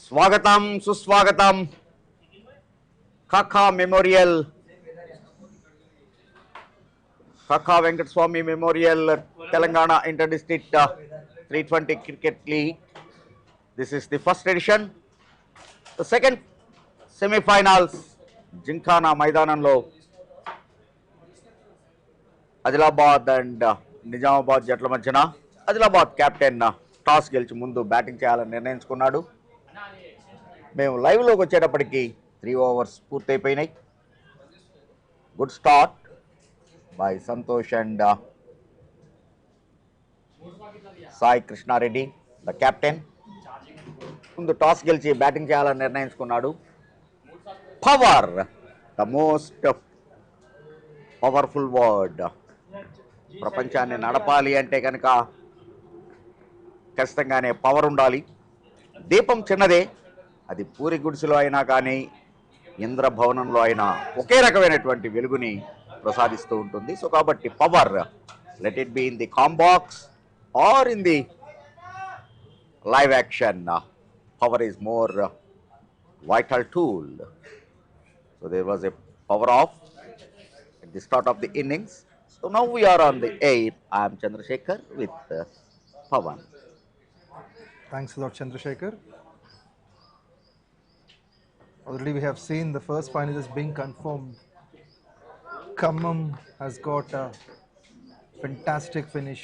స్వాగతం సుస్వాగతం KAKA memorial KAKA Venkataswamy memorial Telangana inter district 320 cricket league. This is the first edition. The second semi-finals Gymkhana మైదానంలో Adilabad and Nizamabad జట్ల మధ్యన Adilabad captain toss గెలిచి ముందు బ్యాటింగ్ చేయాలని నిర్ణయించుకున్నాడు. మేము లైవ్లోకి వచ్చేటప్పటికి 3 overs పూర్తయిపోయినాయి. Good start by Santosh and Sai Krishna Reddy the captain. ముందు టాస్ గెలిచి బ్యాటింగ్ చేయాలని నిర్ణయించుకున్నాడు. Power the most powerful word. ప్రపంచాన్ని నడపాలి అంటే కనుక ఖచ్చితంగానే పవర్ ఉండాలి. దీపం చిన్నదే, అది పూరి గుడిసెలో అయినా కానీ ఇంద్రభవనంలో అయినా ఒకే రకమైనటువంటి వెలుగుని ప్రసాదిస్తూ ఉంటుంది. సో కాబట్టి power, let it be in the comebacks or in the live action, power is more vital tool. So there was a power off at the start of the innings. So now we are on the air. I am Chandrasekhar with Pawan. Thanks a lot, Chandrasekhar. Already we have seen the first final is being confirmed. Khammam has got a fantastic finish.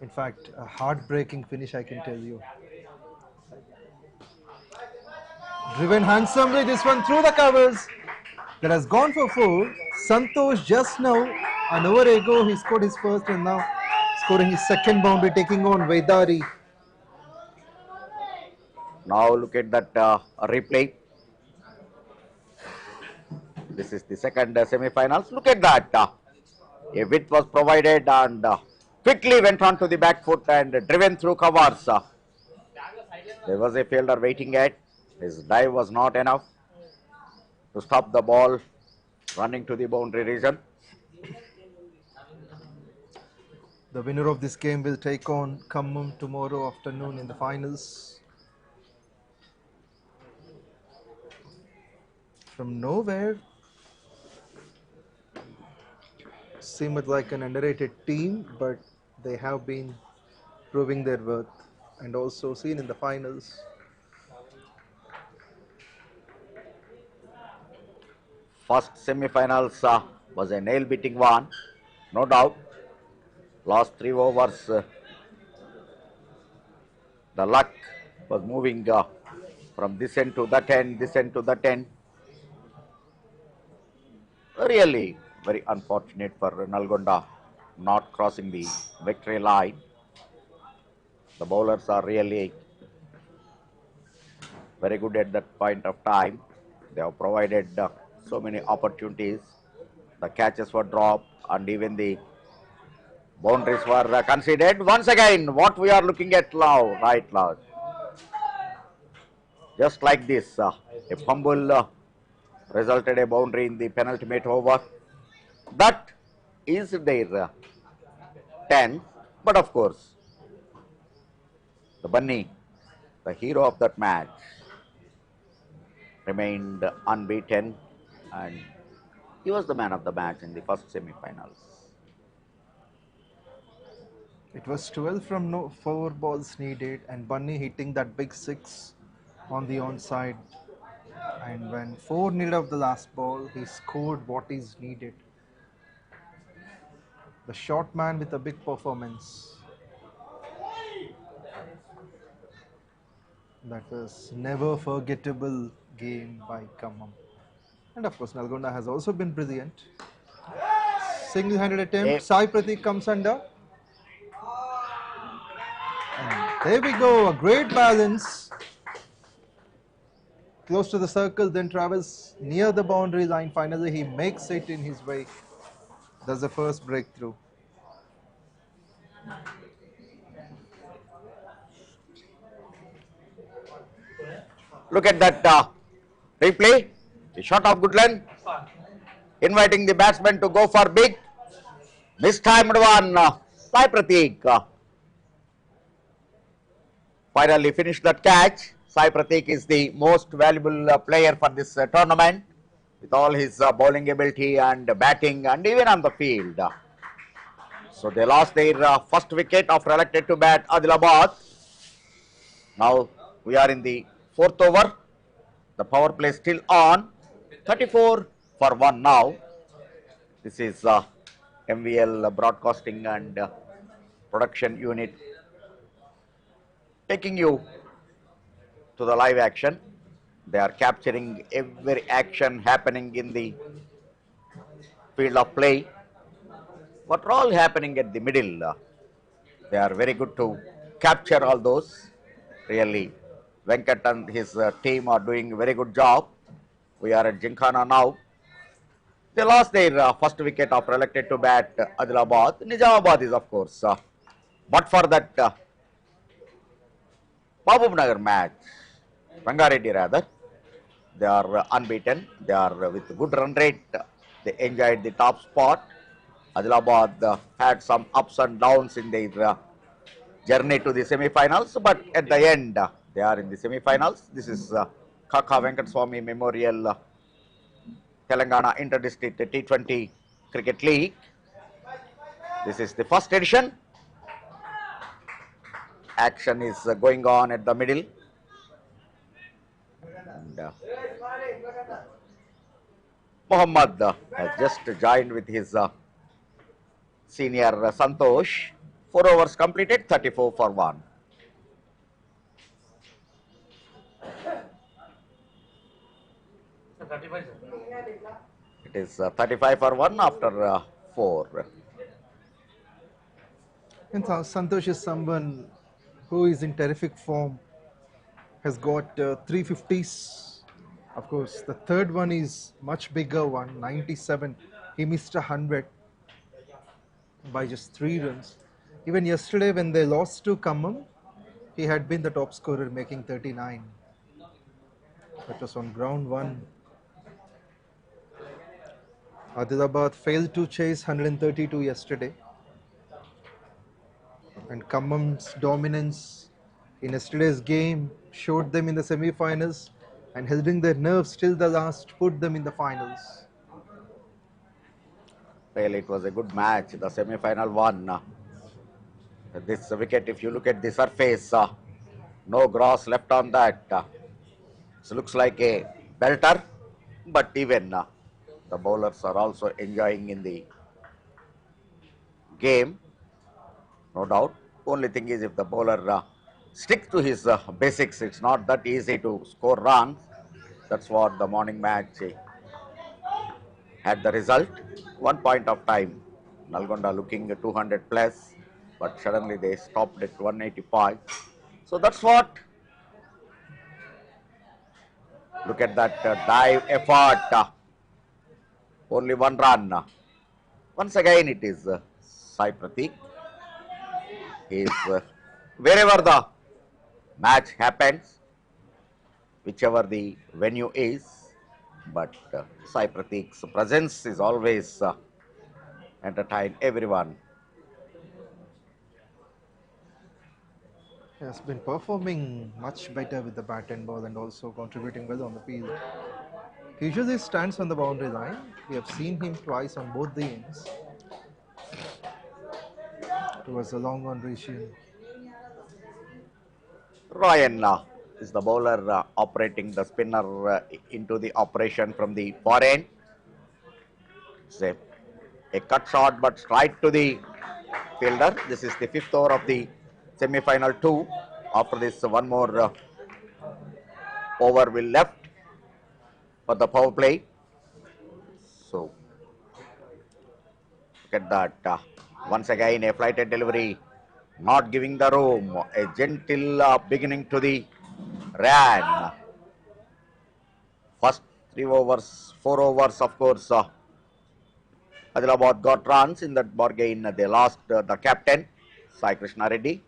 In fact, a heartbreaking finish, I can tell you. Driven handsomely, this one through the covers. That has gone for 4. Santosh just now, an over ago, he scored his first and now scoring his second boundary, taking on Vaidari. Now look at that replay. This is the second semi-finals. Look at that. A width was provided and quickly went on to the back foot and driven through covers. There was a fielder waiting at. His dive was not enough to stop the ball running to the boundary region. The winner of this game will take on Khammam tomorrow afternoon in the finals. From nowhere, seemed like an underrated team, but they have been proving their worth and also seen in the finals. First semi-finals was a nail-beating one, no doubt. Last 3 overs, the luck was moving from this end to that end, this end to that end. Really very unfortunate for Nalgonda not crossing the victory line. The bowlers are really very good at that point of time. They have provided so many opportunities. The catches were dropped and even the boundaries were conceded. Once again, what we are looking at now, right now, just like this, a fumble resulted a boundary in the penultimate over. That is their 10th, but of course, the bunny, the hero of that match, remained unbeaten and he was the man of the match in the first semi-finals. It was 12 from 4 balls needed, and Bunny hitting that big 6 on the onside. And when 4 needed of the last ball, he scored what is needed. The short man with a big performance. That was never forgettable game by Khammam. And of course, Nalgonda has also been brilliant. Single-handed attempt, Sai Pratik comes under. And there we go, a great balance. Close to the circle, then travels near the boundary line. Finally, he makes it in his way. That's the first breakthrough. Look at that replay. The shot of good length, inviting the batsman to go for big. Mistimed one, Sai Pratik. Finally finished that catch. Sai Pratik is the most valuable player for this tournament, with all his bowling ability and batting and even on the field. So they lost their first wicket after elected to bat Adilabad. Now we are in the 4th over. The power play still on. 34 for 1 now. This is MVL Broadcasting and Production Unit taking you to the live action. They are capturing every action happening in the field of play. What are all happening at the middle? They are very good to capture all those. Really, Venkat and his team are doing a very good job. We are at GYMKHANA now. They lost their first wicket after elected to bat Adilabad. Nizamabad is, of course, but for that Mahbubnagar match, Rangareddy rather, they are unbeaten. They are with good run rate. They enjoyed the top spot. Adilabad had some ups and downs in their journey to the semi-finals, but at the end, they are in the semi-finals. This is KAKA VENKATASWAMY Memorial Telangana Inter-District T20 Cricket League. This is the first edition. Action is going on at the middle. And, Mohammad has just joined with his senior Santosh. 4 overs completed, 34 for 1. It is 35 for 1 after 4. And Santosh is someone who is in terrific form. Has got 350s. Of course, the third one is much bigger one, 97. He missed 100 by just 3 runs. Even yesterday when they lost to Khammam, he had been the top scorer, making 39. That was on ground 1. Adilabad failed to chase 132 yesterday. And Khammam's dominance in yesterday's game showed them in the semi-finals, and holding their nerves till the last put them in the finals. Really, it was a good match, the semi-final one. This wicket, if you look at the surface, no grass left on that. It looks like a belter, but even the bowlers are also enjoying in the game, no doubt. Only thing is, if the bowler sticks to his basics, it's not that easy to score runs. That's what the morning match had the result. 1 point of time, Nalgonda looking at 200 plus, but suddenly they stopped at 185. So that's what. Look at that dive effort. Only 1 run. Once again, it is Sai Pratik. He is wherever the match happens, whichever the venue is, but Sai Pratik's presence is always entertain everyone. He has been performing much better with the bat and ball, and also contributing well on the field. He usually stands on the boundary line. We have seen him twice on both the ends. Towards the long on region. Ryan is the bowler operating the spinner into the operation from the far end. It's a cut shot but straight to the fielder. This is the 5th over of the semi-final 2. After this, one more over will left for the power play. So, look at that. Once again, a flighted delivery, not giving the room. A gentle beginning to the run. First 3 overs, 4 overs, of course. Adilabad got runs. In that bargain, they lost the captain, Sai Krishna Reddy.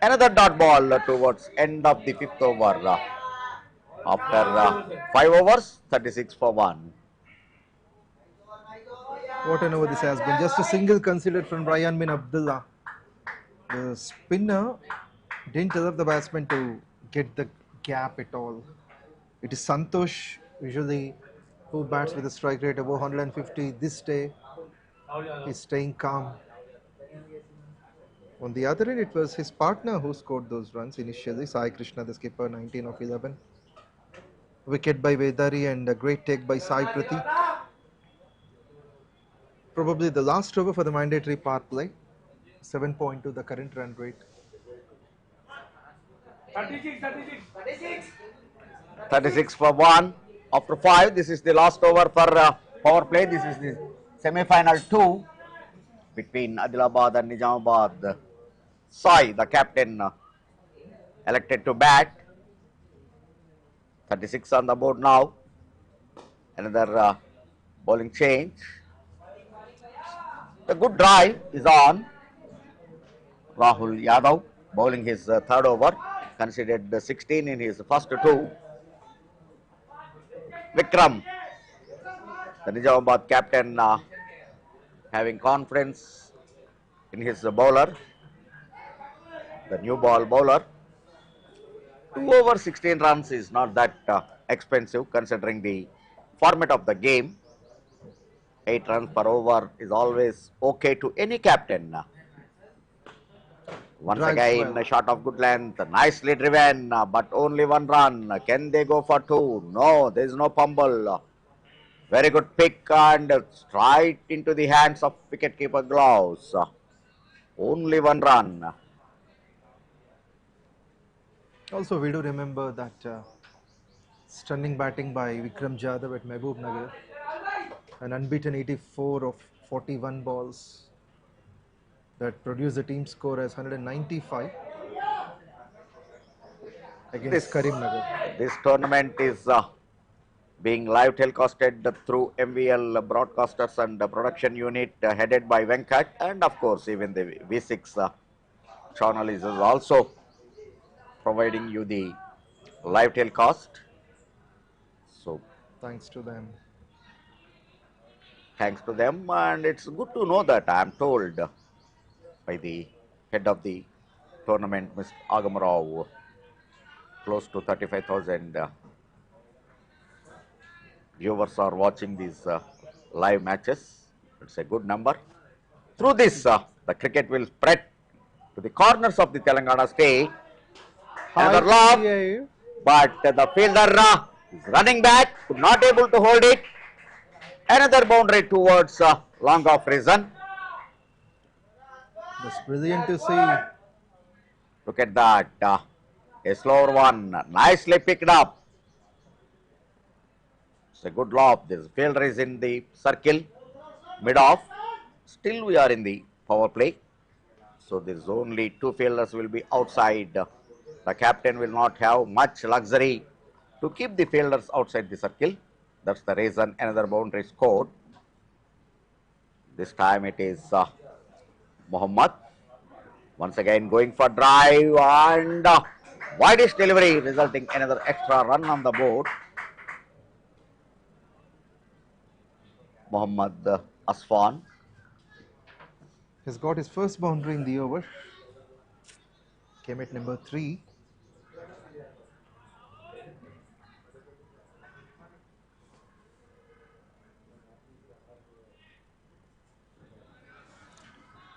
Another dot ball towards end of the 5th over. After 5 overs, 36 for 1. What an over this has been. Just a single considered from Ryan bin Abdullah. The spinner didn't allow the batsman to get the gap at all. It is Santosh, usually, who bats with a strike rate above 150. This day, he's staying calm. On the other end, it was his partner who scored those runs initially. Sai Krishna, the skipper, 19 of 11. Wicket by Vedari and a great take by Sai Prati. Probably the last over for the mandatory power play. 7.2 the current run rate. 36 for 1. After 5, this is the last over for power play. This is the semi-final 2 between Adilabad and Nizamabad. Sai, the captain, elected to bat. 36 on the board now. Another bowling change. The good drive is on. Rahul Yadav bowling his 3rd over, considered 16 in his first 2. Vikram, the Nizamabad captain, having confidence in his bowler, the new ball bowler. 2 over 16 runs is not that expensive considering the format of the game. 8 runs per over is always okay to any captain. Once again, a shot of good length, nicely driven, but only 1 run. Can they go for 2? No, there is no fumble. Very good pick and straight into the hands of wicket-keeper gloves. Only 1 run. Also, we do remember that stunning batting by Vikram Jadhav at Mehboob, an unbeaten 84 of 41 balls that produced the team score as 195 against Karimnagar. This tournament is being live telecasted through MVL broadcasters and production unit headed by Venkat, and of course even the V6 channel is also providing you the live telecast. So thanks to them. Thanks to them, and it's good to know that I am told by the head of the tournament, Mr. Agamrao, close to 35,000 viewers are watching these live matches. It's a good number. Through this, the cricket will spread to the corners of the Telangana state. Another lob, but the fielder is running back, not able to hold it. Another boundary towards long off reason. That's brilliant to see. Look at that. A slower one, nicely picked up. It's a good lob. This fielder is in the circle, mid-off. Still we are in the power play. So there is only 2 fielders will be outside. The captain will not have much luxury to keep the fielders outside the circle. That's the reason another boundary scored. This time it is Mohammad. Once again going for drive and widest delivery, resulting another extra run on the board. Mohammad Asfan has got his first boundary in the over. Came at number 3.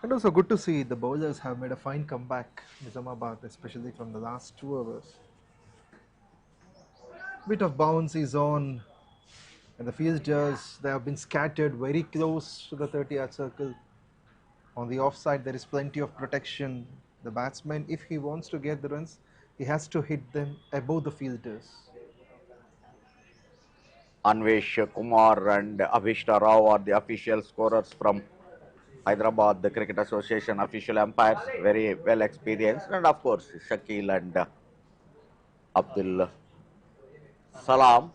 And also good to see the bowlers have made a fine comeback, Nizamabad, especially from the last 2 overs. Bit of bounce is on, and the fielders, they have been scattered very close to the 30-yard circle. On the offside, there is plenty of protection. The batsman, if he wants to get the runs, he has to hit them above the fielders. 𝗫𝗏 and Abhishta Rao are the official scorers from Hyderabad, the Cricket Association official umpires, very well experienced, and of course Shakil and Abdul Salam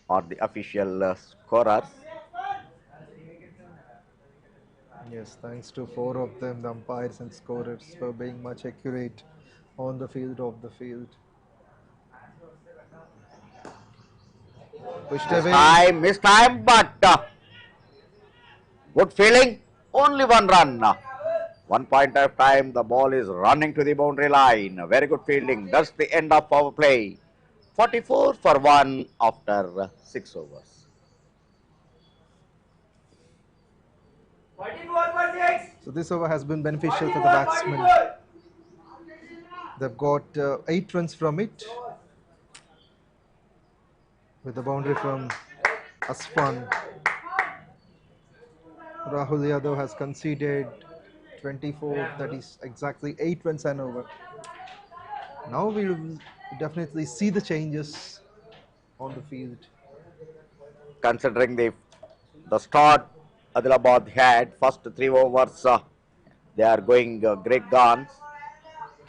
are the official scorers. Yes, thanks to 4 of them, the umpires and scorers, for being much accurate on the field of the field. Pushed away. Missed time, but good fielding, only 1 run. 1 point of time, the ball is running to the boundary line. Very good fielding. That's the end of power play. 44 for 1 after 6 overs. So this over has been beneficial for the batsmen. They've got 8 runs from it, with the boundary from Asfan. Rahul Yadav has conceded 24, that is exactly 8 runs and over. Now we will definitely see the changes on the field. Considering the start Adilabad had, first 3 overs, they are going great guns,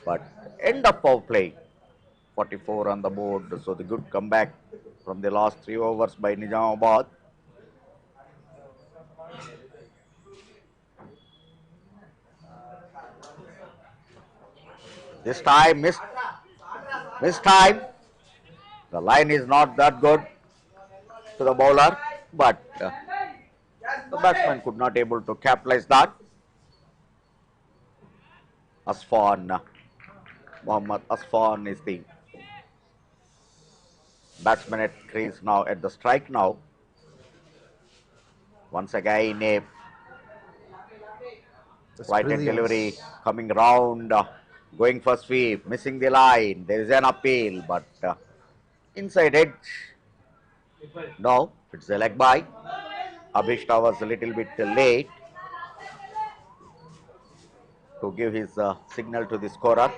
but end of power play, 44 on the board. So the good comeback from the last 3 overs by Nizamabad. This time missed time. The line is not that good to the bowler, but the batsman could not able to capitalize that. Asfan, Mohammad Asfan is the batsman at crease now, at the strike now. Once again a flight and delivery coming round, going for sweep, missing the line. There is an appeal, but inside edge. No, it's a leg by. Abhishta was a little bit late to give his signal to the scorer.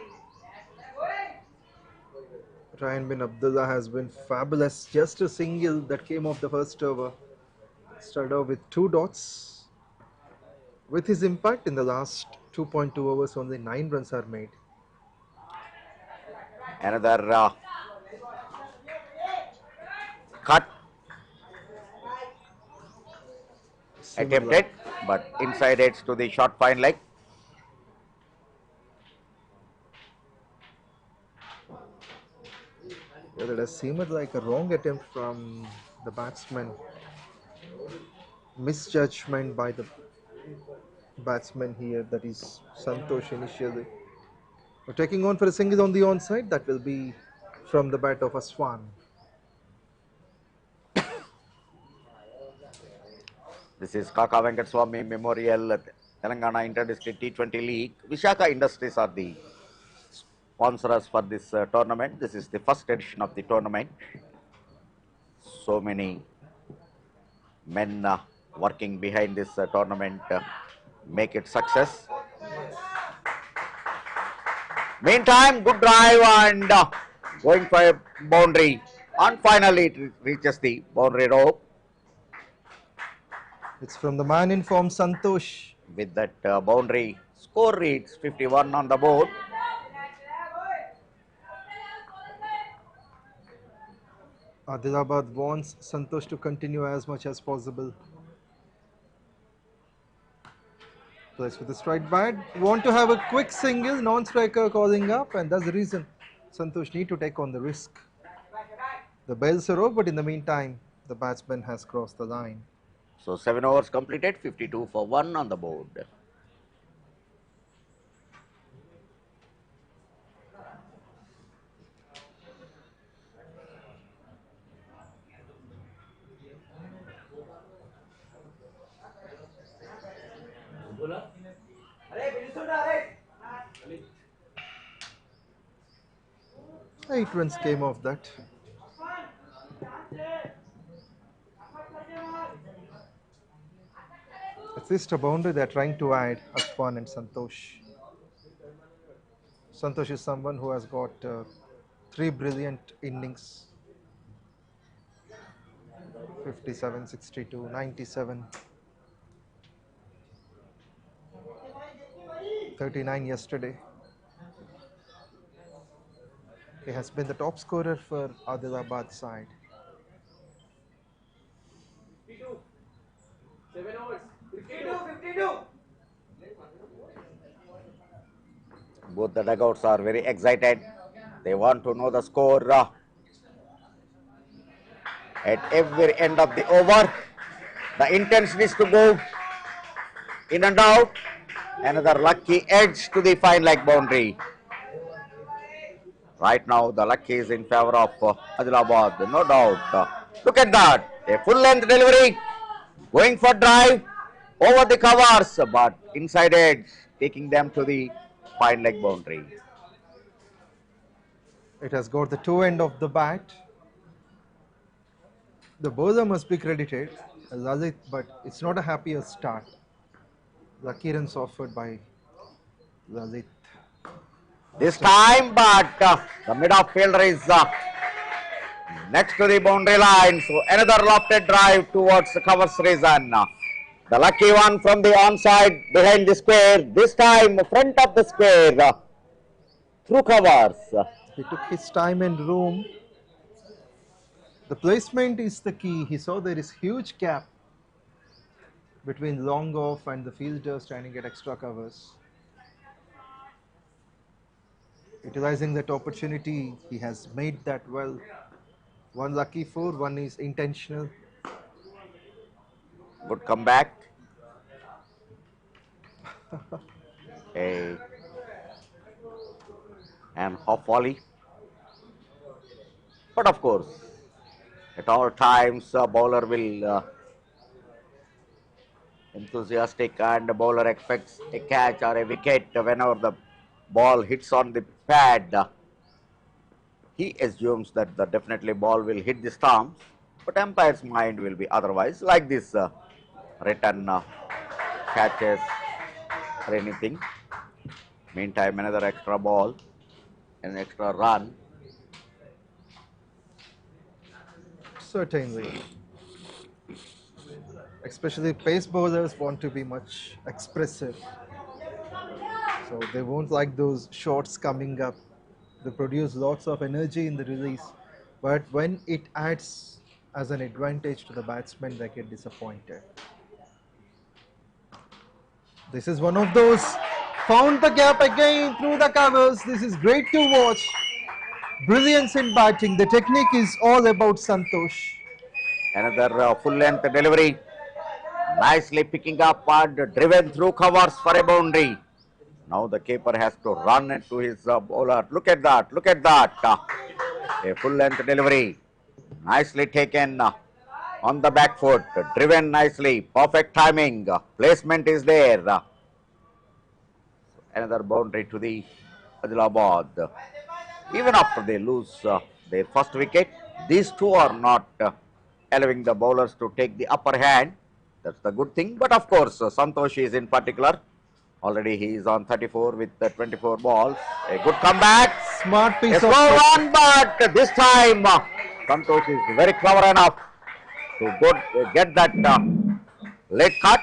Ryan bin Abdullah has been fabulous. Just a single that came off the first over. Started off with 2 dots. With his impact in the last 2.2 overs, only 9 runs are made. Another cut attempted, but inside edge to the short fine leg. Yeah, that has seemed like a wrong attempt from the batsman. Misjudgment by the batsman here, that is Santosh initially. But taking on for a single on the onside, that will be from the bat of Aswan. This is KAKA Venkataswamy Memorial Telangana Inter-District T20 League. Vishaka Industries are the sponsors for this tournament. This is the first edition of the tournament. So many men working behind this tournament make it success. Meantime, good drive and going for a boundary, and finally it reaches the boundary rope. It's from the man in form, Santosh. With that boundary, score reads 51 on the board. Adilabad wants Santosh to continue as much as possible. Plays with the straight bat. Want to have a quick single, non-striker calling up, and that's the reason Santosh need to take on the risk. The bells are off, but in the meantime, the batsman has crossed the line. So 7 overs completed, 52 for 1 on the board. 8 runs came off that. At least a boundary they're trying to add, Ashwan and Santosh. Santosh is someone who has got 3 brilliant innings. 57, 62, 97, 39 yesterday. He has been the top scorer for Adilabad side. 52. Both the dugouts are very excited. They want to know the score at every end of the over. The intention is to go in and out. Another lucky edge to the fine leg boundary. Right now, the lucky is in favor of Adilabad, no doubt. Look at that. A full length delivery. Going for drive over the covers, but inside edge, taking them to the fine leg boundary. It has got the 2 end of the bat. The bowler must be credited, Lalit, but it's not a happier start. Lucky runs offered by Lalit. This time, but the mid-off fielder is next to the boundary line. So another lofted drive towards the covers region. The lucky one from the onside behind the square. This time front of the square through covers. He took his time and room. The placement is the key. He saw there is huge gap between long off and the fielder standing at extra covers. Utilizing that opportunity, he has made that well. 1 lucky 4, 1 is intentional. Good comeback. And off volley. But of course, at all times, bowler will enthusiastic and the bowler expects a catch or a wicket whenever the ball hits on the pad. He assumes that the definitely ball will hit the stumps, but umpire's mind will be otherwise, like this return catches or anything. Meantime, another extra ball, an extra run. Certainly. Especially pace bowlers want to be much expressive. So they won't like those shots coming up. They produce lots of energy in the release, but when it adds as an advantage to the batsman, they get disappointed. This is one of those, found the gap again through the covers. This is great to watch. Brilliance in batting. The technique is all about Santosh. Another full length delivery. Nicely picking up and driven through covers for a boundary. Now the keeper has to run into his bowler. Look at that, look at that. A full length delivery. Nicely taken on the back foot. Driven nicely. Perfect timing. Placement is there. Another boundary to the Adilabad. Even after they lose their first wicket, these two are not allowing the bowlers to take the upper hand. That's the good thing. But of course, Santosh is in particular. Already he is on 34 with 24 balls. A good comeback. Smart piece a of slow run, but this time Santosh is very clever enough to get that late cut.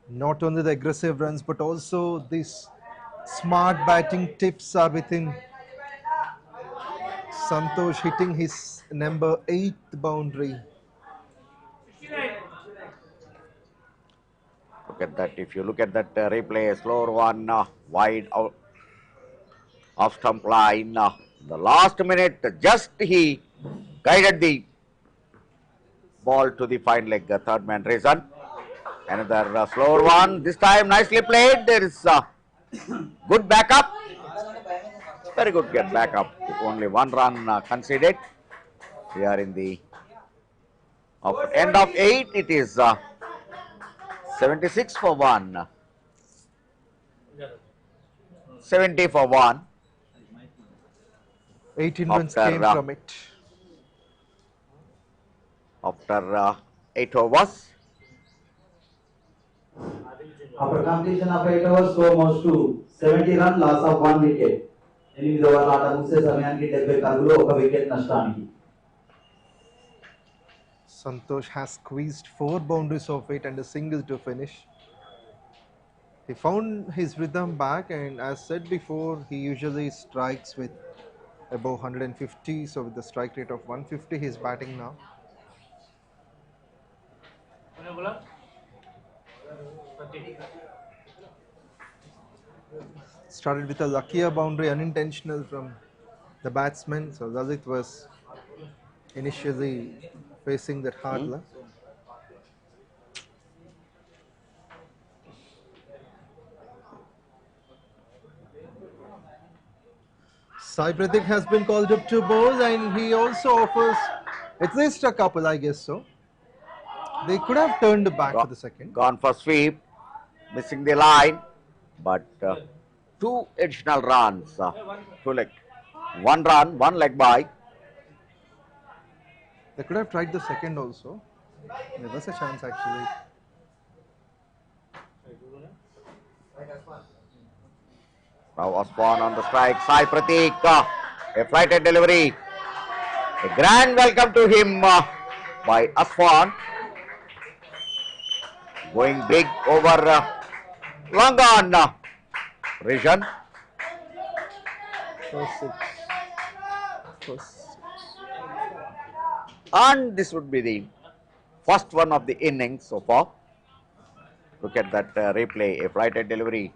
Not only the aggressive runs, but also these smart batting tips are with him. Santosh hitting his number 8th boundary. Look at that. If you look at that replay, a slower one, wide out, off stump line. The last minute, just he guided the ball to the fine leg, third man reason. Another slower one. This time nicely played. There is good backup. Very good get backup. Only 1 run conceded. We are in the end of 8. It is 76 for 1. 70 for 1. 18 runs After, came from it. After 8 overs. After completion of 8 overs, score moves to 70 run, loss of 1 wicket. 8 ఓవర్ల ఆట ముగిసే సమయానికి 70 పరుగులు 1 wicket నష్టానికి. Santosh has squeezed 4 boundaries of it and a single to finish. He found his rhythm back, and as said before, he usually strikes with above 150, so with the strike rate of 150 he is batting now. Started with a luckier boundary, unintentional from the batsman, so Lalit was initially facing that hard luck. 𝗙𝗂𝗃𝗃 has been called up to bowl, and he also offers at least a couple, I guess so. They could have turned back for the second. Gone for sweep, missing the line, but 2 additional runs. 2 leg, 1 run, 1 leg by. They could have tried the second also. There was a chance actually. Now Aswan on the strike. 𝗙𝗂𝗃𝗃, a flighted delivery. A grand welcome to him by Aswan. Going big over long on Rishan. First six. And this would be the first one of the innings so far. Look at that replay, a flighted delivery.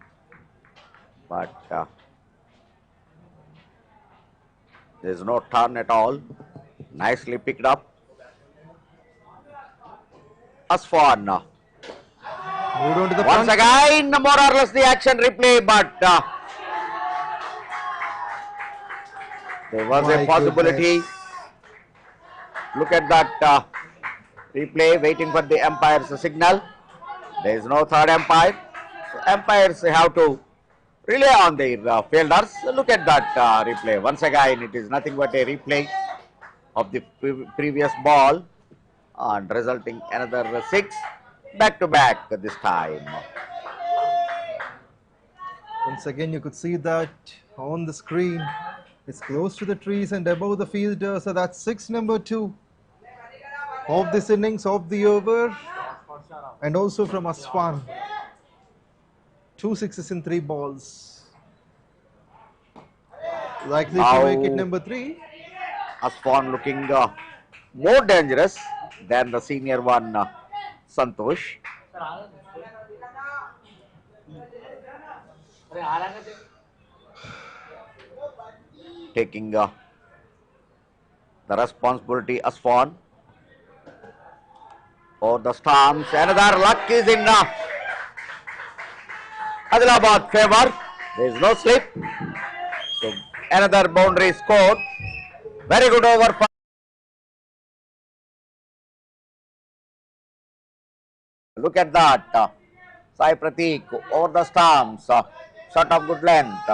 But there is no turn at all. Nicely picked up. Aswan. Moved on to the Once front. again, more or less the action replay, but there was My a possibility. goodness. Look at that replay, waiting for the umpire's signal. There is no third umpire. So umpires have to rely on their fielders. Look at that replay. Once again, it is nothing but a replay of the previous ball, and resulting another 6 back to back this time. Once again, you could see that on the screen. It's close to the trees and above the fielder, so that's 6 number 2 of this innings, of the over, and also from Aswan. 2 sixes in 3 balls. Likely to Now- make it number 3. Aswan looking more dangerous than the senior one, Santosh. Taking the responsibility, Aswan. For the stumps, another luck is in Adilabad favor. There is no slip. So another boundary scored. Very good over. Look at that. 𝗙𝗂𝗃𝗃 over the stumps. Shot of good length.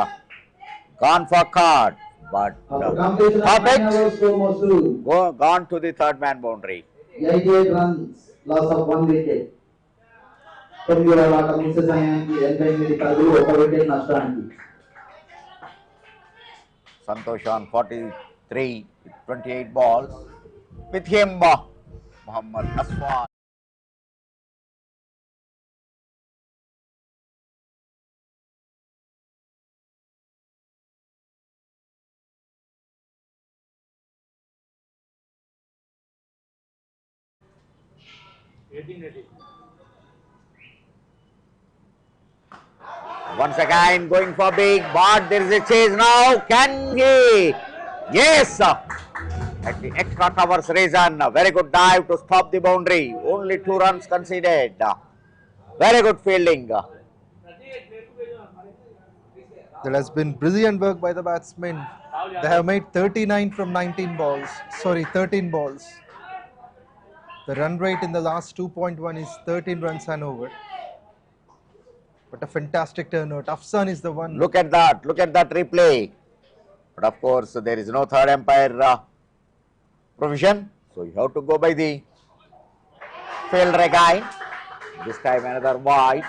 Gone for card. But After completion of 9 perfect. overs, score moves to Gone to the third man boundary. 88 runs, loss of 1 wicket. 9 ఓవర్ల ఆట ముగిసే సమయానికి 88 పరుగులు 1 wicket నష్టానికి. Santosh on 43 with 28 balls. With him, Muhammad Aswan. Once again going for big, but there is a chase now. Can he? Yes! At the extra covers reason, very good dive to stop the boundary. Only 2 runs conceded. Very good fielding. There has been brilliant work by the batsmen. They have made 39 from 19 balls. Sorry, 13 balls. The run rate in the last 2.1 is 13 runs and over. But a fantastic turnout. Afsan is the one. Look at that replay. But of course, there is no third umpire provision, so you have to go by the fielder again. This time another wide.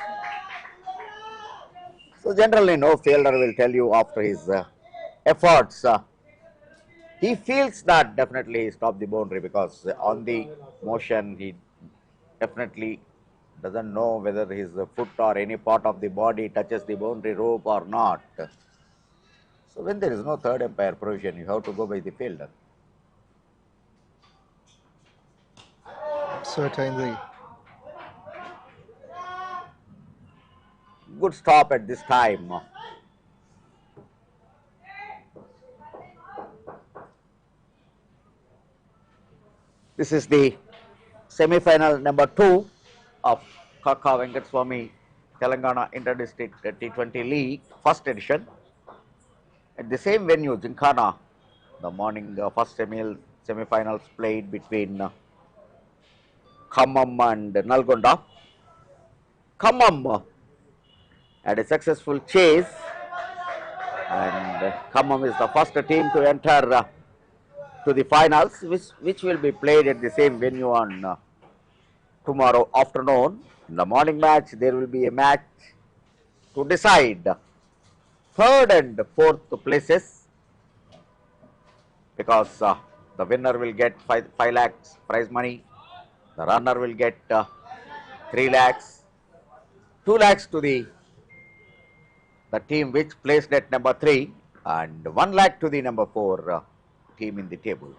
So generally, no fielder will tell you after his efforts. He feels that definitely he stopped the boundary, because on the motion he definitely doesn't know whether his foot or any part of the body touches the boundary rope or not. So when there is no third umpire provision, you have to go by the fielder. Certainly. Good stop at this time. This is the semi-final number 2 of KAKA VENKATASWAMY Telangana Inter-District T20 League, first edition. At the same venue, GYMKHANA, the morning first semi-finals played between Khammam and Nalgonda. Khammam had a successful chase, and Khammam is the first team to enter to the finals, which will be played at the same venue on tomorrow afternoon. In the morning match, there will be a match to decide third and fourth places, because the winner will get 5 lakhs prize money, the runner will get 3 lakhs, 2 lakhs to the team which placed at number 3, and 1 lakh to the number 4 team in the table.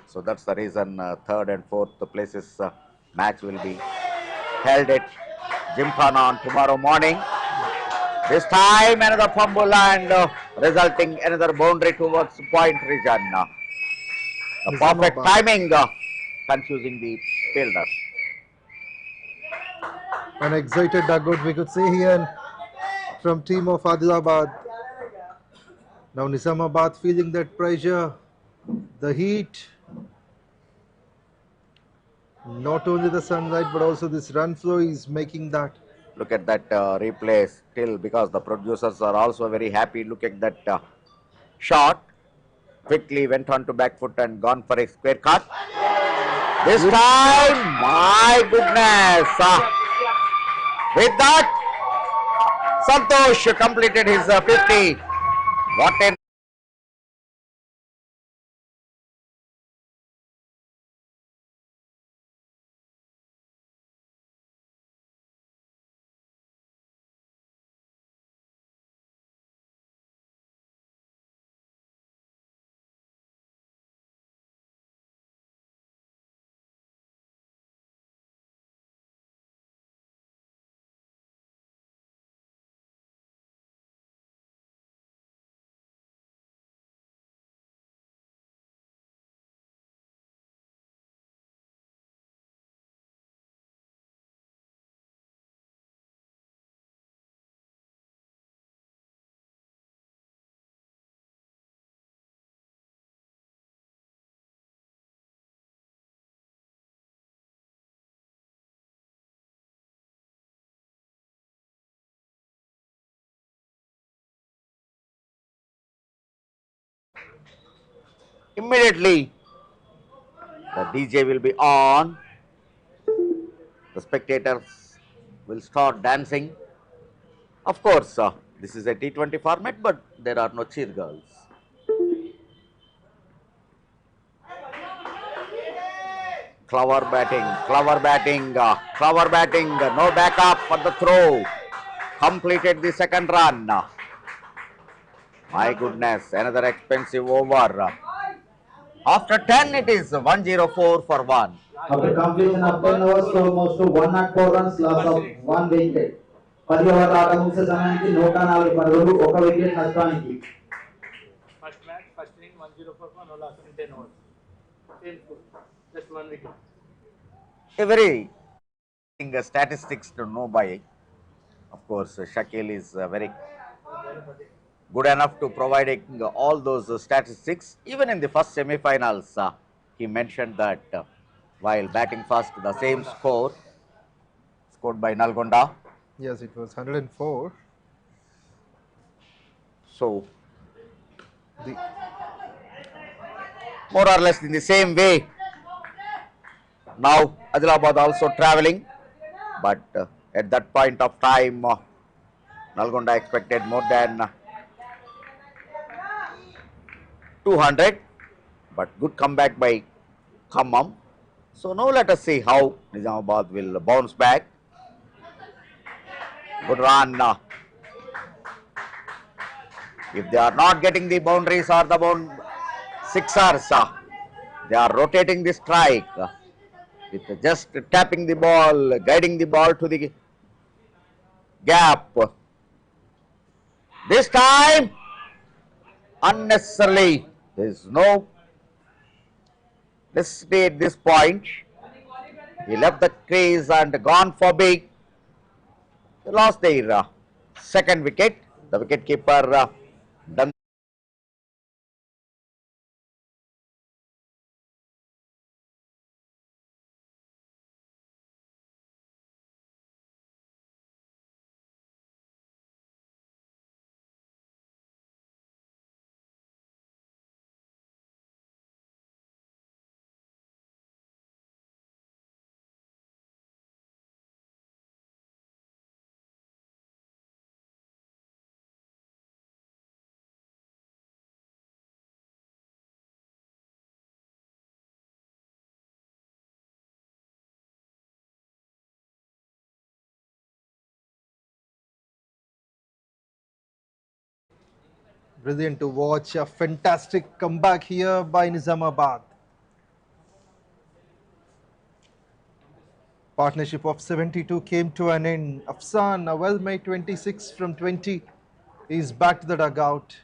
So that's the reason third and fourth places match will be held at GYMKHANA on tomorrow morning. This time another fumble and resulting another boundary towards point region. The perfect timing confusing the fielder. An excited dugout we could see here from team of Adilabad. Now Nizamabad feeling that pressure, the heat, not only the sunlight but also this run flow is making that. Look at that replay still, because the producers are also very happy. Look at that shot. Quickly went on to back foot and gone for a square cut. This time, my goodness. With that, Santosh completed his 50. What a immediately the DJ will be on. The spectators will start dancing. Of course, this is a T20 format, but there are no cheer girls. Clever batting, no backup for the throw. Completed the second run. My goodness, another expensive over. After 10, it is 104 for 1. After completion of 10 overs, score moves to 104 runs, loss of 1 wicket. 10 ఓవర్ల ఆట ముగిసే సమయానికి 104 పరుగులు, 1 wicket నష్టానికి. First match, first inning 104 for no loss in 10 overs. Same score, just 1 wicket. A very statistics to know by. Of course, Shakil is very good enough to providing all those statistics. Even in the first semi-finals, he mentioned that while batting first, the same score scored by Nalgonda, Yes, it was 104. So The more or less in the same way. Now Adilabad also traveling, but at that point of time, Nalgonda expected more than 200, but good comeback by Khammam. So now let us see how Nizamabad will bounce back. Good run. If they are not getting the boundaries or the sixers, they are rotating the strike with just tapping the ball, guiding the ball to the gap. This time, unnecessarily, there is no necessity at this point. He left the crease and gone for big. They lost their second wicket. The wicketkeeper done. brilliant to watch, a fantastic comeback here by Nizamabad. Partnership of 72 came to an end. Afsan, a well-made 26 from 20, is back to the dugout.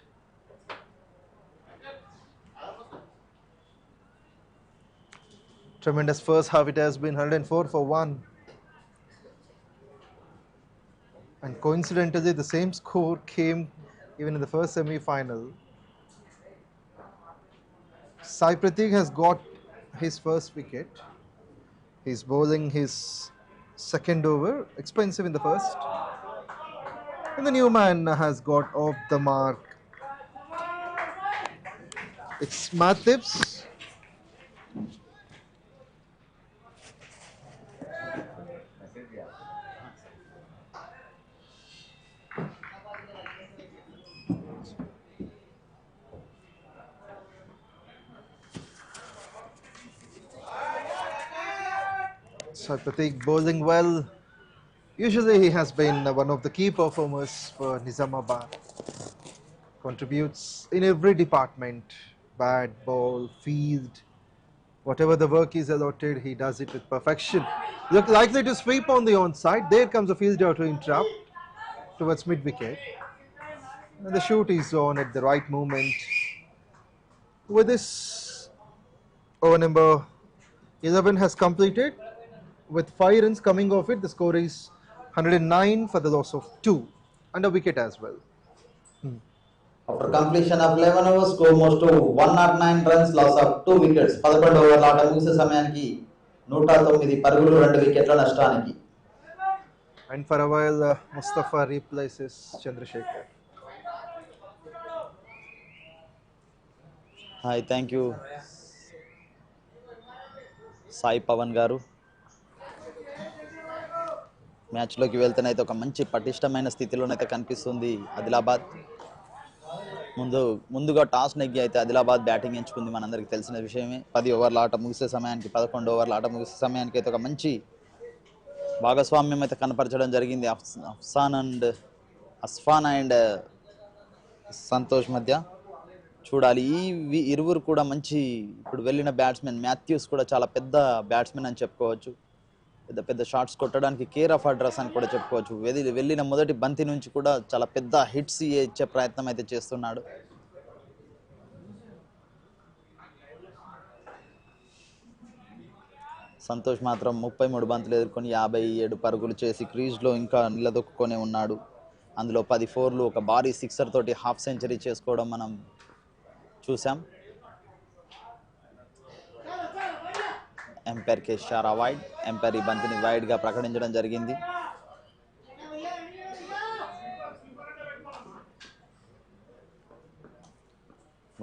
Tremendous first half it has been, 104 for 1. And coincidentally, the same score came even in the first semi-final. 𝗙𝗂𝗃𝗃 has got his first wicket. He's bowling his second over, expensive in the first. And the new man has got off the mark. It's 𝗪𝗏𝗃𝗃. 𝗙𝗂𝗃𝗃 bowling well. Usually he has been one of the key performers for Nizamabad. Contributes in every department, bat, ball, field. Whatever the work is allotted, he does it with perfection. Look likely to sweep on the onside. There comes a fielder to interrupt towards mid-wicket. And the shoot is on at the right moment. With this, over number 11 has completed. With 5 runs coming off it, the score is 109 for the loss of 2 and a wicket as well. After completion of 11 overs, score moves to 109 runs, loss of 2 wickets. 11 ఓవర్ల ఆట ముగిసే సమయానికి 109 పరుగులు 2 వికెట్ల నష్టానికి. And for a while, Mustafa replaces Chandrasekhar. Hi, thank you, Sai Pawan గారు. మ్యాచ్లోకి వెళ్తేనైతే ఒక మంచి పటిష్టమైన స్థితిలోనైతే కనిపిస్తుంది ఆదిలాబాద్. ముందుగా టాస్ నెగ్గి అయితే ఆదిలాబాద్ బ్యాటింగ్ ఎంచుకుంది, మనందరికీ తెలిసిన విషయమే. 10 ఓవర్ల ఆట ముగిసే సమయానికి 11 ఓవర్ల ఆట ముగిసే సమయానికి అయితే ఒక మంచి భాగస్వామ్యం అయితే కనపరచడం జరిగింది అస్ఫాన్ అండ్ సంతోష్ మధ్య. చూడాలి, ఈ ఇరువురు కూడా మంచి ఇప్పుడు వెళ్ళిన బ్యాట్స్మెన్. మాథ్యూస్ కూడా చాలా పెద్ద బ్యాట్స్మెన్ అని చెప్పుకోవచ్చు. పెద్ద పెద్ద షాట్స్ కొట్టడానికి కేర్ ఆఫ్ అడ్రస్ అని కూడా చెప్పుకోవచ్చు. వెళ్ళిన మొదటి బంతి నుంచి కూడా చాలా పెద్ద హిట్స్ ఇచ్చే ప్రయత్నం అయితే చేస్తున్నాడు. సంతోష్ మాత్రం 33 బంతులు ఎదుర్కొని 57 పరుగులు చేసి క్రీజ్లో ఇంకా నిలదొక్కునే ఉన్నాడు. అందులో 10 4లు, ఒక భారీ సిక్సర్ తోటి హాఫ్ సెంచరీ చేసుకోవడం మనం చూసాం. ఎంపైర్కి ఇషారా వైడ్. ఎంపైర్ ఈ బంతిని వైడ్గా ప్రకటించడం జరిగింది.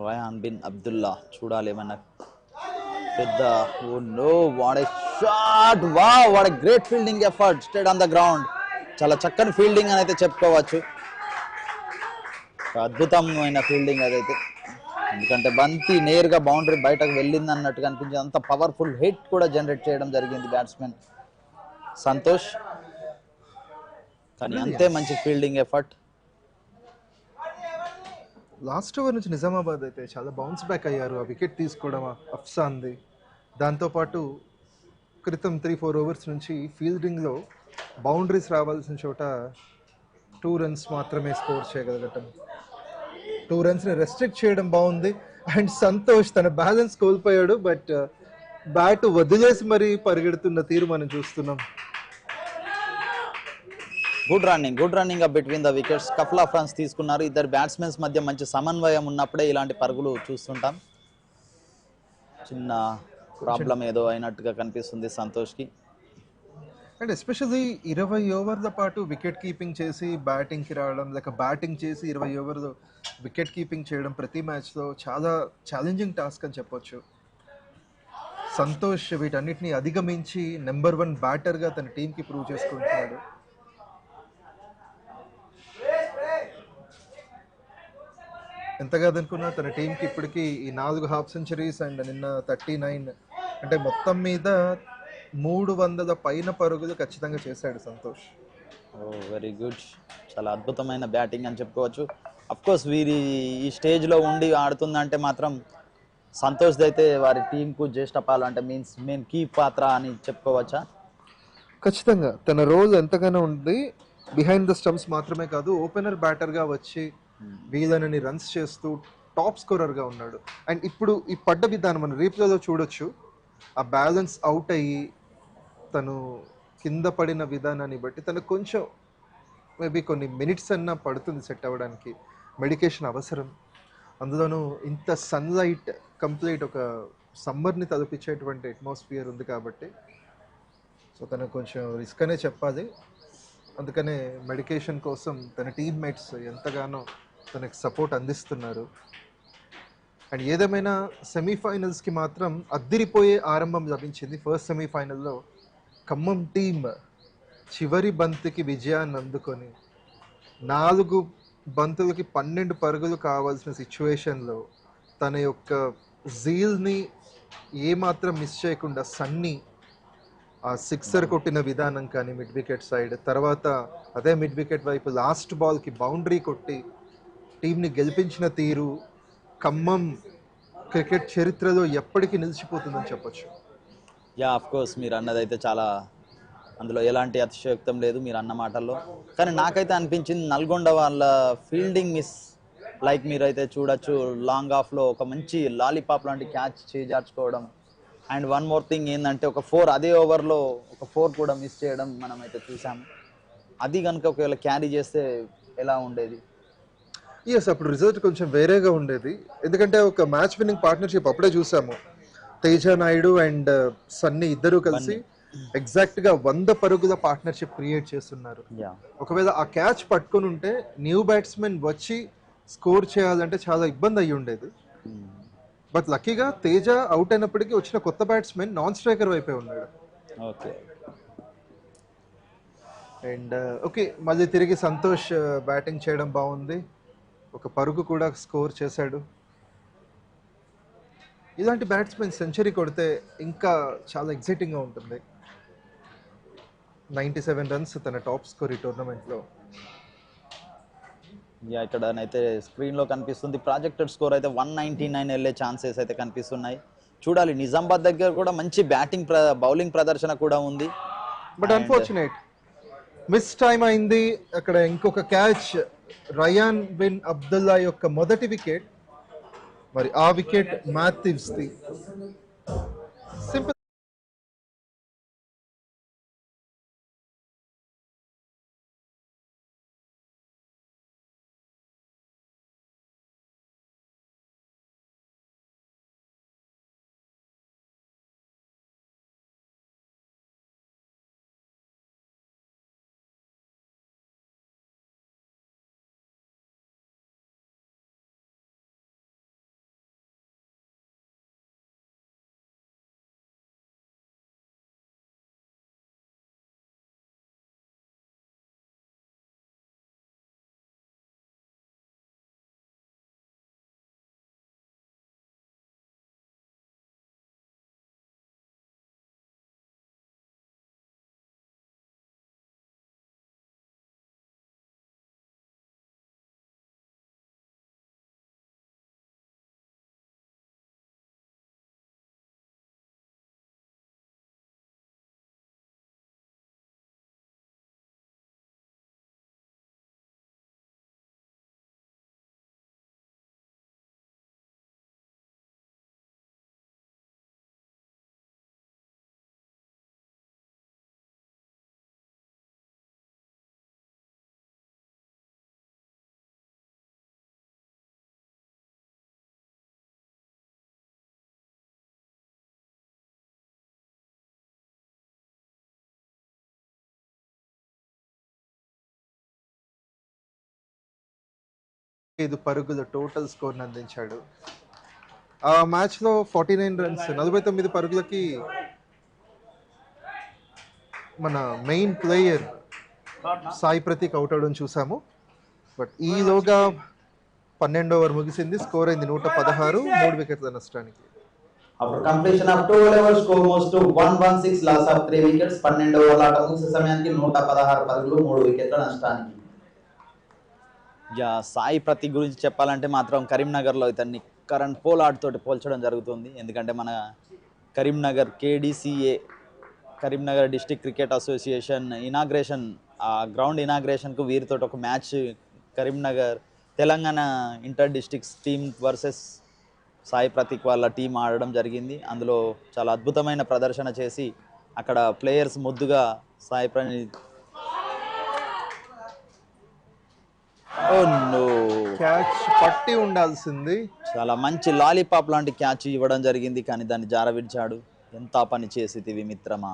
రయాన్ బిన్ అబ్దుల్లా చూడాలి ఏమన్నా పెద్ద oh no what a shot wow what a great fielding effort stayed on the ground చాలా చక్కని ఫీల్డింగ్ అని అయితే చెప్పుకోవచ్చు అద్భుతమైన ఫీల్డింగ్ అదైతే ఎందుకంటే బంతి నేరుగా బౌండరీ బయటకు వెళ్ళింది అన్నట్టుగా అనిపించింది అంత పవర్ఫుల్ హిట్ కూడా జనరేట్ చేయడం జరిగింది బ్యాట్స్మెన్ సంతోష్ కానీ అంతే మంచి ఫీల్డింగ్ ఎఫర్ట్ లాస్ట్ ఓవర్ నుంచి నిజామాబాద్ అయితే చాలా బౌన్స్ బ్యాక్ అయ్యారు ఆ వికెట్ తీసుకోవడం అఫ్సాన్ది దాంతోపాటు క్రితం 3-4 ఓవర్స్ నుంచి ఫీల్డింగ్లో బౌండరీస్ రావాల్సిన చోట 2 runs మాత్రమే స్కోర్ చేయగలగటం 2 runsని రెస్ట్రిక్ట్ చేయడం బాగుంది అండ్ సంతోష్ తన బ్యాలెన్స్ కోల్పోయాడు బట్ బ్యాట్ వదిలేసి మరీ పరిగెడుతున్న తీరు మనం చూస్తున్నాం good running between the wickets couple of runs తీసుకున్నారు ఇద్దరు బ్యాట్స్మెన్స్ మధ్య మంచి సమన్వయం ఉన్నప్పుడే ఇలాంటి పరుగులు చూస్తుంటాం చిన్న ప్రాబ్లం ఏదో అయినట్టుగా కనిపిస్తుంది సంతోష్కి అండ్ ఎస్పెషల్లీ 20 ఓవర్ల పాటు వికెట్ కీపింగ్ చేసి బ్యాటింగ్కి రావడం లేక బ్యాటింగ్ చేసి 20 ఓవర్లు వికెట్ కీపింగ్ చేయడం ప్రతి మ్యాచ్లో చాలా ఛాలెంజింగ్ టాస్క్ అని చెప్పొచ్చు సంతోష్ వీటన్నిటిని అధిగమించి నెంబర్ 1 బ్యాటర్గా తన టీంకి ప్రూవ్ చేసుకుంటున్నాడు ఎంత కాదనుకున్నా తన టీంకి ఇప్పటికీ ఈ 4 హాఫ్ సెంచరీస్ అండ్ నిన్న 39 అంటే మొత్తం మీద 300 పైన పరుగులు ఖచ్చితంగా చేశాడు సంతోష్ వెరీ గుడ్ చాలా అద్భుతమైన బ్యాటింగ్ అని చెప్పుకోవచ్చు అఫ్ కోర్స్ వీరి ఈ స్టేజ్లో ఉండి ఆడుతుందంటే మాత్రం సంతోష్ అయితే వారి టీంకు జ్యేష్ఠపాలు అంటే మీన్స్ మెయిన్ కీ పాత్ర అని చెప్పుకోవచ్చా ఖచ్చితంగా తన రోల్ ఎంతగానో ఉంది బిహైండ్ ద స్టంప్స్ మాత్రమే కాదు ఓపెనర్ బ్యాటర్గా వచ్చి వీళ్ళని రన్స్ చేస్తూ టాప్ స్కోరర్గా ఉన్నాడు అండ్ ఇప్పుడు ఈ పడ్డ విధానం మనం రీప్లేలో చూడొచ్చు ఆ బ్యాలెన్స్ అవుట్ అయ్యి తను కింద పడిన విధానాన్ని బట్టి తనకు కొంచెం మేబీ కొన్ని మినిట్స్ అన్నా పడుతుంది సెట్ అవ్వడానికి మెడికేషన్ అవసరం అందులోనూ ఇంత సన్లైట్ కంప్లీట్ ఒక సమ్మర్ని తలపించేటువంటి అట్మాస్ఫియర్ ఉంది కాబట్టి సో తనకు కొంచెం రిస్క్ అనే చెప్పాలి అందుకనే మెడికేషన్ కోసం తన టీమ్మేట్స్ ఎంతగానో తనకి సపోర్ట్ అందిస్తున్నారు అండ్ ఏదేమైనా సెమీఫైనల్స్కి మాత్రం అద్దిరిపోయే ఆరంభం లభించింది ఫస్ట్ సెమీఫైనల్లో ఖమ్మం టీం చివరి బంతికి విజయాన్ని అందుకొని 4 బంతులకి 12 పరుగులు కావాల్సిన సిచ్యువేషన్లో తన యొక్క జీల్ని ఏమాత్రం మిస్ చేయకుండా సన్నీ ఆ సిక్సర్ కొట్టిన విధానం కానీ మిడ్ వికెట్ సైడ్ తర్వాత అదే మిడ్ వికెట్ వైపు లాస్ట్ బాల్కి బౌండరీ కొట్టి టీంని గెలిపించిన తీరు ఖమ్మం క్రికెట్ చరిత్రలో ఎప్పటికీ నిలిచిపోతుందని చెప్పొచ్చు యా ఆఫ్ కోర్స్ మీరు అన్నదైతే చాలా అందులో ఎలాంటి అతిశయోక్తం లేదు మీరు అన్న మాటల్లో కానీ నాకైతే అనిపించింది నల్గొండ వాళ్ళ ఫీల్డింగ్ మిస్ లైక్ మీరైతే చూడొచ్చు లాంగ్ ఆఫ్లో ఒక మంచి లాలీపాప్ లాంటి క్యాచ్ చేజార్చుకోవడం అండ్ వన్ మోర్ థింగ్ ఏంటంటే ఒక 4 అదే ఓవర్లో ఒక 4 కూడా మిస్ చేయడం మనం అయితే చూసాము అది కనుక ఒకవేళ క్యారీ చేస్తే ఎలా ఉండేది ఎస్ అప్పుడు రిజల్ట్ కొంచెం వేరేగా ఉండేది ఎందుకంటే ఒక మ్యాచ్ విన్నింగ్ పార్ట్నర్షిప్ అప్పుడే చూసాము తేజ నాయుడు అండ్ సన్నీ ఇద్దరు కలిసి ఎగ్జాక్ట్గా 100 పరుగుల పార్ట్నర్షిప్ క్రియేట్ చేస్తున్నారు ఒకవేళ ఆ క్యాచ్ పట్టుకొని ఉంటే న్యూ బ్యాట్స్మెన్ వచ్చి స్కోర్ చేయాలంటే చాలా ఇబ్బంది అయ్యి ఉండేది బట్ లక్కీగా తేజ అవుట్ అయినప్పటికీ వచ్చిన కొత్త బ్యాట్స్మెన్ నాన్ స్ట్రైకర్ వైపే ఉన్నాడు ఓకే అండ్ ఓకే మళ్ళీ తిరిగి సంతోష్ బ్యాటింగ్ చేయడం బాగుంది ఒక పరుగు కూడా స్కోర్ చేశాడు ఇలాంటి బ్యాట్స్మెన్ సెంచరీ కొడితే ఇంకా చాలా ఎక్సైటింగ్గా ఉంటుంది 97 రన్స్ తన టాప్ స్కోర్ ఈ టోర్నమెంట్లో ఇక్కడనైతే స్క్రీన్లో కనిపిస్తుంది ప్రాజెక్టెడ్ స్కోర్ అయితే 199 వెళ్ళే ఛాన్సెస్ అయితే కనిపిస్తున్నాయి చూడాలి నిజామాబాద్ దగ్గర కూడా మంచి బ్యాటింగ్ బౌలింగ్ ప్రదర్శన కూడా ఉంది బట్ అన్ఫార్చునేట్ మిస్ టైం అయింది అక్కడ ఇంకొక క్యాచ్ రయాన్ బిన్ అబ్దుల్లా యొక్క మొదటి వికెట్ మరి ఆ వికెట్ మ్యాథ్యూస్ది సింపుల్ 5 పరుగుల టోటల్ స్కోర్ని అందించాడు. ఆ మ్యాచ్లో 49 రన్స్ 49 పరుగులకి మన main player Sai Prateek out అవడం చూసాము. బట్ ఈలోగా 12 ఓవర్ ముగిసింది. స్కోర్ అయింది 116, 3 వికెట్ల నష్టానికి. After completion of 2 overs, score moves to 116, loss of 3 wickets. 12 ఓవర్ల ఆట ముగిసే సమయానికి 116 పరుగులు 3 వికెట్ల నష్టానికి. సాయి ప్రతీక్ గురించి చెప్పాలంటే మాత్రం కరీంనగర్లో ఇతన్ని కరణ్ పోలార్డ్ తోటి పోల్చడం జరుగుతుంది. ఎందుకంటే మన Karimnagar KDCA Karimnagar district cricket association inauguration ground ఇనాగ్రేషన్కు వీరితో ఒక match Karimnagar Telangana inter districts team versus Sai Prateek వాళ్ళ టీం ఆడడం జరిగింది. అందులో చాలా అద్భుతమైన ప్రదర్శన చేసి అక్కడ ప్లేయర్స్ ముద్దుగా సాయి క్యాచ్ పట్టి ఉండాల్సింది. చాలా మంచి లాలీపాప్ లాంటి క్యాచ్ ఇవ్వడం జరిగింది, కానీ దాన్ని జారవిడిచాడు. ఎంత పని చేసేది మిత్రమా,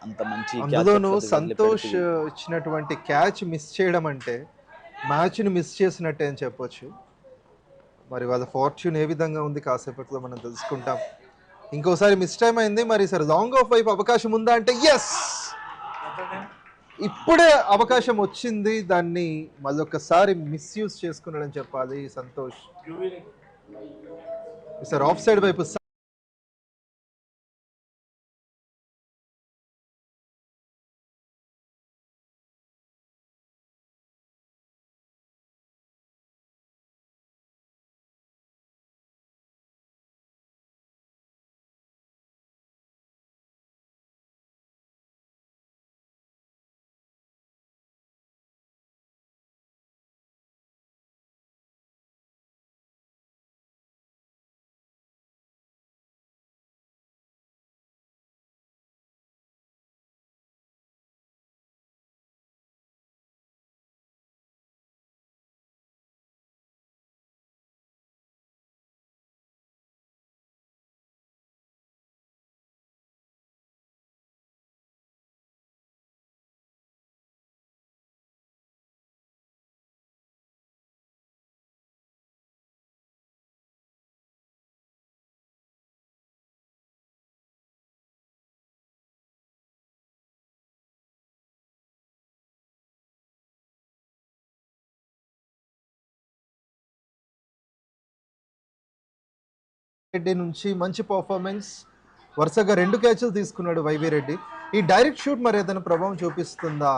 అంత మంచి అందులోనూ సంతోష్ ఇచ్చినటువంటి క్యాచ్ మిస్ చేయడం అంటే మ్యాచ్ని మిస్ చేసినట్టే అని చెప్పొచ్చు. మరి వాళ్ళ ఫార్చ్యూన్ ఏ విధంగా ఉంది కాసేపట్లో మనం తెలుసుకుంటాం. ఇంకోసారి మిస్ టైం అయింది. మరి సరే లాంగ్ ఆఫ్ వైపు అవకాశం ఉందా అంటే ఎస్, ఇప్పుడే అవకాశం వచ్చింది. దాన్ని మళ్ళొకసారి మిస్యూజ్ చేసుకున్నాడని చెప్పాలి సంతోష్. సార్ ఆఫ్ సైడ్ వైపు రెడ్డి నుంచి మంచి పర్ఫార్మెన్స్, వరుసగా 2 క్యాచ్లు తీసుకున్నాడు వైవి రెడ్డి. ఈ డైరెక్ట్ షూట్ మరి ఏదైనా ప్రభావం చూపిస్తుందా?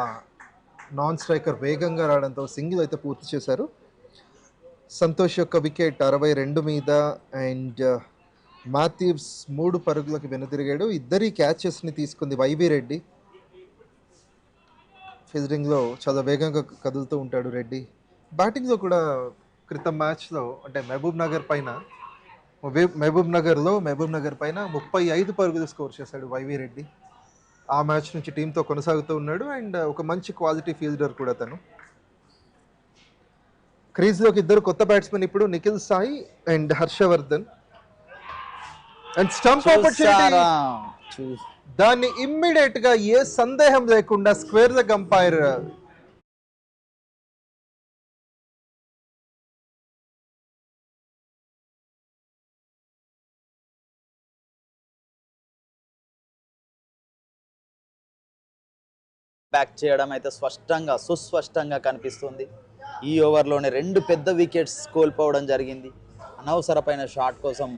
నాన్ స్ట్రైకర్ వేగంగా రావడంతో సింగిల్ అయితే పూర్తి చేశారు. సంతోష్ యొక్క వికెట్ 62 మీద అండ్ మాథ్యూస్ 3 పరుగులకు వెనుతిరిగాడు. ఇద్దరి క్యాచెస్ని తీసుకుంది వైవి రెడ్డి. ఫీల్డింగ్లో చాలా వేగంగా కదులుతూ ఉంటాడు రెడ్డి. బ్యాటింగ్లో కూడా క్రితం మ్యాచ్లో అంటే మహబూబ్ నగర్ పైన 35 పరుగులు స్కోర్ చేశాడు వైవి రెడ్డి. ఆ మ్యాచ్ నుంచి టీంతో కొనసాగుతూ ఉన్నాడు అండ్ ఒక మంచి క్వాలిటీ ఫీల్డర్ కూడా తను. క్రీజ్లోకి ఇద్దరు కొత్త బ్యాట్స్మెన్ ఇప్పుడు, Nikhil Sai and Harshavardhan. And stump opportunity, దాన్ని ఇమ్మీడియట్ గా ఏ సందేహం లేకుండా స్క్వేర్ లెగ్ అంపైర్ బ్యాక్ చేయడం అయితే సుస్పష్టంగా కనిపిస్తుంది. ఈ ఓవర్లోనే 2 పెద్ద వికెట్స్ కోల్పోవడం జరిగింది. అనవసరమైన షాట్ కోసం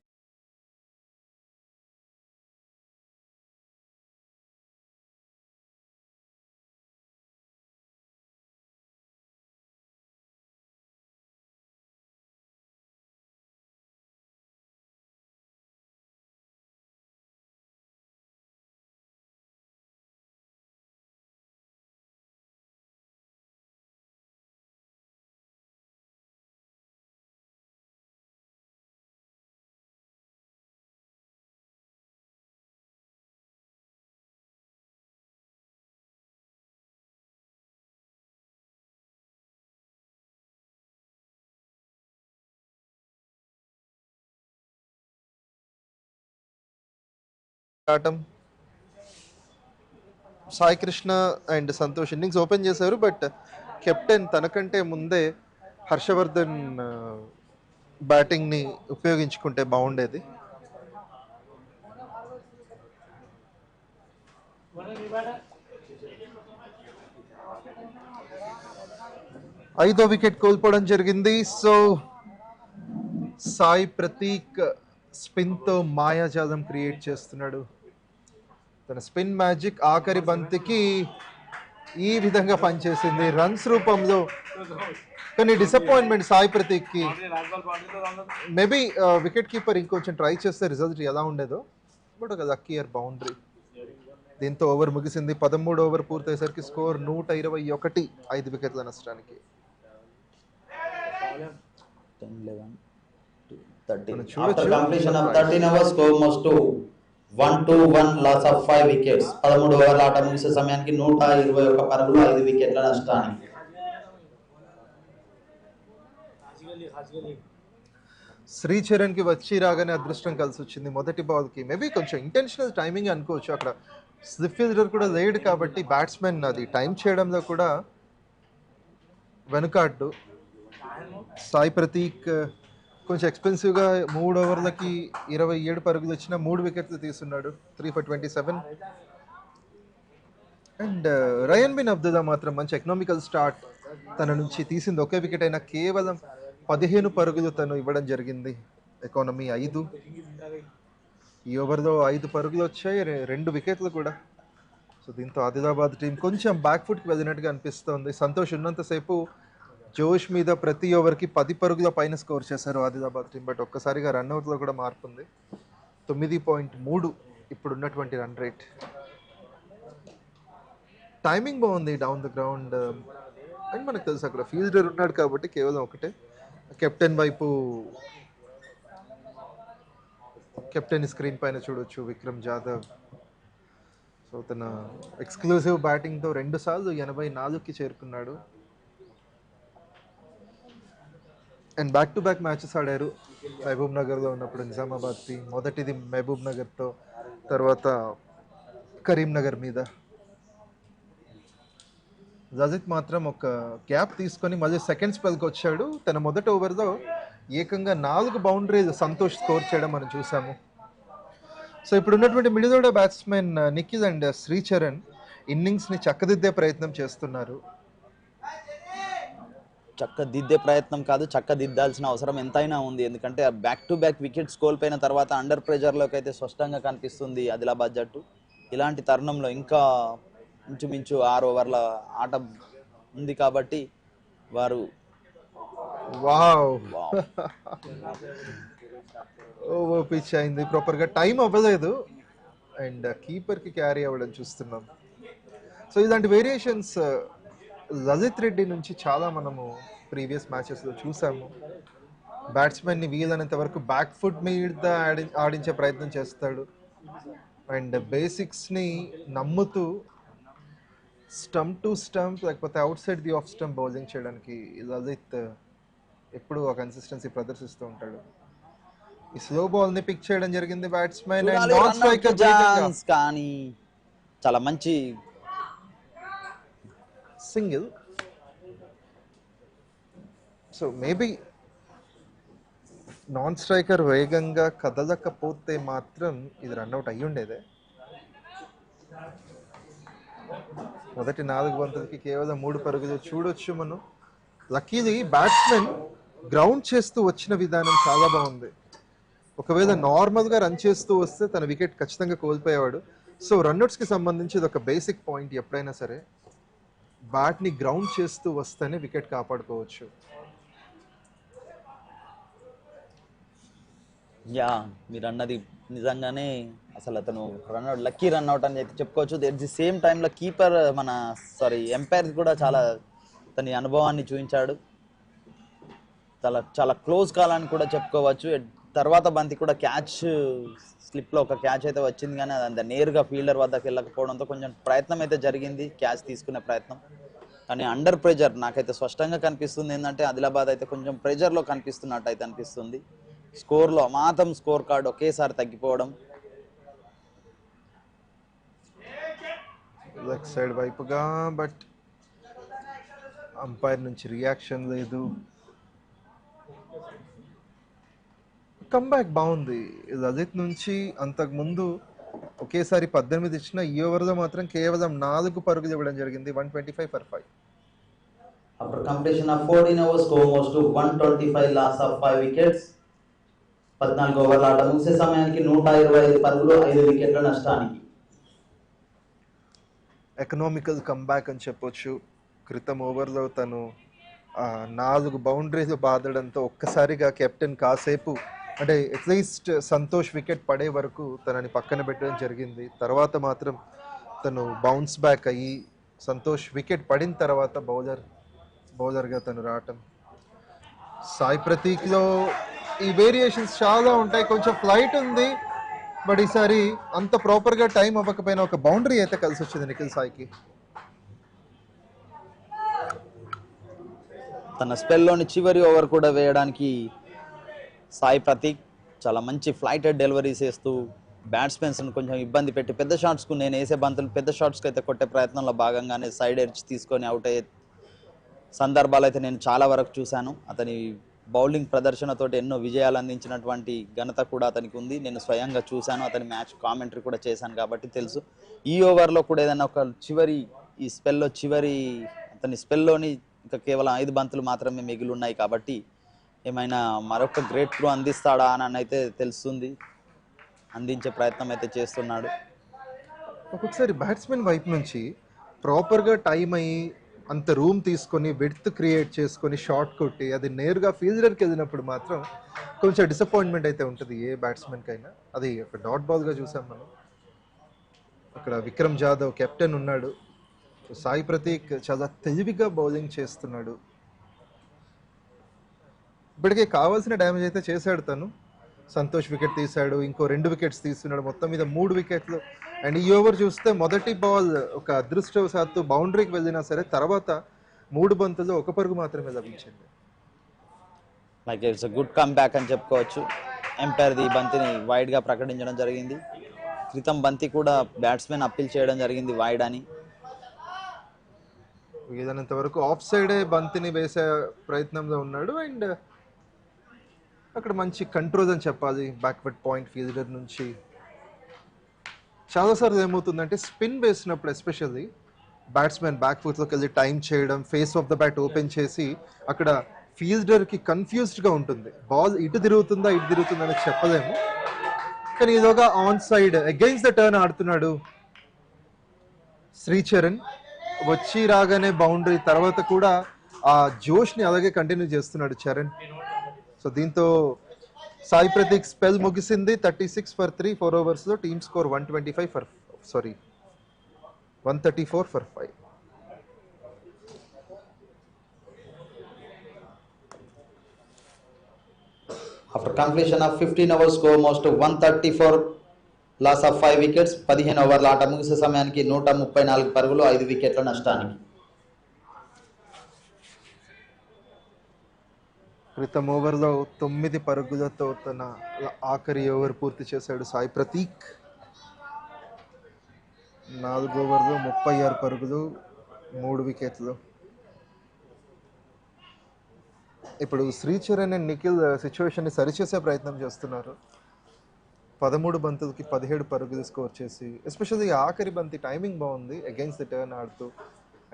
atom Sai Krishna and Santosh innings open చేశారు. బట్ కెప్టెన్ తనకంటే ముందే హర్షవర్ధన్ బ్యాటింగ్ని ఉపయోగించుకుంటే బాగుండేది. ఐదో వికెట్ కోల్పోవడం జరిగింది. సో సాయి ప్రతీక్ స్పిన్తో మాయాజాలం క్రియేట్ చేస్తున్నాడు. తన స్పిన్ మ్యాజిక్ ఆఖరి బంతికి ఈ విధంగా పనిచేసింది రన్స్ రూపంలో. కానీ డిసప్పాయింట్మెంట్ సాయి ప్రతీక్కి. మేబీ వికెట్ కీపర్ ఇంకొంచెం ట్రై చేస్తే రిజల్ట్ ఎలా ఉండేదో. బట్ ఒక లక్కీ ఇయర్ బౌండరీ. దీంతో ఓవర్ ముగిసింది. 13వ ఓవర్ పూర్తయ్యేసరికి స్కోర్ 121, 5 వికెట్ల నష్టానికి. 13 overs score moves to 1-1 loss of 5 wickets. 13 ఓవర్ల ఆట ముగిసే సమయానికి 121 పరుగులు 5 వికెట్ల నష్టానికి. శ్రీచరణ్కి వచ్చి రాగానే అదృష్టం కలిసి వచ్చింది. మొదటి బాల్కి మేబీ కొంచెం ఇంటెన్షనల్ టైమింగ్ అనుకోవచ్చు. అక్కడ స్లిప్ ఫీల్డర్ కూడా లేడు కాబట్టి బ్యాట్స్మెన్ అది టైం చేయడంలో కూడా వెనుకాడ్డు. సాయి ప్రతీక్ కొంచెం ఎక్స్పెన్సివ్గా 3 ఓవర్లకి 27 పరుగులు వచ్చిన 3 వికెట్లు తీసున్నాడు. 3 for 27. అండ్ రయన్ బిన్ అబ్దుల్లా మాత్రం మంచి ఎకనామికల్ స్టార్ట్. తన నుంచి తీసింది ఒకే వికెట్ అయినా కేవలం 15 పరుగులు తను ఇవ్వడం జరిగింది. ఎకానమీ 5. ఈ ఓవర్లో 5 పరుగులు వచ్చాయి, 2 వికెట్లు కూడా. సో దీంతో ఆదిలాబాద్ టీం కొంచెం బ్యాక్ ఫుట్కి వెళ్ళినట్టుగా అనిపిస్తోంది. సంతోష్ ఉన్నంతసేపు జోష్ మీద ప్రతి ఓవర్కి 10 పరుగుల పైన స్కోర్ చేశారు ఆదిలాబాద్ టీం. బట్ ఒక్కసారిగా రన్అవుట్లో కూడా మార్పు ఉంది. 9.3 ఇప్పుడున్నటువంటి రన్ రేట్. టైమింగ్ బాగుంది డౌన్ ద గ్రౌండ్. అండ్ మనకు తెలుసు అక్కడ ఫీల్డర్ ఉన్నాడు కాబట్టి కేవలం ఒకటే. కెప్టెన్ వైపు కెప్టెన్ స్క్రీన్ పైన చూడొచ్చు విక్రమ్ జాదవ్. సో తన ఎక్స్క్లూజివ్ బ్యాటింగ్తో 2 సార్లు 84కి చేరుకున్నాడు. And back to back matches ఆడారు. మహబూబ్ నగర్లో ఉన్నప్పుడు నిజామాబాద్ టీం. మొదటిది మహబూబ్ నగర్తో, తర్వాత కరీంనగర్ మీద. లజిత్ మాత్రం ఒక గ్యాప్ తీసుకొని మళ్ళీ సెకండ్ స్పెల్కి వచ్చాడు. తన మొదటి ఓవర్లో ఏకంగా 4 బౌండరీలు సంతోష్ స్కోర్ చేయడం మనం చూసాము. సో ఇప్పుడు ఉన్నటువంటి middle order batsmen Nikhil and Sricharan ఇన్నింగ్స్ని చక్కదిద్దే ప్రయత్నం చేస్తున్నారు. చక్కదిద్దే ప్రయత్నం కాదు, చక్కదిద్దాల్సిన అవసరం ఎంతైనా ఉంది. ఎందుకంటే బ్యాక్ టు బ్యాక్ వికెట్స్ కోల్పోయిన తర్వాత అండర్ ప్రెజర్లోకి అయితే స్పష్టంగా కనిపిస్తుంది ఆదిలాబాద్ జట్టు. ఇలాంటి తరుణంలో ఇంకా ఇంచుమించు 6 ఓవర్ల ఆట ఉంది కాబట్టి వారు ఓవర్ పిచ్ అయింది, ప్రాపర్గా టైం అవ్వలేదు. అండ్ కీపర్కి క్యారీ అవ్వడం చూస్తున్నాం. సో ఇలాంటి వేరియేషన్స్ లలిత్ రెడ్డి నుంచి చాలా మనము ప్రీవియస్ మ్యాచెస్లో చూసాము. బ్యాట్స్మెన్ని వీలైనంత వరకు బ్యాక్ ఫుట్ మీద ఆడించే ప్రయత్నం చేస్తాడు. అండ్ బేసిక్స్ని నమ్ముతూ స్టంప్ టు స్టంప్ లేకపోతే out side the off stump bowling చేయడానికి లలిత్ ఎప్పుడు ఆ కన్సిస్టెన్సీ ప్రదర్శిస్తూ ఉంటాడు. ఈ స్లో బాల్ని పిక్ చేయడం జరిగింది బ్యాట్స్మెన్. అండ్ నాన్ స్ట్రైకర్ కానీ చాలా మంచి single. So maybe non striker వేగంగా కదలకపోతే మాత్రం ఇది రన్అట్ అయ్యి ఉండేదే. మొదటి 4 బంతులకి కేవలం 3 పరుగులు చూడొచ్చు మనం. లక్కీలీ బ్యాట్స్మెన్ గ్రౌండ్ చేస్తూ వచ్చిన విధానం చాలా బాగుంది. ఒకవేళ నార్మల్గా రన్ చేస్తూ వస్తే తన వికెట్ ఖచ్చితంగా కోల్పోయేవాడు. సో రన్అట్స్కి సంబంధించి ఇది ఒక బేసిక్ పాయింట్. ఎప్పుడైనా సరే బ్యాట్ని గ్రౌండ్ చేస్తూ వస్తేనే వికెట్ కాపాడుకోవచ్చు. యా, మీరు అన్నది నిజంగానే అసలు అతను రన్అట్ లక్కీ రన్అట్ అని అయితే చెప్పుకోవచ్చు. ఎట్ ది సేమ్ టైంలో కీపర్ ఎంపైర్ కూడా చాలా తన అనుభవాన్ని చూపించాడు. చాలా క్లోజ్ కాలని కూడా చెప్పుకోవచ్చు. తర్వాత బంతి కూడా క్యాచ్ స్లిప్లో ఒక క్యాచ్ అయితే వచ్చింది, కానీ అది నేరుగా ఫీల్డర్ వద్దకు వెళ్ళకపోవడంతో కొంచెం ప్రయత్నం అయితే జరిగింది, క్యాచ్ తీసుకునే ప్రయత్నం. కానీ అండర్ ప్రెజర్ నాకైతే స్పష్టంగా కనిపిస్తుంది ఏంటంటే ఆదిలాబాద్ అయితే కొంచెం ప్రెజర్లో కనిపిస్తున్నట్టు అయితే అనిపిస్తుంది. స్కోర్లో మాత్రం స్కోర్ కార్డ్ ఒకేసారి తగ్గిపోవడం. లెగ్ సైడ్ వైపుగా, బట్ అంపైర్ నుంచి రియాక్షన్ లేదు. కమ్బ్యాక్ బాగుంది. లలిత్ నుంచి అంతకుముందు ఒకేసారి 18 ఇచ్చిన ఈ ఓవర్లో మాత్రం కేవలం 4 పరుగులు ఇవ్వడం జరిగింది. 125 for 5. After completion of 14 overs, score moves to 125, loss of 5 wickets. 14 ఓవర్ల ఆట ముగిసే సమయానికి 125 పరుగులు 5 వికెట్ల నష్టానికి. ఎకనామికల్ కంబ్యాక్ అని చెప్పొచ్చు. క్రితం ఓవర్లో తను 4 బౌండరీలు బాదడంతో ఒక్కసారిగా కెప్టెన్ కాసేపు అంటే అట్లీస్ట్ సంతోష్ వికెట్ పడే వరకు తనని పక్కన పెట్టడం జరిగింది. తర్వాత మాత్రం తను బౌన్స్ బ్యాక్ అయ్యి సంతోష్ వికెట్ పడిన తర్వాత బౌలర్గా తను రావటం. సాయి ప్రతీక్లో ఈ వేరియేషన్స్ చాలా ఉంటాయి. కొంచెం ఫ్లైట్ ఉంది, బట్ ఈసారి అంత ప్రాపర్గా టైం అవ్వకపోయినా ఒక బౌండరీ అయితే కలిసి వచ్చింది నిఖిల్ సాయికి. తన స్పెల్లోని చివరి ఓవర్ కూడా వేయడానికి సాయి ప్రతీక్ చాలా మంచి ఫ్లైటెడ్ డెలివరీస్ వేస్తూ బ్యాట్స్మెన్స్ని కొంచెం ఇబ్బంది పెట్టి పెద్ద షాట్స్కు నేను వేసే బంతులు పెద్ద షాట్స్కి అయితే కొట్టే ప్రయత్నంలో భాగంగానే సైడ్ ఎడ్జ్ తీసుకొని అవుట్ అయ్యే సందర్భాలు అయితే నేను చాలా వరకు చూశాను. అతని బౌలింగ్ ప్రదర్శనతోటి ఎన్నో విజయాలు అందించినటువంటి ఘనత కూడా అతనికి ఉంది. నేను స్వయంగా చూశాను, అతని మ్యాచ్ కామెంటరీ కూడా చేశాను కాబట్టి తెలుసు. ఈ ఓవర్లో కూడా ఏదైనా ఒక ఈ స్పెల్లో అతని స్పెల్లోని ఇంకా కేవలం 5 బంతులు మాత్రమే మిగిలి ఉన్నాయి కాబట్టి ఏమైనా మరొక గ్రేట్ త్రో అందిస్తాడా అని అయితే తెలుస్తుంది. అందించే ప్రయత్నం అయితే చేస్తున్నాడు. ఒక్కొక్కసారి బ్యాట్స్మెన్ వైపు నుంచి ప్రాపర్గా టైం అయ్యి అంత రూమ్ తీసుకొని విడ్త్ క్రియేట్ చేసుకొని షాట్ కొట్టి అది నేరుగా ఫీల్డర్కి వెళ్ళినప్పుడు మాత్రం కొంచెం డిసప్పాయింట్మెంట్ అయితే ఉంటుంది ఏ బ్యాట్స్మెన్కి అయినా. అది ఒక డాట్ బాల్గా చూసాం మనం. అక్కడ విక్రమ్ జాదవ్ కెప్టెన్ ఉన్నాడు. సాయి ప్రతీక్ చాలా తెలివిగా బౌలింగ్ చేస్తున్నాడు. ఇప్పటికే కావాల్సిన డ్యామేజ్ అయితే చేశాడు తను. సంతోష్ వికెట్ తీశాడు, ఇంకో 2 వికెట్స్ తీస్తున్నాడు, మొత్తం మీద 3 వికెట్లు. అండ్ ఈ ఓవర్ చూస్తే మొదటి బాల్ ఒక అదృష్టవశాత్తు బౌండరీకి వెళ్ళినా సరే తర్వాత 3 బంతుల్లో 1 పరుగు మాత్రమే లభించింది. Like it's good come back అని చెప్పుకోవచ్చు. ఎంపైర్ ఈ బంతిని వైడ్గా ప్రకటించడం జరిగింది. క్రితం బంతి కూడా బ్యాట్స్మెన్ అప్పీల్ చేయడం జరిగింది వైడ్ అని. ఏదైనంత వరకు ఆఫ్ సైడే బంతిని వేసే ప్రయత్నంలో ఉన్నాడు. అండ్ అక్కడ మంచి కంట్రోల్ అని చెప్పాలి బ్యాక్వర్డ్ పాయింట్ ఫీల్డర్ నుంచి. చాలాసార్లు ఏమవుతుందంటే స్పిన్ వేసినప్పుడు ఎస్పెషల్లీ బ్యాట్స్మెన్ బ్యాక్ ఫుట్లోకి వెళ్ళి టైం చేయడం, face of the bat open చేసి అక్కడ ఫీల్డర్కి కన్ఫ్యూజ్డ్గా ఉంటుంది. బాల్ ఇటు తిరుగుతుందా ఇటు తిరుగుతుందా అని చెప్పలేము. కానీ ఇదొక on side against the turn ఆడుతున్నాడు శ్రీచరణ్. వచ్చి రాగానే బౌండరీ తర్వాత కూడా ఆ జోష్ని అలాగే కంటిన్యూ చేస్తున్నాడు చరణ్. సో దీంతో సాయి ప్రతీక్ స్పెల్ ముగిసింది. 36 for 3 4 ఓవర్స్లో. Team score 134 for 5. After completion of 15 overs, score moves to 134, loss of 5 wickets. 15 ఓవర్ల ఆట ముగిసే సమయానికి 134 పరుగులు 5 వికెట్ల నష్టానికి. క్రితం ఓవర్లో 9 పరుగులతో తన ఆఖరి ఓవర్ పూర్తి చేశాడు సాయి ప్రతీక్. 4 ఓవర్లో 36 పరుగులు 3 వికెట్లు. ఇప్పుడు శ్రీచరణ్ అండ్ నిఖిల్ సిచ్యువేషన్ని సరిచేసే ప్రయత్నం చేస్తున్నారు. 13 బంతులకి 17 పరుగులు స్కోర్ చేసి, ఎస్పెషల్లీ ఆఖరి బంతి టైమింగ్ బాగుంది, అగైన్స్ ద టర్న్ ఆడుతూ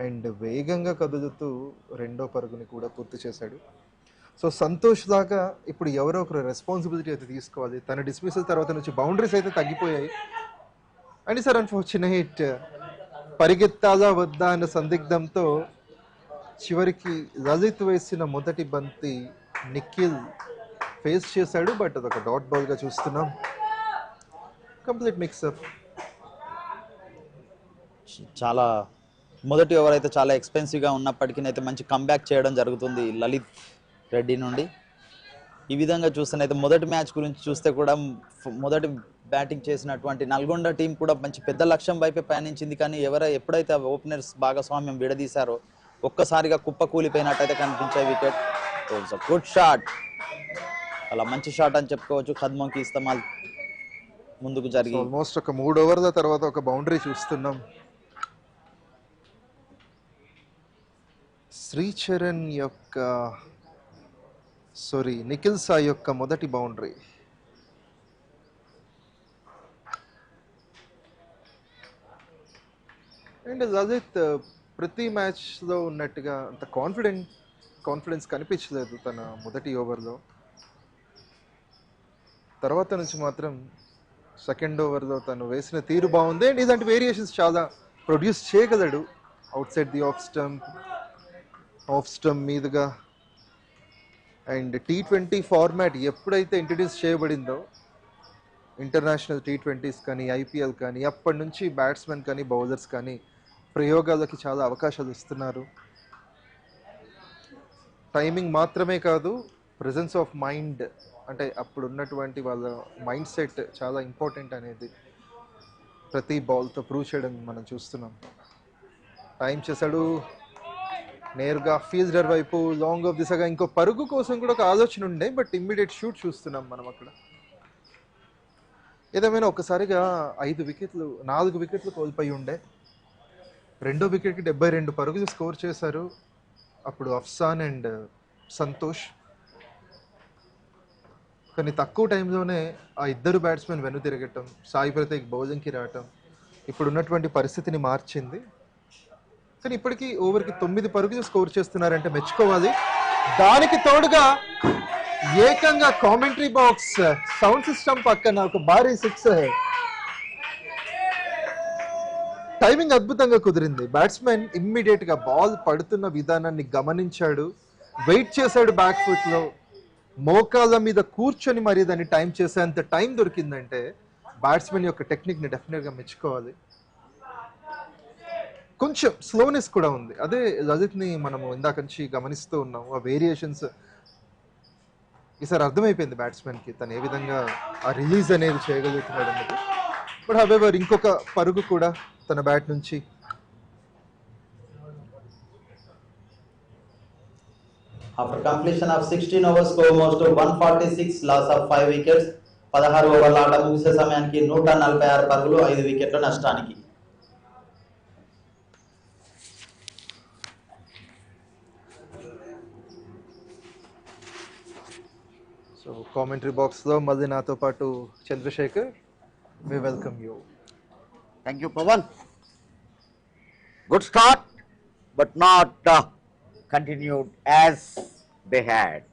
అండ్ వేగంగా కదులుతూ 2వ పరుగుని కూడా పూర్తి చేశాడు. సో సంతోష్ లాగా ఇప్పుడు ఎవరో ఒకరు రెస్పాన్సిబిలిటీ అయితే తీసుకోవాలి. తన డిస్మిసల్ తర్వాత నుంచి బౌండరీస్ అయితే తగ్గిపోయాయి. అండ్ సార్ అన్ఫార్చునేట్ పరిగెత్తాలా వద్దా అన్న సందిగ్ధంతో చివరికి లలిత్ వేసిన మొదటి బంతి నిఖిల్ ఫేస్ చేశాడు. బట్ అదొక డాట్ బాల్గా చూస్తున్నాం. Complete mixup. చాలా మొదటి ఓవర్ అయితే చాలా ఎక్స్పెన్సివ్గా ఉన్నప్పటికీ అయితే మంచి కంబ్యాక్ చేయడం జరుగుతుంది లలిత్ రెడ్డి నుండి. ఈ విధంగా చూస్తేనైతే మొదటి మ్యాచ్ గురించి చూస్తే కూడా మొదటి బ్యాటింగ్ చేసినటువంటి నల్గొండ టీం కూడా మంచి పెద్ద లక్ష్యం వైపే పయనించింది. కానీ ఎప్పుడైతే ఓపెనర్స్ భాగస్వామ్యం విడదీశారో ఒక్కసారిగా కుప్పకూలిపోయినట్టయితే కనిపించే వికెట్. గుడ్ షాట్, అలా మంచి షాట్ అని చెప్పుకోవచ్చు. ఖద్మంకి ఇస్తమాల్ ముందుకు జరిగి ఆల్మోస్ట్ ఒక 3 ఓవర్ల తర్వాత ఒక బౌండరీ చూస్తున్నాం. శ్రీచరణ్ యొక్క నిఖిల్ సాయి యొక్క మొదటి బౌండరీ. అండ్ లలిత్ ప్రతి మ్యాచ్లో ఉన్నట్టుగా అంత కాన్ఫిడెన్స్ కనిపించలేదు తన మొదటి ఓవర్లో. తర్వాత నుంచి మాత్రం సెకండ్ ఓవర్లో తను వేసిన తీరు బాగుంది. అండ్ ఇలాంటి వేరియేషన్స్ చాలా ప్రొడ్యూస్ చేయగలడు. Out side the off stump మీదుగా. అండ్ T20 ఫార్మాట్ ఎప్పుడైతే ఇంట్రడ్యూస్ చేయబడిందో ఇంటర్నేషనల్ T20s కానీ IPL కానీ అప్పటి నుంచి బ్యాట్స్మెన్ కానీ బౌలర్స్ కానీ ప్రయోగాలకి చాలా అవకాశాలు ఇస్తున్నారు. టైమింగ్ మాత్రమే కాదు, ప్రెజెన్స్ ఆఫ్ మైండ్, అంటే అప్పుడు ఉన్నటువంటి వాళ్ళ మైండ్ సెట్ చాలా ఇంపార్టెంట్ అనేది ప్రతి బాల్తో ప్రూవ్ చేయడం మనం చూస్తున్నాం. టైం చేశాడు నేరుగా ఫీల్డర్ వైపు, లాంగ్ ఆఫ్ దిశగా. ఇంకో పరుగు కోసం కూడా ఒక ఆలోచన ఉండే, బట్ ఇమ్మీడియట్ షూట్ చూస్తున్నాం మనం అక్కడ. ఏదేమైనా ఒకసారిగా 4 వికెట్లు కోల్పోయి ఉండే. రెండో వికెట్కి 72 పరుగులు స్కోర్ చేశారు అప్పుడు అఫ్సాన్ అండ్ సంతోష్. కానీ తక్కువ టైంలోనే ఆ ఇద్దరు బ్యాట్స్మెన్ వెనుతిరగటం, సాయి ప్రతీక్ బౌలింగ్కి రావటం ఇప్పుడున్నటువంటి పరిస్థితిని మార్చింది. కానీ ఇప్పటికీ ఓవర్కి 9 పరుగులు స్కోర్ చేస్తున్నారంటే మెచ్చుకోవాలి. దానికి తోడుగా ఏకంగా కామెంటరీ బాక్స్ సౌండ్ సిస్టమ్ పక్కన ఒక భారీ 6. టైమింగ్ అద్భుతంగా కుదిరింది. బ్యాట్స్మెన్ ఇమ్మీడియట్ గా బాల్ పడుతున్న విధానాన్ని గమనించాడు, వెయిట్ చేశాడు, బ్యాక్ ఫుట్ లో మోకాళ్ళ మీద కూర్చొని మరీ దాన్ని టైం చేసేంత టైం దొరికిందంటే బ్యాట్స్మెన్ యొక్క టెక్నిక్ ని డెఫినెట్ గా మెచ్చుకోవాలి. కొంచెం స్లోనెస్ కూడా ఉంది. అదే లలిత్ ని మనము ఇందాక నుంచి గమనిస్తూ ఉన్నాం. ఆ వేరియేషన్స్ ఈసారి అర్థమైపోయింది బ్యాట్స్మెన్ కి, తను ఏ విధంగా ఆ రిలీజ్ అనేది చేయగలుగుతున్నాడు అనేది. బట్ హవెవర్ ఇంకొక పరుగు కూడా తన బ్యాట్ నుంచి. After completion of 16 overs, score moves to 146, loss of 5 wickets. 16 ఓవర్ల ఆట ముగిసే సమయానికి 146 పరుగులు, 5 వికెట్ల నష్టానికి. సో కామెంటరీ బాక్స్ లో మళ్ళీ నాతో పాటు Chandrasekhar. We welcome you. Thank you, Pawan. Good start, but not continued as they had.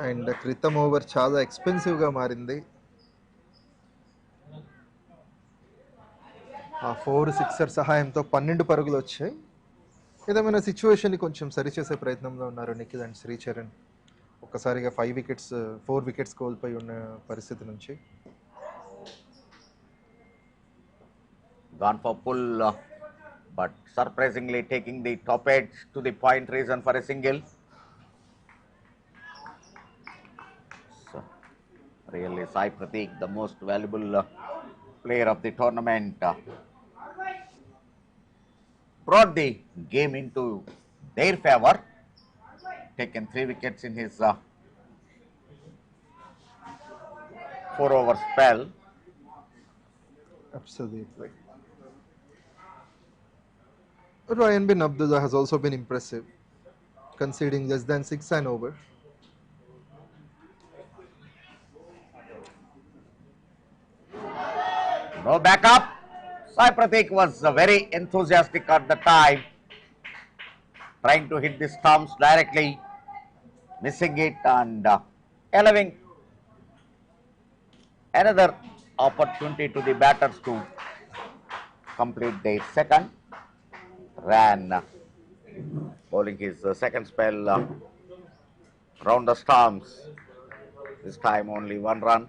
And క్రితం ఓవర్ చాలా ఎక్స్పెన్సివ్ గా మారింది. ఆ 4 సిక్సర్ సహాయంతో 12 పరుగులు వచ్చాయి. ఏదేమైనా సిచ్యువేషన్ని కొంచెం సరిచేసే ప్రయత్నంలో ఉన్నారు నిఖిల్ అండ్ శ్రీచరణ్. ఒక్కసారిగా 4 వికెట్స్ కోల్పోయి ఉన్న పరిస్థితి నుంచి. Gone for pull, but surprisingly taking the top edge to the point reason for a single. So, really Sai Prateek, the most valuable player of the tournament, brought the game into their favor, taken 3 wickets in his 4-over spell. Absolutely. 𝗬𝗏 has also been impressive, conceding less than 6 an over. No backup. Sai Prateek was very enthusiastic at the time, trying to hit the stumps directly, missing it and allowing another opportunity to the batters to complete their second run. Bowling his second spell round the stumps. This time only 1 run.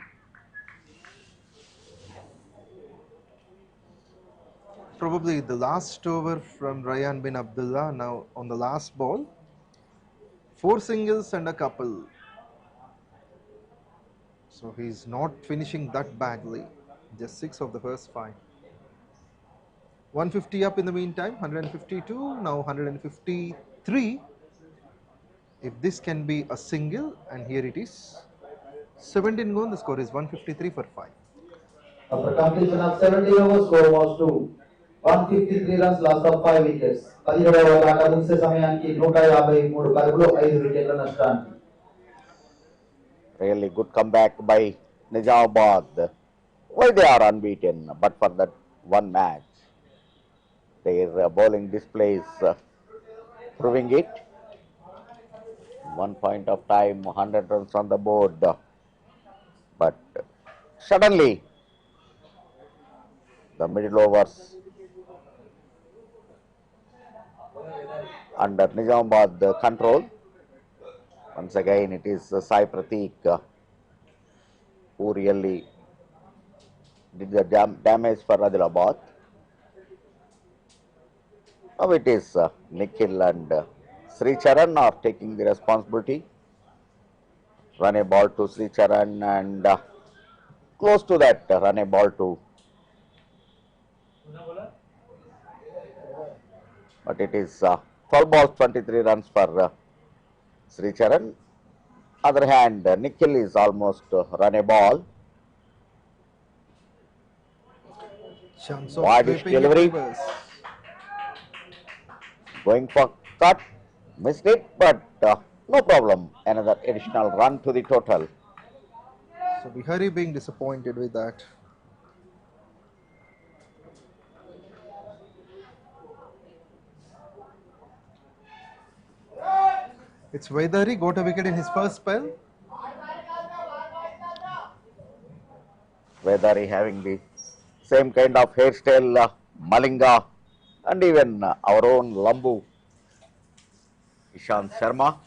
Probably the last over from Rayyan bin Abdullah. Now on the last ball, 4 singles and a couple. So he's not finishing that badly. Just 6 of the first 5. 150 up in the meantime, 152, now 153. If this can be a single, and here it is, 17 gone, the score is 153 for 5. After completion of 17 overs, score moves to 153 runs, loss of 5 wickets. 17 ఓవర్ల ఆట ముగిసే సమయానికి 153 పరుగులు, 5 వికెట్ల నష్టానికి. Really good comeback by Nizamabad. Why they are unbeaten, but for that one match. Their bowling displays proving it. 1 point of time, 100 runs on the board. But suddenly, the middle overs under Nizamabad control. Once again, it is cie_Prateek who really did the damage for Adilabad. Now it is Nikhil and Sricharan are taking the responsibility. Run a ball to Sricharan and close to that, run a ball to. But it is 12 balls, 23 runs for Sricharan. Other hand, Nikhil is almost run a ball. Chance of Wide sweeping delivery. it reverse. Going for cut, missed it, but no problem. Another additional run to the total. So Bihari being disappointed with that. It's Vaidari got a wicket in his first spell. Whether having the same kind of hairstyle, Malinga, and even our own Lambu, Ishant Sharma.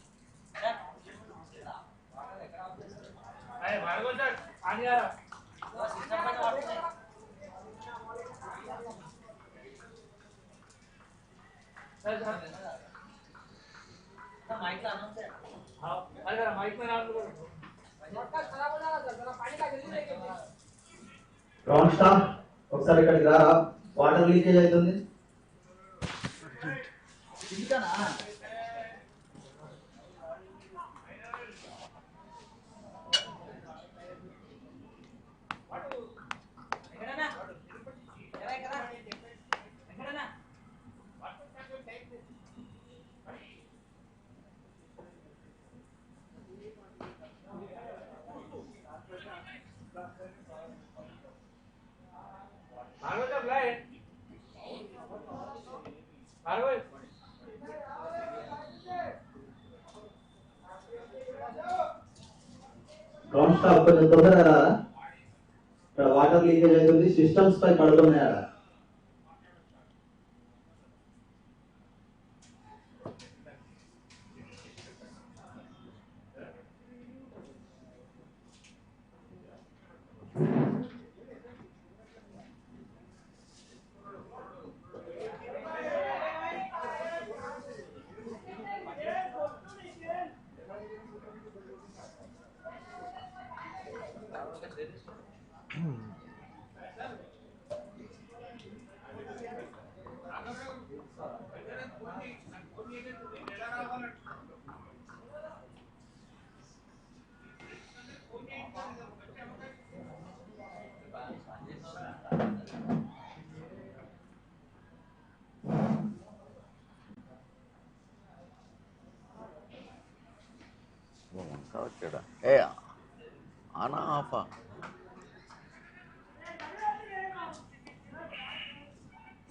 Ground stop ఒకసారి ఇక్కడికి రారా, water leakage అవుతుంది. Ground stop కొంచెం తొందరగా రారా, ఇక్కడ water leakage అవుతుంది, systems పై పడుతున్నాయా.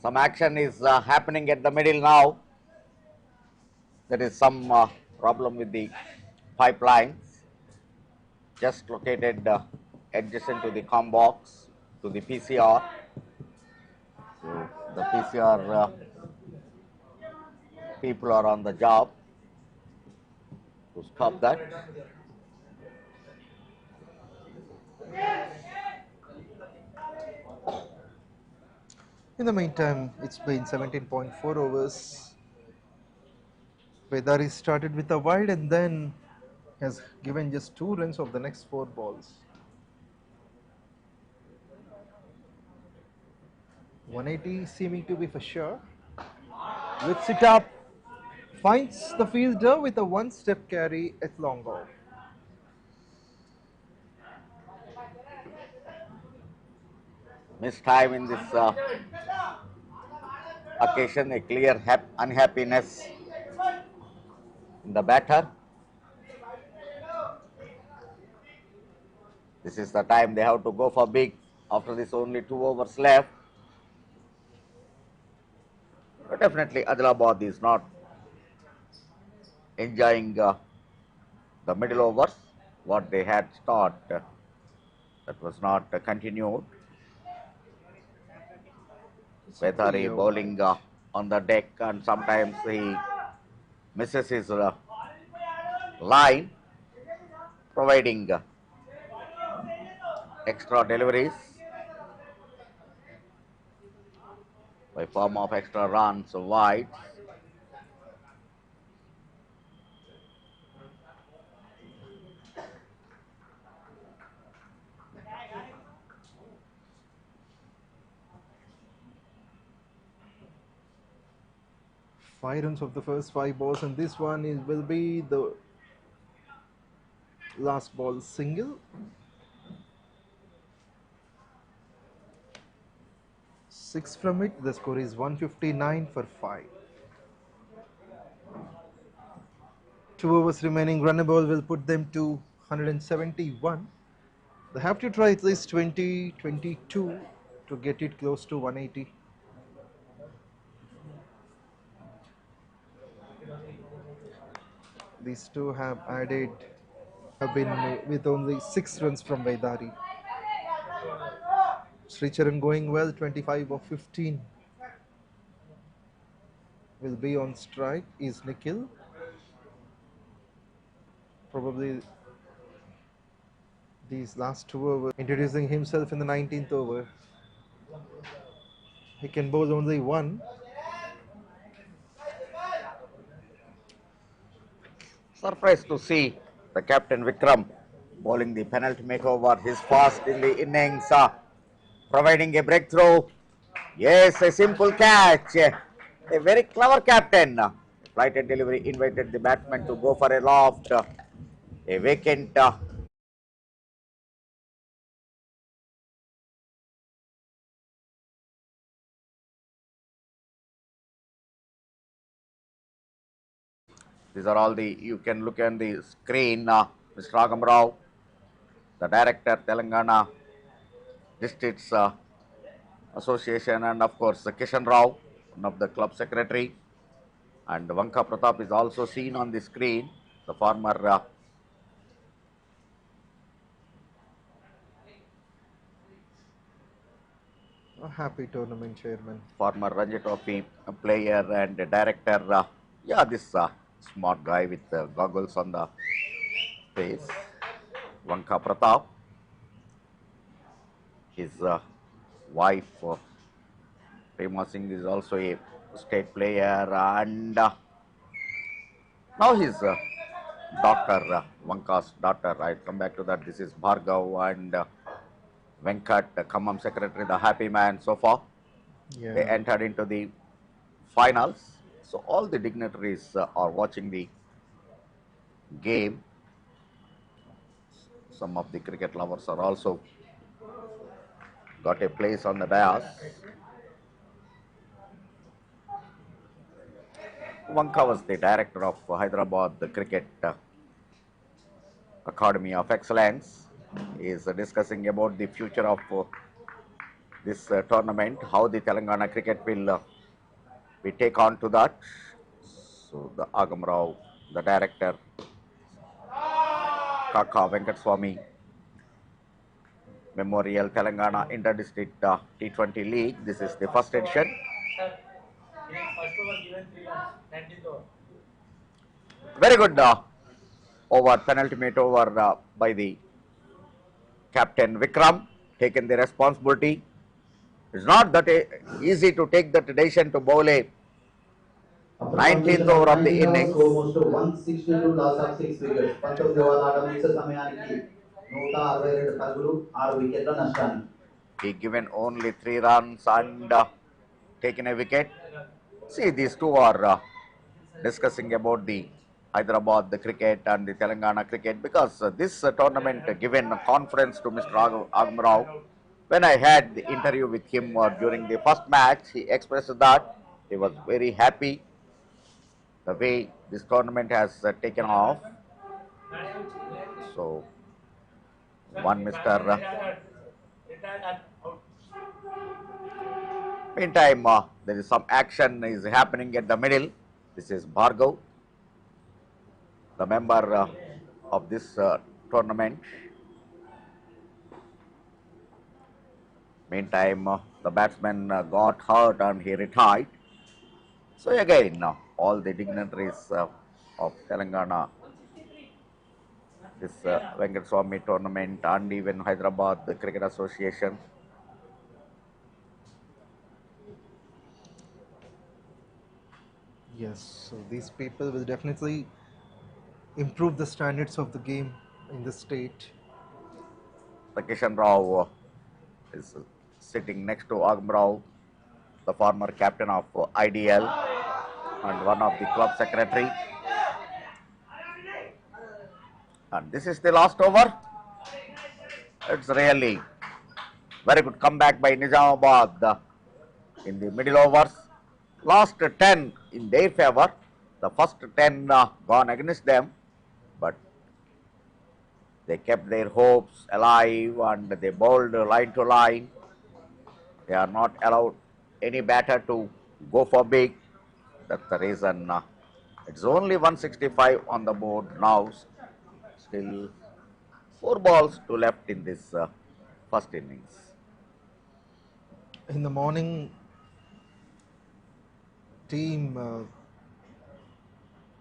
Some action is happening at the middle now. There is some problem with the pipelines just located adjacent to the COM box to the PCR. So the PCR people are on the job to stop that. In the meantime, it's been 17.4 overs. Vaidari started with a wide and then has given just 2 runs of the next 4 balls. 180 seeming to be for sure. With sit up, finds the fielder with a 1-step carry at long off. Missed time in this occasion, a clear unhappiness in the batter. This is the time they have to go for big. After this, only 2 overs left. But definitely, Adilabad is not enjoying the middle overs. What they had started, that was not continued. 𝗬𝗃𝗃 bowling on the deck, and sometimes he misses his line, providing extra deliveries by form of extra runs wide. Five runs of the first 5 balls, and this one will be the last ball single. 6 from it. The score is 159 for 5. 2 overs remaining. Runnable will put them to 171. They have to try at least 20, 22 to get it close to 180. These two have been with only 6 runs from Vaidari. Sricharan going well, 25 of 15. Will be on strike is Nikhil. Probably these last 2 overs, introducing himself in the 19th over. He can bowl only 1. Surprised to see the captain Vikram bowling the penalty makeover. His fast in the innings, providing a breakthrough. Yes, a simple catch. A very clever captain. Flighted delivery invited the batsman to go for a loft. A vacant. These are all you can look on the screen. Mr. 𝗀𝗏𝗏, the director, Telangana Districts Association, and of course Kishan Rao, one of the club secretary, and Vanka Pratap is also seen on the screen, the former A happy tournament chairman. former Ranji Trophy player and director. Yeah, this smart guy with goggles on the face, Vanka Pratap. His wife, 𝗬𝗏𝗃 Singh, is also a state player, and now his daughter, Vanka's daughter. I come back to that. This is Bhargav and Venkat, the Khammam secretary, the happy man so far. Yeah. They entered into the finals. So all the dignitaries are watching the game. Some of the cricket lovers are also got a place on the dais. Vanka was the director of Hyderabad, the Cricket Academy of Excellence. He is discussing about the future of this tournament, how the Telangana cricket will we take on to that. So the 𝗀𝗏𝗏, the director, KAKA Venkataswamy Memorial Telangana Inter-District T20 League. This is the first edition. First over given 3 runs, 19th over. Very good over, penultimate over by the captain Vikram, taken the responsibility. It's not that easy to take that decision to bowl a 19th over of the innings. Almost 162 loss of 6 wickets. 19వ over ఆట ముగిసే సమయానికి 162 పరుగులు 6 వికెట్ల నష్టానికి. He given only 3 runs and taken a wicket. See, these two are discussing about the Hyderabad, the cricket, and the Telangana cricket, because this tournament given confidence to Mr. 𝗀𝗏𝗏. When I had the interview with him during the first match, he expressed that he was very happy the way this tournament has taken off. So one Mr. Meantime, there is some action is happening at the middle. This is 𝗵𝗃𝗃, the member of this tournament. Meantime, the batsman got hurt and he retired. So again, all the dignitaries of Telangana, this VENKATASWAMY tournament and even Hyderabad the Cricket Association, Yes, so these people will definitely improve the standards of the game in the state. 𝗃𝗃𝗃𝗃 is sitting next to 𝗃𝗏𝗃𝗃, the former captain of IDL and one of the club secretary. And this is the last over. It's really very good comeback by Nizamabad in the middle overs. Last 10 in their favor. The first 10 gone against them, but they kept their hopes alive and they bowled line to line. They are not allowed any batter to go for big. That's the reason it's only 165 on the board now. Still 4 balls to left in this first innings. In the morning, team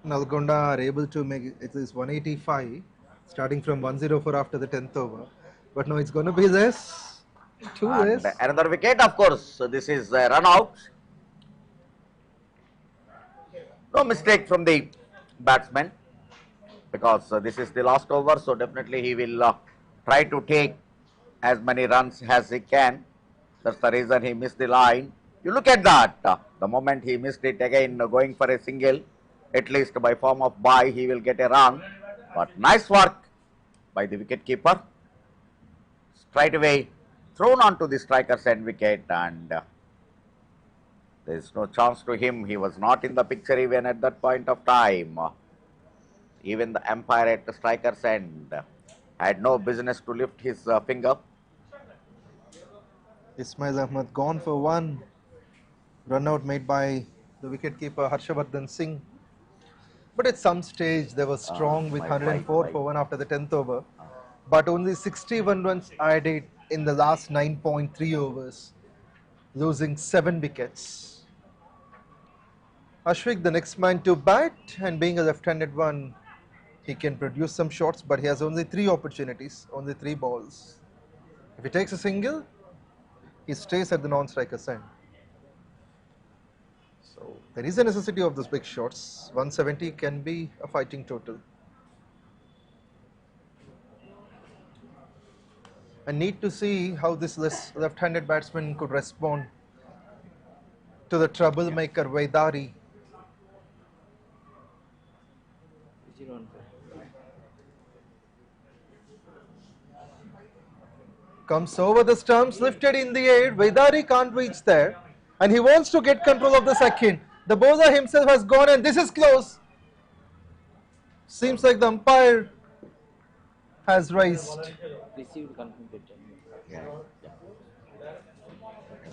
Nalgonda are able to make it is 185, starting from 104 after the 10th over. But no, it's going to be this. 2 And this. another wicket, of course. So this is a run out. No mistake from the batsman, because this is the last over. So definitely he will try to take as many runs as he can. That's the reason he missed the line. You look at that. The moment he missed it again, going for a single, at least by form of bye, he will get a run. But nice work by the wicket keeper. Straight away thrown onto the striker's end wicket, and there is no chance to him. He was not in the picture even at that point of time. Even the umpire at the striker's end had no business to lift his finger. Ismail Ahmed gone for 1. Run out made by the wicketkeeper 𝗪𝗏𝗪𝗏. But at some stage they were strong with 104 for 1 after the 10th over. But only 61 runs added in the last 9.3 overs, losing 7 wickets. Ashwik, the next man to bat, and being a left-handed one, he can produce some shots, but he has only 3 opportunities, only 3 balls. If he takes a single, he stays at the non-striker's end. So there is a necessity of those big shots. 170 can be a fighting total. I need to see how this left-handed batsman could respond to the troublemaker 𝗏𝗏𝗃𝗃. Comes over the stumps, lifted in the air. 𝗏𝗏𝗃𝗃 can't reach there, and he wants to get control of the second. The bowler himself has gone, and this is close. Seems like the umpire has raised.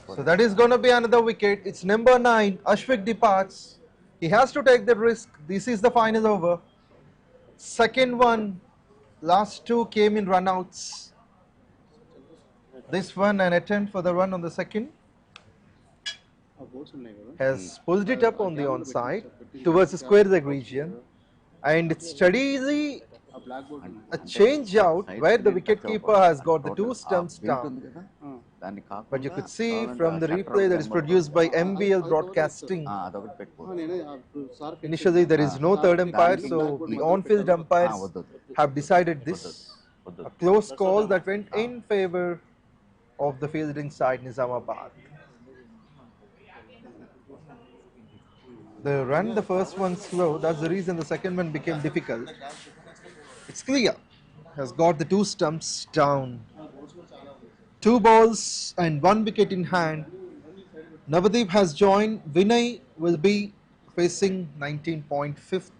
So that is going to be another wicket. It's number 9. Ashwik departs. He has to take the risk. This is the final over. Second one, last 2 came in runouts. This one, an attempt for the run on the second, has pulled it up on the onside towards the square leg region, and it's steadily a change out where the wicketkeeper has got the 2 stumps down. But you could see from the replay that is produced by MBL Broadcasting, initially there is no third umpire, so the on-field umpires have decided this. A close call that went in favor of the fielding side, Nizamabad. They ran the first one slow, that's the reason the second one became difficult. It's clear, has got the 2 stumps down. 2 balls and 1 wicket in hand. Navdeep has joined. Vinay will be facing 19.5th.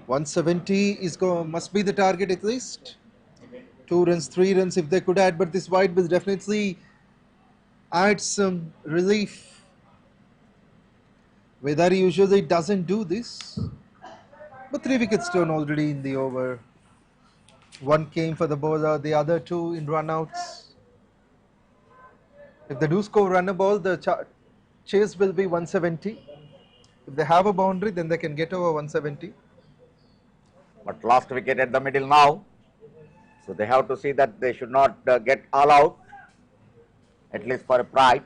170 must be the target at least. 2 runs, 3 runs if they could add, but this wide will definitely add some relief. Vedari usually doesn't do this, but 3 wickets turn already in the over. 1 came for the bowler, the other 2 in run-outs. If they do score run a ball, the chase will be 170. If they have a boundary, then they can get over 170. But last wicket at the middle now. So they have to see that they should not get all out, at least for a pride.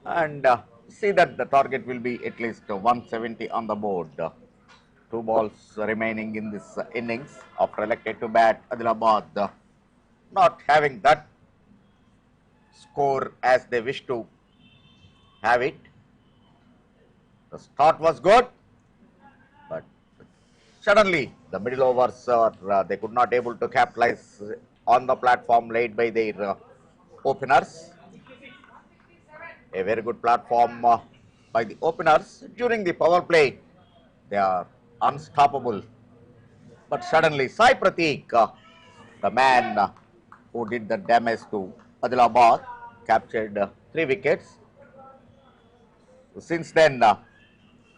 And see that the target will be at least 170 on the board. 2 balls remaining in this innings after elected to bat. Adilabad not having that score as they wish to have it. The start was good, but suddenly the middle overs they could not able to capitalize on the platform laid by their openers. A very good platform by the openers during the power play. They are unstoppable, but suddenly 𝗙𝗃𝗃, the man who did the damage to Adilabad, captured 3 wickets. So since then,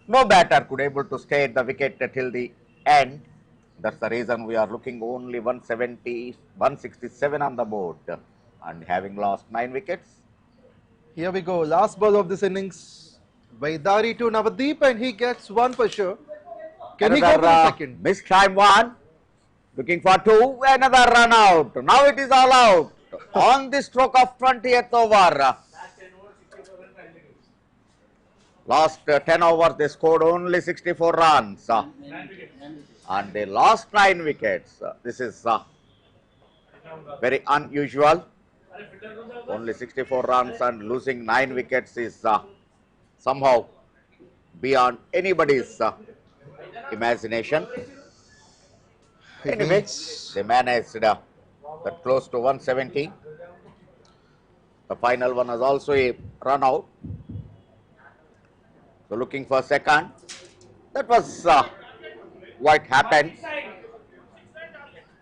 no batter could able to stay at the wicket till the end. That's the reason we are looking only 170, 167 on the board, and having lost 9 wickets. Here we go, last ball of this innings. Vedari to Navdeep, and he gets 1 for sure. Can he go for the second? Missed time 1, looking for 2, another run out. Now it is all out on the stroke of 20th over. Last 10 overs they scored only 64 runs and they lost 9 wickets. This is very unusual. Only 64 runs and losing 9 wickets is somehow beyond anybody's imagination. Anyway, they managed that close to 170. The final one was also a run out. So looking for second. That was what happened.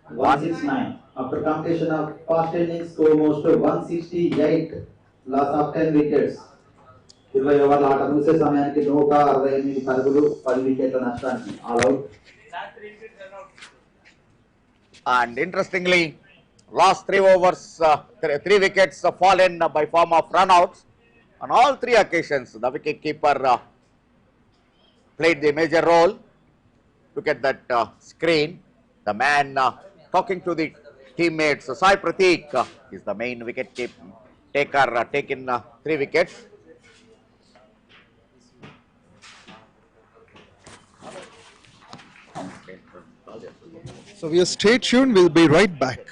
169. After completion of past innings, score most to 168. Loss of 10 wickets. 20 ఓవర్ల ఆట ముగిసే సమయానికి 168 పరుగులు 10 వికెట్ల నష్టానికి all out. And interestingly, last 3 overs, 3 wickets fallen by form of runouts. On all 3 occasions, the wicket-keeper played the major role. Look at that screen. The man talking to the teammates, 𝗙𝗃𝗃 is the main wicket taker, taken 3 wickets. So we are stay tuned, we'll be right back.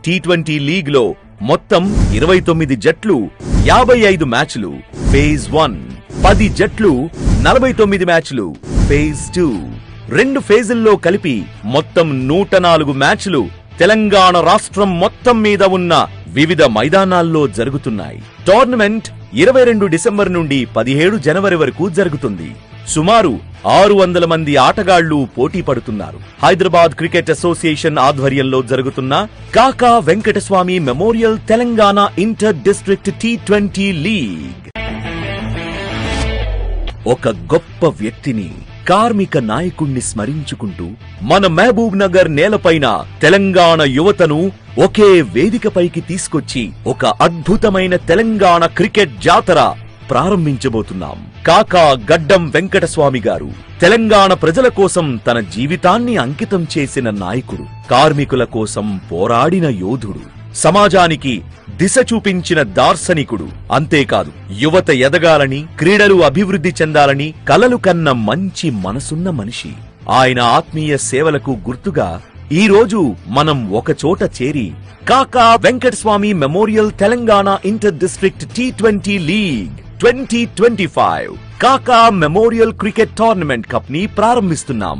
T20 league లో మొత్తం 29 జట్లు 55 మ్యాచ్లు phase 1, 10 జట్లు 49 మ్యాచ్లు phase 2, 2 ఫేజుల్లో కలిపి మొత్తం 104 మ్యాచ్లు తెలంగాణ రాష్ట్రం మొత్తం మీద ఉన్న వివిధ మైదానాల్లో జరుగుతున్నాయి. టోర్నమెంట్ 22 డిసెంబర్ నుండి 17 జనవరి వరకు జరుగుతుంది. సుమారు 600 మంది ఆటగాళ్లు పోటీ పడుతున్నారు. హైదరాబాద్ క్రికెట్ అసోసియేషన్ ఆధ్వర్యంలో జరుగుతున్న Kaka Venkataswamy memorial Telangana inter district T20 league. ఒక గొప్ప వ్యక్తిని, కార్మిక నాయకుణ్ణి స్మరించుకుంటూ మన మహబూబ్ నగర్ నేలపైన తెలంగాణ యువతను ఒకే వేదికపైకి తీసుకొచ్చి ఒక అద్భుతమైన తెలంగాణ క్రికెట్ జాతర ప్రారంభించబోతున్నాం. కాకా గడ్డం వెంకటస్వామి గారు తెలంగాణ ప్రజల కోసం తన జీవితాన్ని అంకితం చేసిన నాయకుడు, కార్మికుల కోసం పోరాడిన యోధుడు, సమాజానికి దిశ చూపించిన దార్శనికుడు. అంతేకాదు యువత ఎదగాలని, క్రీడలు అభివృద్ధి చెందాలని కలలు కన్న మంచి మనసున్న మనిషి. ఆయన ఆత్మీయ సేవలకు గుర్తుగా ఈ రోజు మనం ఒక చోట చేరి కాకా Venkataswamy memorial Telangana inter district T20 league 2025 కాకా మెమోరియల్ క్రికెట్ టోర్నమెంట్ కప్ ని ప్రారంభిస్తున్నాం.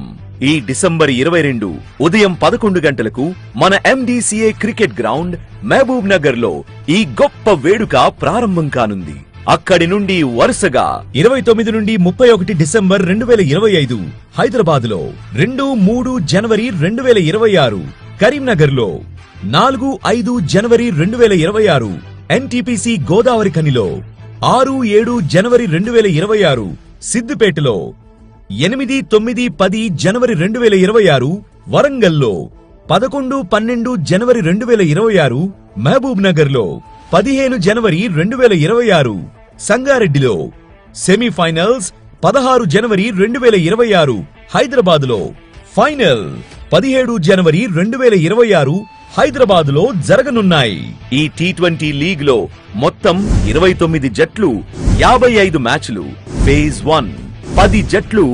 ఈ డిసెంబర్ 22 ఉదయం 11 గంటలకు మన MDCA cricket ground Mahabubnagar లో ఈ గొప్ప వేడుక ప్రారంభం కానుంది. అక్కడి నుండి వరుసగా 29 నుండి 31 డిసెంబర్ 2025 హైదరాబాద్ లో, 2-3 జనవరి 2026 కరీంనగర్ లో, 4-5 జనవరి 2026 NTPC గోదావరి ఖనిలో, 6-7 జనవరి 2026 సిద్దిపేటలో, 8-9-10 జనవరి 2026 వరంగల్లో, 11-12 జనవరి 2026 మహబూబ్ నగర్ లో, 15 జనవరి 2026 సంగారెడ్డిలో, సెమీఫైనల్స్ 16 జనవరి 2026 హైదరాబాద్ లో, ఫైనల్ 17 జనవరి 2026 హైదరాబాద్ లో జరగనున్నాయి. ఈ T20 లీగ్ లో మొత్తం 29 జట్లు, 55 మ్యాచ్లు ఫేజ్ 1, 10 జట్లు,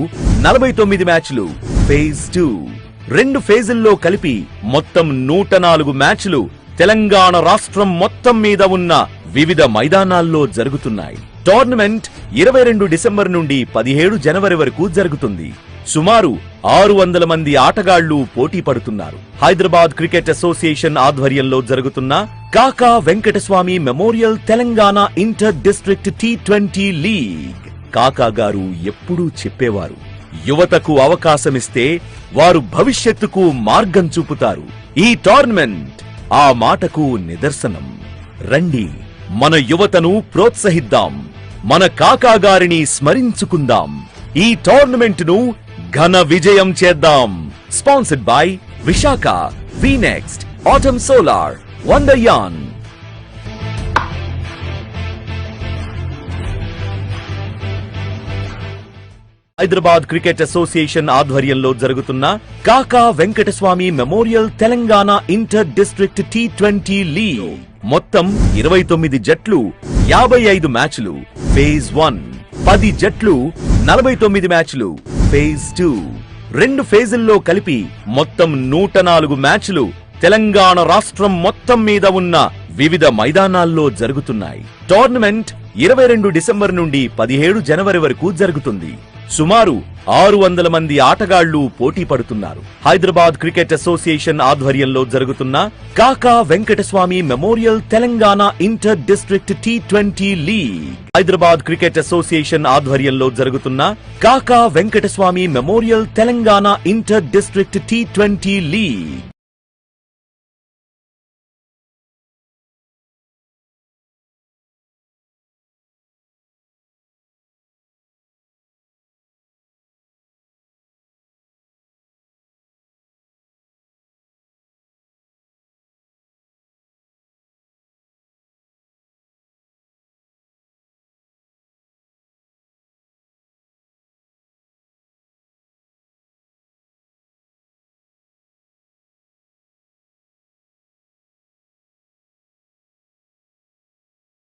49 మ్యాచ్లు ఫేజ్ 2, 2 ఫేజుల్లో కలిపి మొత్తం 104 మ్యాచ్లు తెలంగాణ రాష్ట్రం మొత్తం మీద ఉన్న వివిధ మైదానాల్లో జరుగుతున్నాయి. టోర్నమెంట్ 22 డిసెంబర్ నుండి 17 జనవరి వరకు జరుగుతుంది. సుమారు 600 మంది ఆటగాళ్లు పోటీ పడుతున్నారు. హైదరాబాద్ క్రికెట్ అసోసియేషన్ ఆధ్వర్యంలో జరుగుతున్న Kaka Venkataswamy memorial Telangana inter district T20 league. కాకా గారు ఎప్పుడూ చెప్పేవారు, యువతకు అవకాశమిస్తే వారు భవిష్యత్తుకు మార్గం చూపుతారు. ఈ టోర్నమెంట్ ఆ మాటకు నిదర్శనం. రండి, మన యువతను ప్రోత్సహిద్దాం, మన కాకా గారిని స్మరించుకుందాం, ఈ టోర్నమెంట్ ను ఘన విజయం చేద్దాం. Sponsored by Visakha, VNext, atom solar, వండర్యాన్. హైదరాబాద్ క్రికెట్ అసోసియేషన్ ఆధ్వర్యంలో జరుగుతున్న Kaka Venkataswamy memorial Telangana inter district T20 league మొత్తం 29 జట్లు, 55 మ్యాచ్లు ఫేజ్ 1, 10 జట్లు, 49 మ్యాచ్లు ఫేజ్ 2, 2 ఫేజుల్లో కలిపి మొత్తం 104 మ్యాచ్లు తెలంగాణ రాష్ట్రం మొత్తం మీద ఉన్న వివిధ మైదానాల్లో జరుగుతున్నాయి. టోర్నమెంట్ 22 డిసెంబర్ నుండి 17 జనవరి వరకు జరుగుతుంది. సుమారు 600 మంది ఆటగాళ్లు పోటీ పడుతున్నారు. హైదరాబాద్ క్రికెట్ అసోసియేషన్ ఆధ్వర్యంలో జరుగుతున్న Kaka Venkataswamy memorial Telangana inter district T20 league. Hyderabad cricket association ఆధ్వర్యంలో జరుగుతున్న Kaka Venkataswamy memorial Telangana inter district T20 league.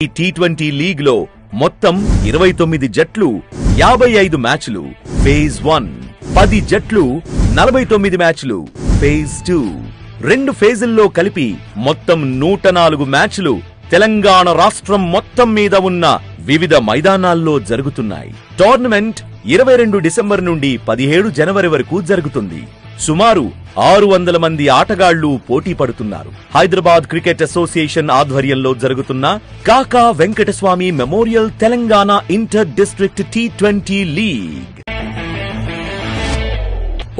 ఈ T20 లీగ్ లో మొత్తం 29 జట్లు, 55 మ్యాచ్లు ఫేజ్ 1, 10 జట్లు, 49 మ్యాచ్లు ఫేజ్ 2, 2 ఫేజుల్లో కలిపి మొత్తం 104 మ్యాచ్లు తెలంగాణ రాష్ట్రం మొత్తం మీద ఉన్న వివిధ మైదానాల్లో జరుగుతున్నాయి. టోర్నమెంట్ 22 డిసెంబర్ నుండి 17 జనవరి వరకు జరుగుతుంది. సుమారు 600 మంది ఆటగాళ్లు పోటీ పడుతున్నారు. హైదరాబాద్ క్రికెట్ అసోసియేషన్ ఆధ్వర్యంలో జరుగుతున్న Kaka Venkataswamy memorial Telangana inter district T20 league.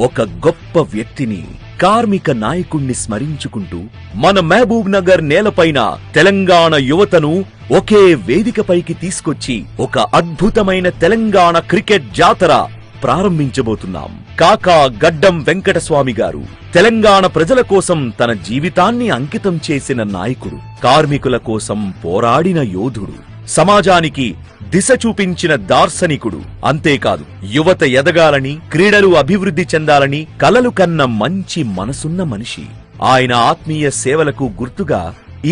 ఒక గొప్ప వ్యక్తిని, కార్మిక నాయకుణ్ణి స్మరించుకుంటూ మన మహబూబ్ నగర్ నేలపైన తెలంగాణ యువతను ఒకే వేదికపైకి తీసుకొచ్చి ఒక అద్భుతమైన తెలంగాణ క్రికెట్ జాతర ప్రారంభించబోతున్నాం. కాకా గడ్డం వెంకటస్వామి గారు తెలంగాణ ప్రజల కోసం తన జీవితాన్ని అంకితం చేసిన నాయకుడు, కార్మికుల కోసం పోరాడిన యోధుడు, సమాజానికి దిశ చూపించిన దార్శనికుడు. అంతేకాదు యువత ఎదగాలని, క్రీడలు అభివృద్ధి చెందాలని కలలు కన్న మంచి మనసున్న మనిషి. ఆయన ఆత్మీయ సేవలకు గుర్తుగా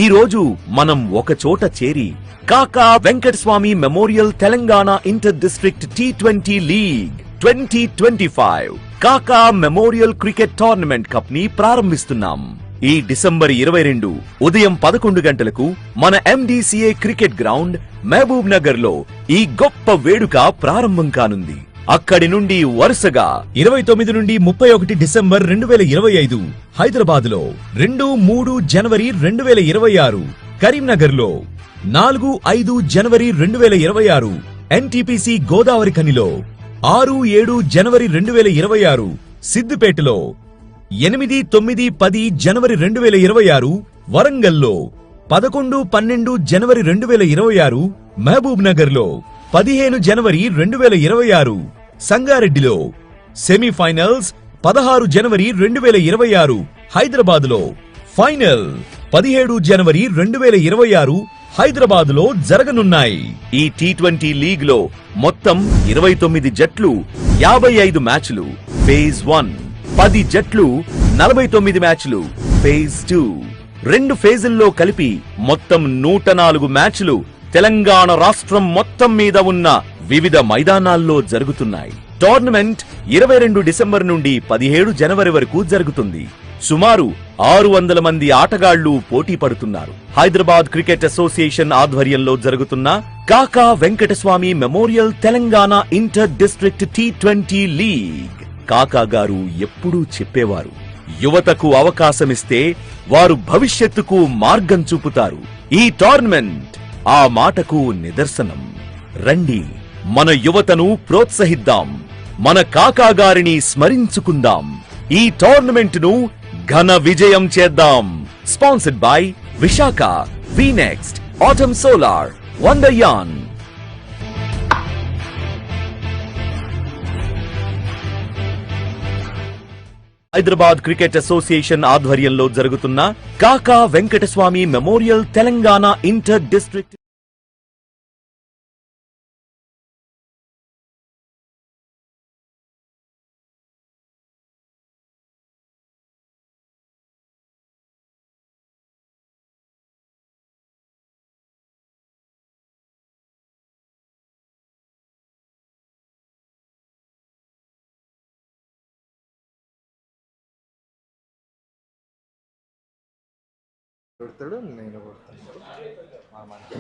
ఈ రోజు మనం ఒక చోట చేరి కాకా Venkataswamy memorial Telangana inter district T20 league 2025 కాకా మెమోరియల్ క్రికెట్ టోర్నమెంట్ కప్ ని ప్రారంభిస్తున్నాం. ఈ డిసెంబర్ 22 ఉదయం 11 గంటలకు మన MDCA cricket ground Mahabubnagar లో ఈ గొప్ప వేడుక ప్రారంభం కానుంది. అక్కడి నుండి వరుసగా 29 నుండి 31 డిసెంబర్ 2025 హైదరాబాద్ లో 2-3 జనవరి 2026 కరీంనగర్ లో 4-5 జనవరి 2026 NTPC గోదావరి ఖనిలో 6-7 జనవరి 2026 సిద్దిపేటలో 8-9-10 జనవరి 2026 వరంగల్లో 11-12 జనవరి 2026 మహబూబ్ నగర్ లో 15 జనవరి 2026 సంగారెడ్డిలో సెమీఫైనల్స్ 16 జనవరి 2026 హైదరాబాద్ లో ఫైనల్ 17 జనవరి 2026 హైదరాబాద్ లో జరగనున్నాయి. ఈ T20 లీగ్ లో మొత్తం 29 జట్లు 55 మ్యాచ్లు ఫేజ్ 1, 10 జట్లు 49 మ్యాచ్లు ఫేజ్ 2, 2 ఫేజుల్లో కలిపి మొత్తం 104 మ్యాచ్లు తెలంగాణ రాష్ట్రం మొత్తం మీద ఉన్న వివిధ మైదానాల్లో జరుగుతున్నాయి. టోర్నమెంట్ 22 డిసెంబర్ నుండి 17 జనవరి వరకు జరుగుతుంది. సుమారు 600 మంది ఆటగాళ్లు పోటీ పడుతున్నారు. హైదరాబాద్ క్రికెట్ అసోసియేషన్ ఆధ్వర్యంలో జరుగుతున్న Kaka Venkataswamy memorial Telangana inter district T20 league. కాకా గారు ఎప్పుడూ చెప్పేవారు, యువతకు అవకాశమిస్తే వారు భవిష్యత్తుకు మార్గం చూపుతారు. ఈ టోర్నమెంట్ ఆ మాటకు నిదర్శనం. రండి, మన యువతను ప్రోత్సహిద్దాం, మన కాకా గారిని స్మరించుకుందాం, ఈ టోర్నమెంట్ ను ఘన విజయం చేద్దాం. Sponsored by Visakha, VNext, atom solar, వండర్యాన్. హైదరాబాద్ క్రికెట్ అసోసియేషన్ ఆధ్వర్యంలో జరుగుతున్న Kaka Venkataswamy memorial Telangana inter district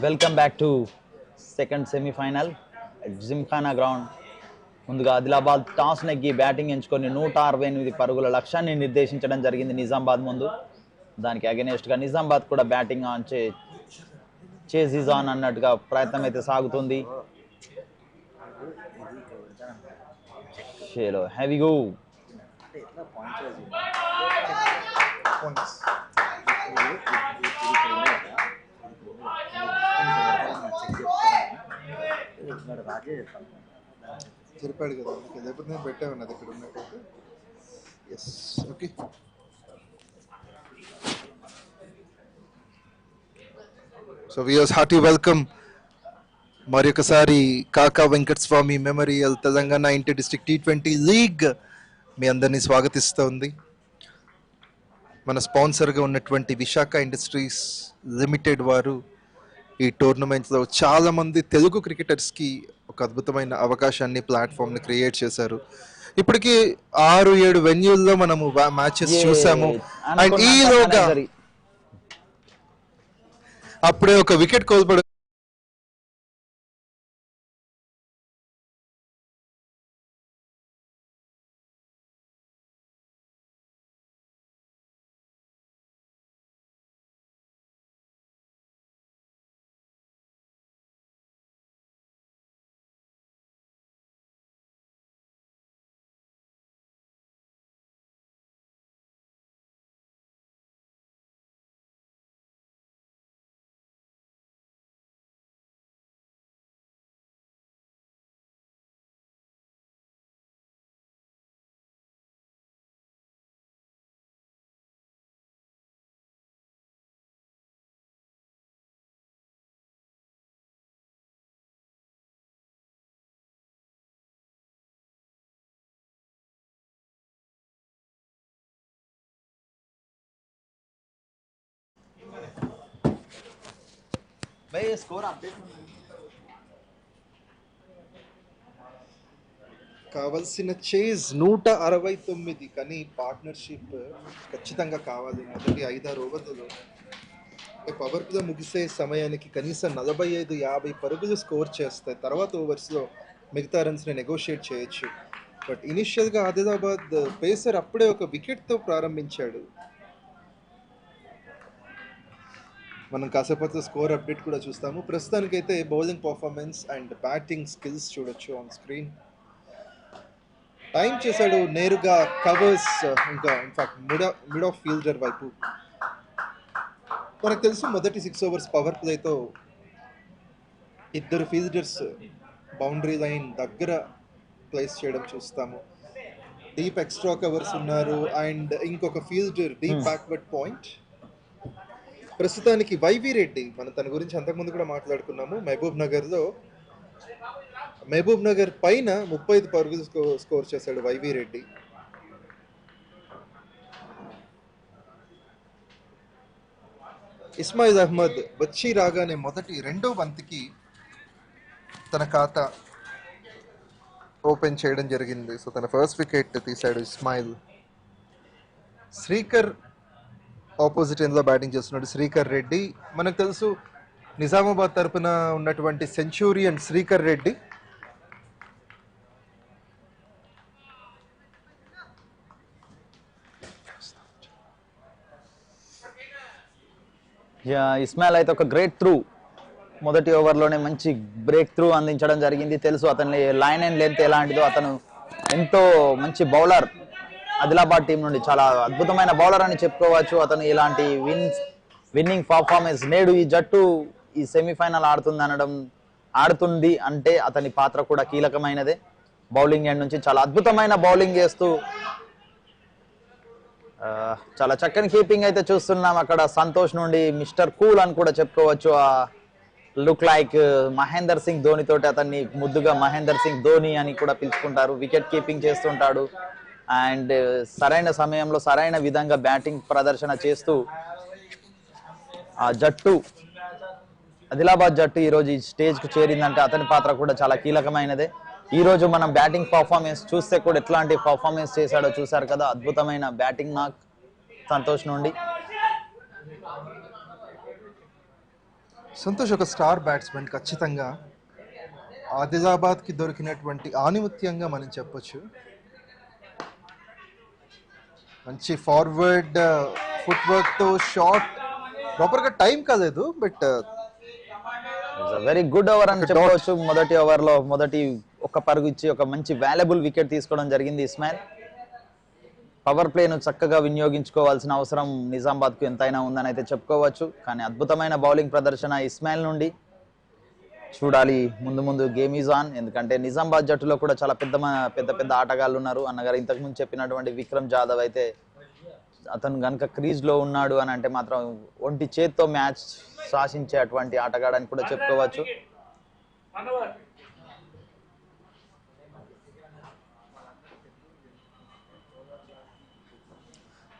welcome back to second semifinal gymkhana ground. ముందుగా ఆదిలాబాద్ టాస్ నెగ్గి బ్యాటింగ్ ఎంచుకొని 168 పరుగుల లక్ష్యాన్ని నిర్దేశించడం జరిగింది నిజామాబాద్ ముందు. దానికి అగెనెస్ట్గా నిజామాబాద్ కూడా బ్యాటింగ్ ఆన్ చేజ్ ఆన్ అన్నట్టుగా ప్రయత్నం అయితే సాగుతుంది. చలో హ్యావ్ గో. చెప్పాడు కదా, లేకపోతే నేను పెట్టాను అది ఇక్కడ ఉన్నట్టయితే. Yes, okay. So viewers, hearty welcome మరొకసారి Kaka Venkataswamy memorial Telangana inter district T20 league మీ అందరినీ స్వాగతిస్తోంది. మన స్పాన్సర్గా ఉన్నటువంటి విశాఖ ఇండస్ట్రీస్ లిమిటెడ్ వారు ఈ టోర్నమెంట్లో చాలామంది తెలుగు క్రికెటర్స్కి ఒక అద్భుతమైన అవకాశాన్ని, ప్లాట్ఫామ్ని క్రియేట్ చేశారు. ఇప్పటికీ 6-7 వెన్యూల్లో మనము మ్యాచెస్ చూసాము. అండ్ ఈలోగా అప్పుడే ఒక వికెట్ కోల్పోవడం స్కోర్ అప్డేట్ కావాల్సిన చేజ్ 169, కానీ పార్ట్నర్షిప్ ఖచ్చితంగా కావాలి. మొదటి 5-6 ఓవర్లలో పవర్ ప్లే ముగిసే సమయానికి కనీసం 45-50 పరుగులు స్కోర్ చేస్తాయి. తర్వాత ఓవర్స్లో మిగతా రన్స్ని నెగోషియేట్ చేయొచ్చు. బట్ ఇనిషియల్గా ఆదిలాబాద్ పేసర్ అప్పుడే ఒక వికెట్తో ప్రారంభించాడు. మనం కాసేపట్లో స్కోర్ అప్డేట్ కూడా చూస్తాము. ప్రస్తుతానికైతే bowling performance and batting skills చూడొచ్చు ఆన్ స్క్రీన్. టైం చేశాడు నేరుగా కవర్స్, ఇంకా ఇన్ఫాక్ట్ మిడ్ ఆఫ్ ఫీల్డర్ వైపు. మనకు తెలుసు మొదటి 6 ఓవర్స్ పవర్ ప్లేతో ఇద్దరు ఫీల్డర్స్ బౌండరీ లైన్ దగ్గర ప్లేస్ చేయడం చూస్తాము. డీప్ ఎక్స్ట్రా కవర్స్ ఉన్నారు అండ్ ఇంకొక ఫీల్డర్ డీప్ బ్యాక్వర్డ్ పాయింట్. ప్రస్తుతానికి 𝗬్శి రెడ్డి, మనం తన గురించి అంతకుముందు కూడా మాట్లాడుకున్నాము. మహబూబ్ నగర్ పైన 35 పరుగులు స్కోర్ చేశాడు 𝗬్శి రెడ్డి. ఇస్మాయిల్ అహ్మద్ వచ్చి రాగానే రెండో బంతికి తన ఖాతా ఓపెన్ చేయడం జరిగింది. సో తన ఫస్ట్ వికెట్ తీశాడు ఇస్మాయిల్. శ్రీకర్ ఆపోజిట్ ఎండ్లో బ్యాటింగ్ చేస్తున్నాడు. శ్రీకర్ రెడ్డి మనకు తెలుసు నిజామాబాద్ తరపున ఉన్నటువంటి సెంచూరియన్ శ్రీకర్ రెడ్డి. ఇస్మాయిల్ అయితే ఒక గ్రేట్ త్రూ, మొదటి ఓవర్లోనే మంచి బ్రేక్ త్రూ అందించడం జరిగింది. తెలుసు అతని లైన్ అండ్ లెంత్ ఎలాంటిదో. అతను ఎంతో మంచి బౌలర్, ఆదిలాబాద్ టీం నుండి చాలా అద్భుతమైన బౌలర్ అని చెప్పుకోవచ్చు. అతను ఇలాంటి విన్నింగ్ పర్ఫార్మెన్స్, నేడు ఈ జట్టు ఈ సెమీఫైనల్ ఆడుతుంది అంటే అతని పాత్ర కూడా కీలకమైనదే. బౌలింగ్ ఎండ్ నుంచి చాలా అద్భుతమైన బౌలింగ్ చేస్తూ చాలా చక్కని కీపింగ్ అయితే చూస్తున్నాం. అక్కడ సంతోష్ నుండి మిస్టర్ కూల్ అని కూడా చెప్పుకోవచ్చు. లుక్ లైక్ మహేందర్ సింగ్ ధోని తోటి అతన్ని ముద్దుగా మహేందర్ సింగ్ ధోని అని కూడా పిలుచుకుంటారు. వికెట్ కీపింగ్ చేస్తుంటాడు అండ్ సరైన సమయంలో సరైన విధంగా బ్యాటింగ్ ప్రదర్శన చేస్తూ ఆ జట్టు, ఆదిలాబాద్ జట్టు ఈరోజు ఈ స్టేజ్కు చేరిందంటే అతని పాత్ర కూడా చాలా కీలకమైనదే. ఈ రోజు మనం బ్యాటింగ్ పర్ఫార్మెన్స్ చూస్తే కూడా ఎట్లాంటి పర్ఫార్మెన్స్ చేశాడో చూసారు కదా. అద్భుతమైన బ్యాటింగ్ నాక్ సంతోష్ నుండి. సంతోష్ ఒక స్టార్ బ్యాట్స్మెన్, ఖచ్చితంగా ఆదిలాబాద్కి దొరికినటువంటి ఆనిముత్యంగా మనం చెప్పొచ్చు. మంచి ఫార్వర్డ్ ఫుట్ వర్క్తో షాట్ ప్రాపర్గా టైం కాలేదు, బట్ వెరీ గుడ్ ఓవర్ అని చెప్పవచ్చు. మొదటి ఓవర్లో మొదటి ఒక పరుగు ఇచ్చి ఒక మంచి వాల్యుబుల్ వికెట్ తీసుకోవడం జరిగింది ఇస్మాయిల్. పవర్ ప్లేను చక్కగా వినియోగించుకోవాల్సిన అవసరం నిజామాబాద్కు ఎంతైనా ఉందని అయితే చెప్పుకోవచ్చు. కానీ అద్భుతమైన బౌలింగ్ ప్రదర్శన ఇస్మాయిల్ నుండి. చూడాలి ముందు ముందు గేమ్ ఈజ్ ఆన్. ఎందుకంటే నిజామాబాద్ జట్టులో కూడా చాలా పెద్ద ఆటగాళ్ళు ఉన్నారు. అన్నగారు ఇంతకుముందు చెప్పినటువంటి విక్రమ్ జాదవ్ అయితే అతను కనుక క్రీజ్లో ఉన్నాడు అని అంటే మాత్రం ఒంటి చేత్తో మ్యాచ్ శాసించే అటువంటి ఆటగాడని కూడా చెప్పుకోవచ్చు.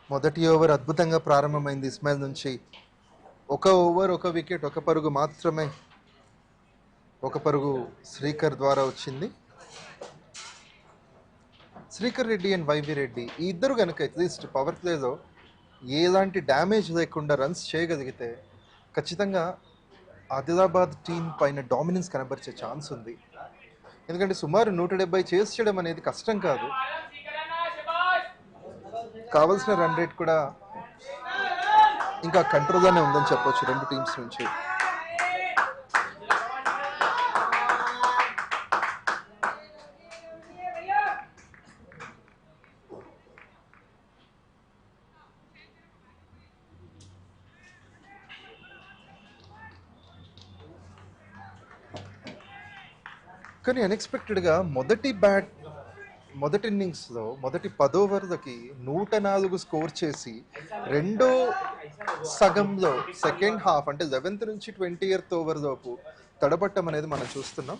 మొదటి ఓవర్ అద్భుతంగా ప్రారంభమైంది ఇస్మాయిల్ నుంచి. ఒక ఓవర్ ఒక వికెట్, ఒక పరుగు మాత్రమే. ఒక పరుగు శ్రీకర్ ద్వారా వచ్చింది. శ్రీకర్ రెడ్డి అండ్ 𝗬్శి రెడ్డి ఈ ఇద్దరు కనుక అట్లీస్ట్ పవర్ ప్లేలో ఎలాంటి డ్యామేజ్ లేకుండా రన్స్ చేయగలిగితే ఖచ్చితంగా ఆదిలాబాద్ టీం పైన డామినెన్స్ కనబరిచే ఛాన్స్ ఉంది. ఎందుకంటే సుమారు 170 చేస్ చేయడం అనేది కష్టం కాదు. కావాల్సిన రన్ రేట్ కూడా ఇంకా కంట్రోల్లోనే ఉందని చెప్పొచ్చు రెండు టీమ్స్ నుంచి. కానీ అన్ఎక్స్పెక్టెడ్గా మొదటి ఇన్నింగ్స్లో మొదటి 10 ఓవర్లకి 104 స్కోర్ చేసి రెండో సగంలో సెకండ్ హాఫ్ అంటే 11th నుంచి 20th ఓవర్ లోపు తడబట్టం అనేది మనం చూస్తున్నాం.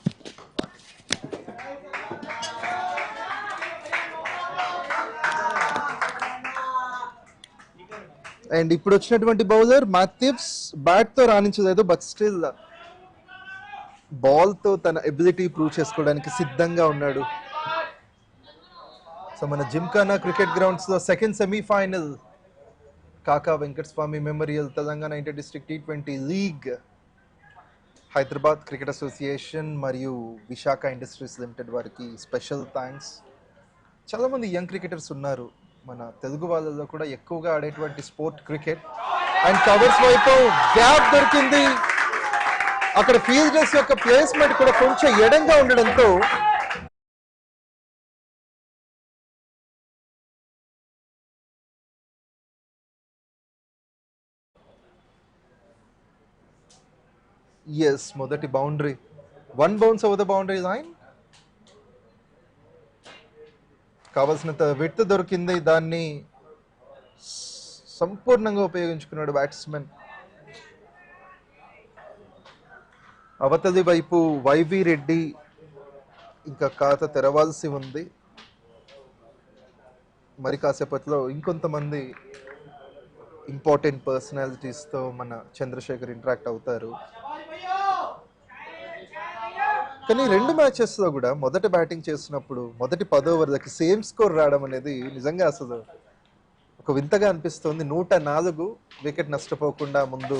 అండ్ ఇప్పుడు వచ్చినటువంటి బౌలర్ మ్యాథ్యూస్ బ్యాట్తో రాణించలేదు, బట్ స్టిల్ బాల్తో తన ఎబిలిటీ ప్రూవ్ చేసుకోవడానికి సిద్ధంగా ఉన్నాడు. సో మన జిమ్ఖానా క్రికెట్ గ్రౌండ్స్లో సెకండ్ సెమీఫైనల్ కాకా Venkataswamy memorial Telangana inter district T20 league Hyderabad cricket association మరియు విశాఖ ఇండస్ట్రీస్ లిమిటెడ్ వారికి స్పెషల్ థ్యాంక్స్. చాలామంది యంగ్ క్రికెటర్స్ ఉన్నారు మన తెలుగు వాళ్ళలో కూడా ఎక్కువగా ఆడేటువంటి స్పోర్ట్ క్రికెట్. అండ్ కవర్స్ వైపు గ్యాప్ దొరికింది. అక్కడ ఫీల్డర్స్ యొక్క ప్లేస్మెంట్ కూడా కొంచెం ఎడంగా ఉండడంతో ఎస్ మొదటి boundary 1 bounce over the boundary line. కావాల్సినంత విడ్త్ దొరికింది, దాన్ని సంపూర్ణంగా ఉపయోగించుకున్నాడు బ్యాట్స్మెన్. అవతలి వైపు వైవి రెడ్డి ఇంకా ఖాతా తెరవాల్సి ఉంది. మరి కాసేపట్లో ఇంకొంతమంది ఇంపార్టెంట్ పర్సనాలిటీస్తో మన చంద్రశేఖర్ ఇంటరాక్ట్ అవుతారు. కానీ 2 మ్యాచెస్లో కూడా మొదట బ్యాటింగ్ చేస్తున్నప్పుడు మొదటి 10 ఓవర్లకి సేమ్ స్కోర్ రావడం అనేది నిజంగా అసలు ఒక వింతగా అనిపిస్తుంది. 104 వికెట్ నష్టపోకుండా ముందు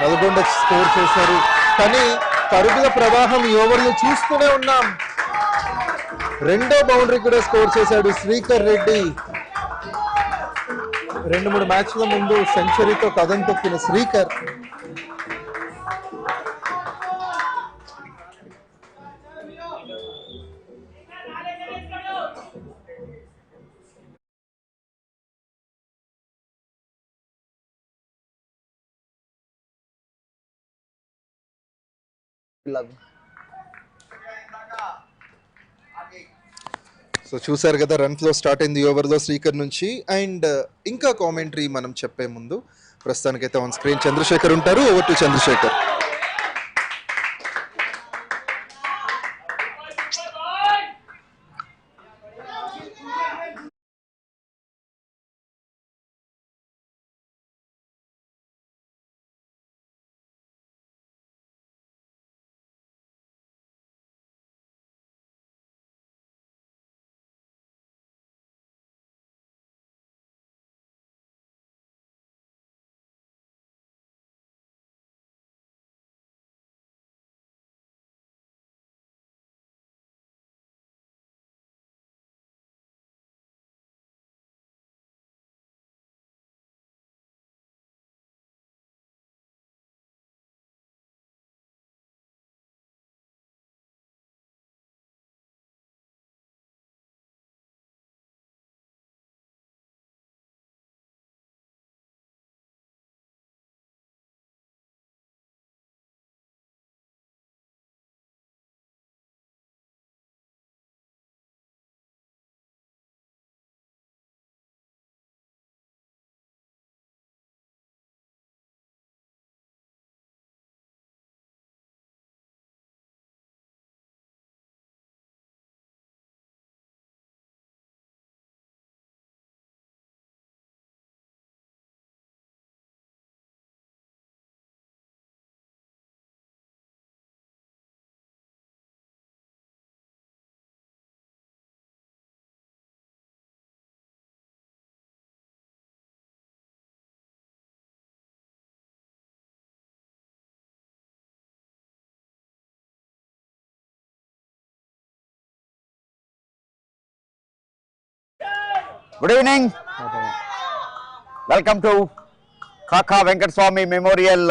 నల్గొండ స్కోర్ చేశారు. కానీ పరుగుల ప్రవాహం ఈ ఓవర్లో చూస్తూనే ఉన్నాం. 2వ బౌండరీ కూడా స్కోర్ చేశాడు శ్రీకర్ రెడ్డి. 2-3 మ్యాచ్ల ముందు సెంచరీతో కథం తొక్కిన శ్రీకర్ సో చూసారు కదా, రన్ ఫ్లో స్టార్ట్ అయింది ఓవర్లో శ్రీకర్ నుంచి. అండ్ ఇంకా కామెంటరీ మనం చెప్పే ముందు ప్రస్తుతానికైతే ఆన్ స్క్రీన్ చంద్రశేఖర్ ఉంటారు. Over to Chandrashekar. Good evening. Welcome to KAKA Venkataswamy Memorial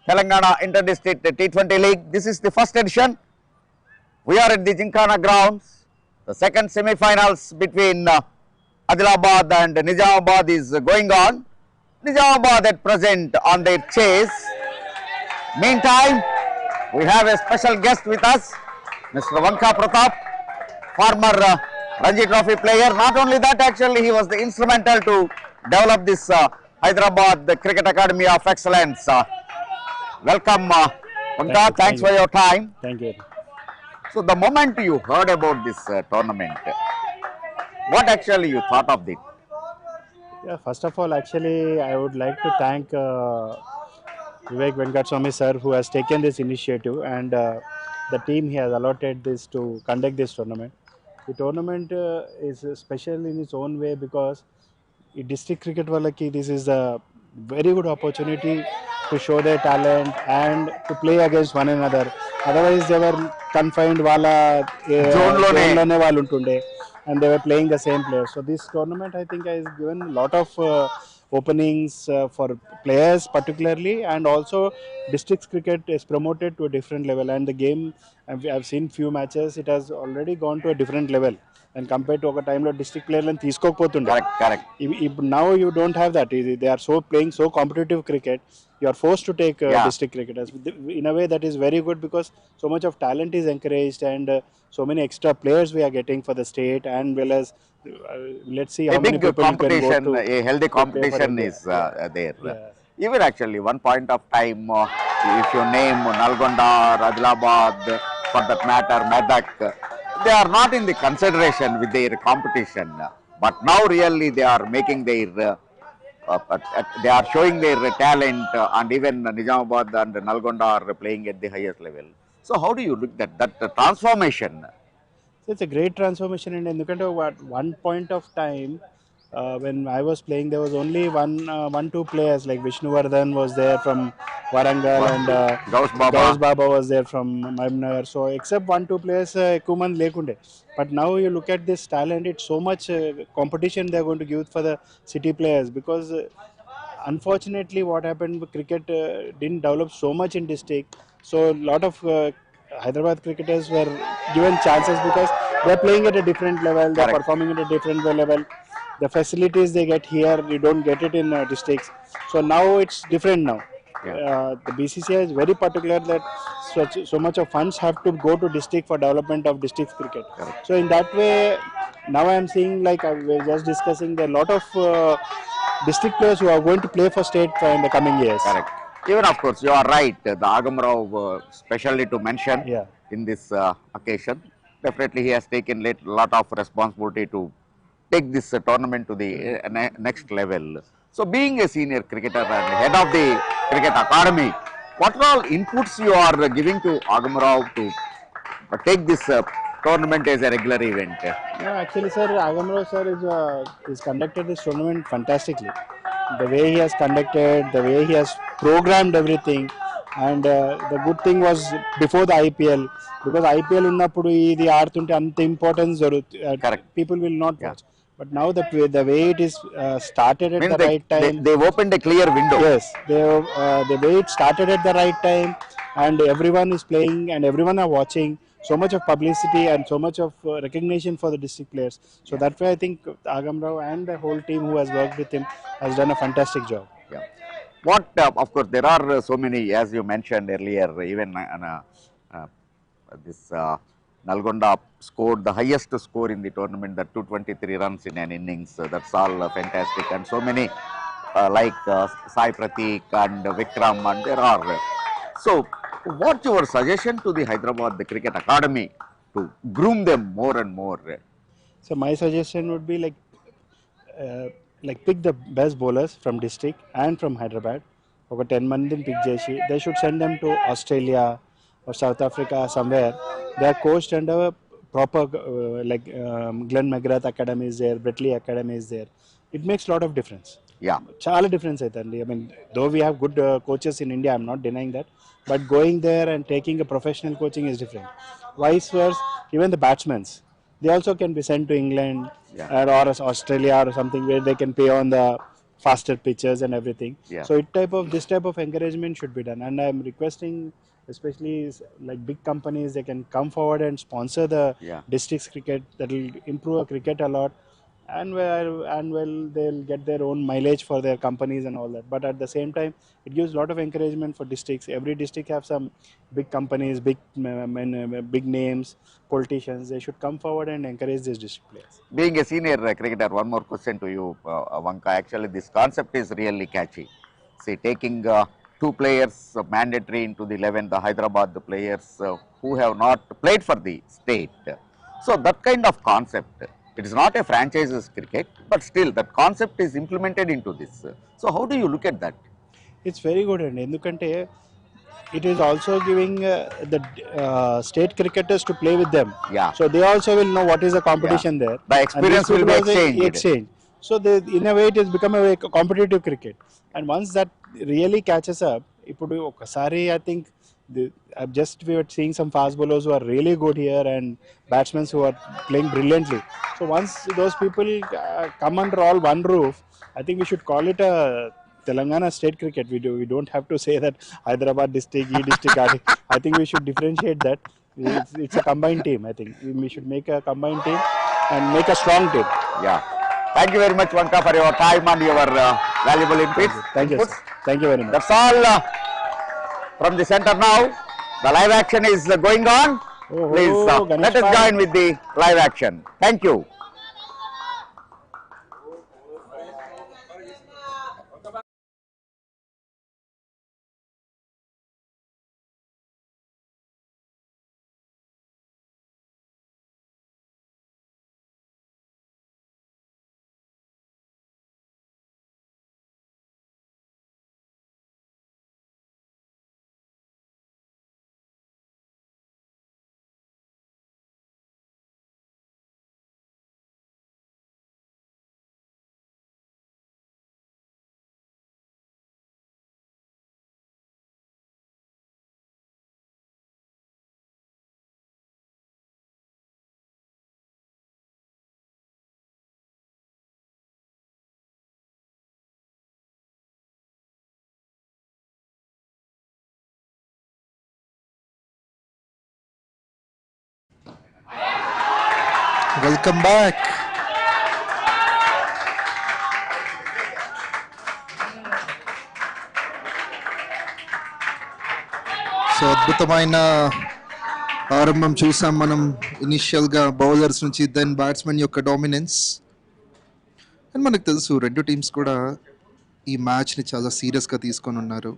Telangana Inter-District T20 League. This is the first edition. We are at the GYMKHANA grounds. The second semi-finals between Adilabad and Nizamabad is going on. Nizamabad at present on their chase. Meantime, we have a special guest with us, Mr. 𝗀𝗏𝗃𝗃, former Ranji Trophy player. Not only that, actually he was the instrumental to develop this Hyderabad Cricket Academy of Excellence. Welcome 𝗀𝗏𝗃𝗃, thanks for your time. Thank you. So the moment you heard about this tournament, what actually you thought of it? Yeah, first of all, actually I would like to thank Venkataswamy sir, who has taken this initiative, and the team he has allotted this to conduct this tournament. The tournament is special in its own way because district cricket వాళ్ళకి this is a very good opportunity to show their talent and to play against one another. Otherwise they were confined వాళ్ళ జోన్లోనే వాళ్ళు ఉంటుండే, and they were playing the same players. So this tournament I think has given a lot of openings for players particularly, and also district cricket is promoted to a different level, and the game I've seen few matches, it has already gone to a different level and compared to a time lo district player లను తీసుకోకపోతుండే. Correct. Now you don't have that. They are so playing so competitive cricket, you are forced to take district cricketers in a way that is very good, because so much of talent is encouraged, and so many extra players we are getting for the state, and well as let's see how many people competition, can go to a healthy competition is there. Even actually one point of time, if you name Nalgonda or Adilabad, for that matter Medak, they are not in the consideration with their competition, but now really they are making their they are showing their talent, and even Nizamabad and Nalgonda are playing at the highest level. So how do you look at that transformation? So it's a great transformation, and ఎందుకంటే at one point of time when I was playing, there was only one two players, like Vishnuvardhan was there from Warangal, and 𝗀𝗏𝗃 was there from Mahbubnagar. So except one two players ఎక్కువ మంది లేకుండే. But now you look at this talent, it's so much competition they are going to give for the city players, because unfortunately what happened, cricket didn't develop so much in district. So a lot of Hyderabad cricketers were given chances because they are playing at a different level, they are performing at a different level. The facilities they get here, you don't get it in districts. So now it's different now. The BCCI is very particular that so much of funds have to go to district for development of district cricket. So in that way, now I am seeing, like we were just discussing, there are a lot of district players who are going to play for state in the coming years. Correct. Even of course you are right, the 𝗂𝗏𝗏 specially to mention in this occasion, definitely he has taken a lot of responsibility to take this tournament to the next level. So being a senior cricketer and head of the cricket academy, what are all inputs you are giving to 𝗂𝗏𝗏 to take this tournament as a regular event? Yeah, actually sir, 𝗂𝗏𝗏 sir is conducted this tournament fantastically. The way he has conducted, the way he has programmed everything, and the good thing was before the IPL, because IPL ఉన్నప్పుడు ఇది ఆడుతుంటే అంత importance people will not watch. But now the way it is started at the right time, they opened a clear window. Yes, the way it started at the right time, and everyone is playing and everyone are watching. So much of publicity and so much of recognition for the district players. So that way I think 𝗂𝗏𝗏 and the whole team who has worked with him has done a fantastic job. What of course there are so many, as you mentioned earlier, even this Nalgonda scored the highest score in the tournament, that 223 runs in an innings. That's all fantastic, and so many like Sai Pratik and Vikram, and there are. So what's your suggestion to the Hyderabad Cricket Academy to groom them more and more? So my suggestion would be like pick the best bowlers from district and from Hyderabad. Okay, 10 mandin pick చేసి, they should send them to Australia or South Africa somewhere. They are coached under proper like Glenn McGrath Academy is there, Bretley Academy is there. It makes a lot of difference. Chala difference aitandi. I mean, though we have good coaches in India, I'm not denying that, but going there and taking a professional coaching is different. Vice versa, even the batsmen, they also can be sent to England or Australia or something where they can play on the faster pitches and everything. So this type of encouragement should be done, and I'm requesting, especially like big companies, they can come forward and sponsor the districts cricket. That will improve cricket a lot, and they'll get their own mileage for their companies and all that. But at the same time, it gives a lot of encouragement for districts. Every district have some big companies, big names, politicians. They should come forward and encourage these district players. Being a senior cricketer, one more question to you, Vanka. Actually, this concept is really catchy. See, taking two players mandatory into the 11, the Hyderabad players who have not played for the state. So that kind of concept, it is not a franchises cricket, but still that concept is implemented into this. So how do you look at that? it's very good. And ఎందుకంటే it is also giving the state cricketers to play with them. Yeah. So they also will know what is the competition there. The experience will be exchanged. So they, in a way it has become a competitive cricket. And once that really catches up, ఇప్పుడు ఒకసారి I think we were seeing some fast bowlers who are really good here and batsmen who are playing brilliantly. So once those people come under all one roof, I think we should call it a Telangana state cricket. We don't have to say that Hyderabad district, district. I think we should differentiate that. It's a combined team. I think we should make a combined team and make a strong team. Yeah. Thank you very much, Vanka, for your time and your valuable inputs. Thank you. Thank you very much. That's all from the center now. The live action is going on. Please let us join with the live action. Thank you. Welcome back. So అద్భుతమైన ఆరంభం చూసాం మనం ఇనిషియల్గా bowlers నుంచి, then batsmen యొక్క dominance. And మనకు తెలుసు రెండు టీమ్స్ కూడా ఈ మ్యాచ్ని చాలా సీరియస్గా తీసుకొని ఉన్నారు.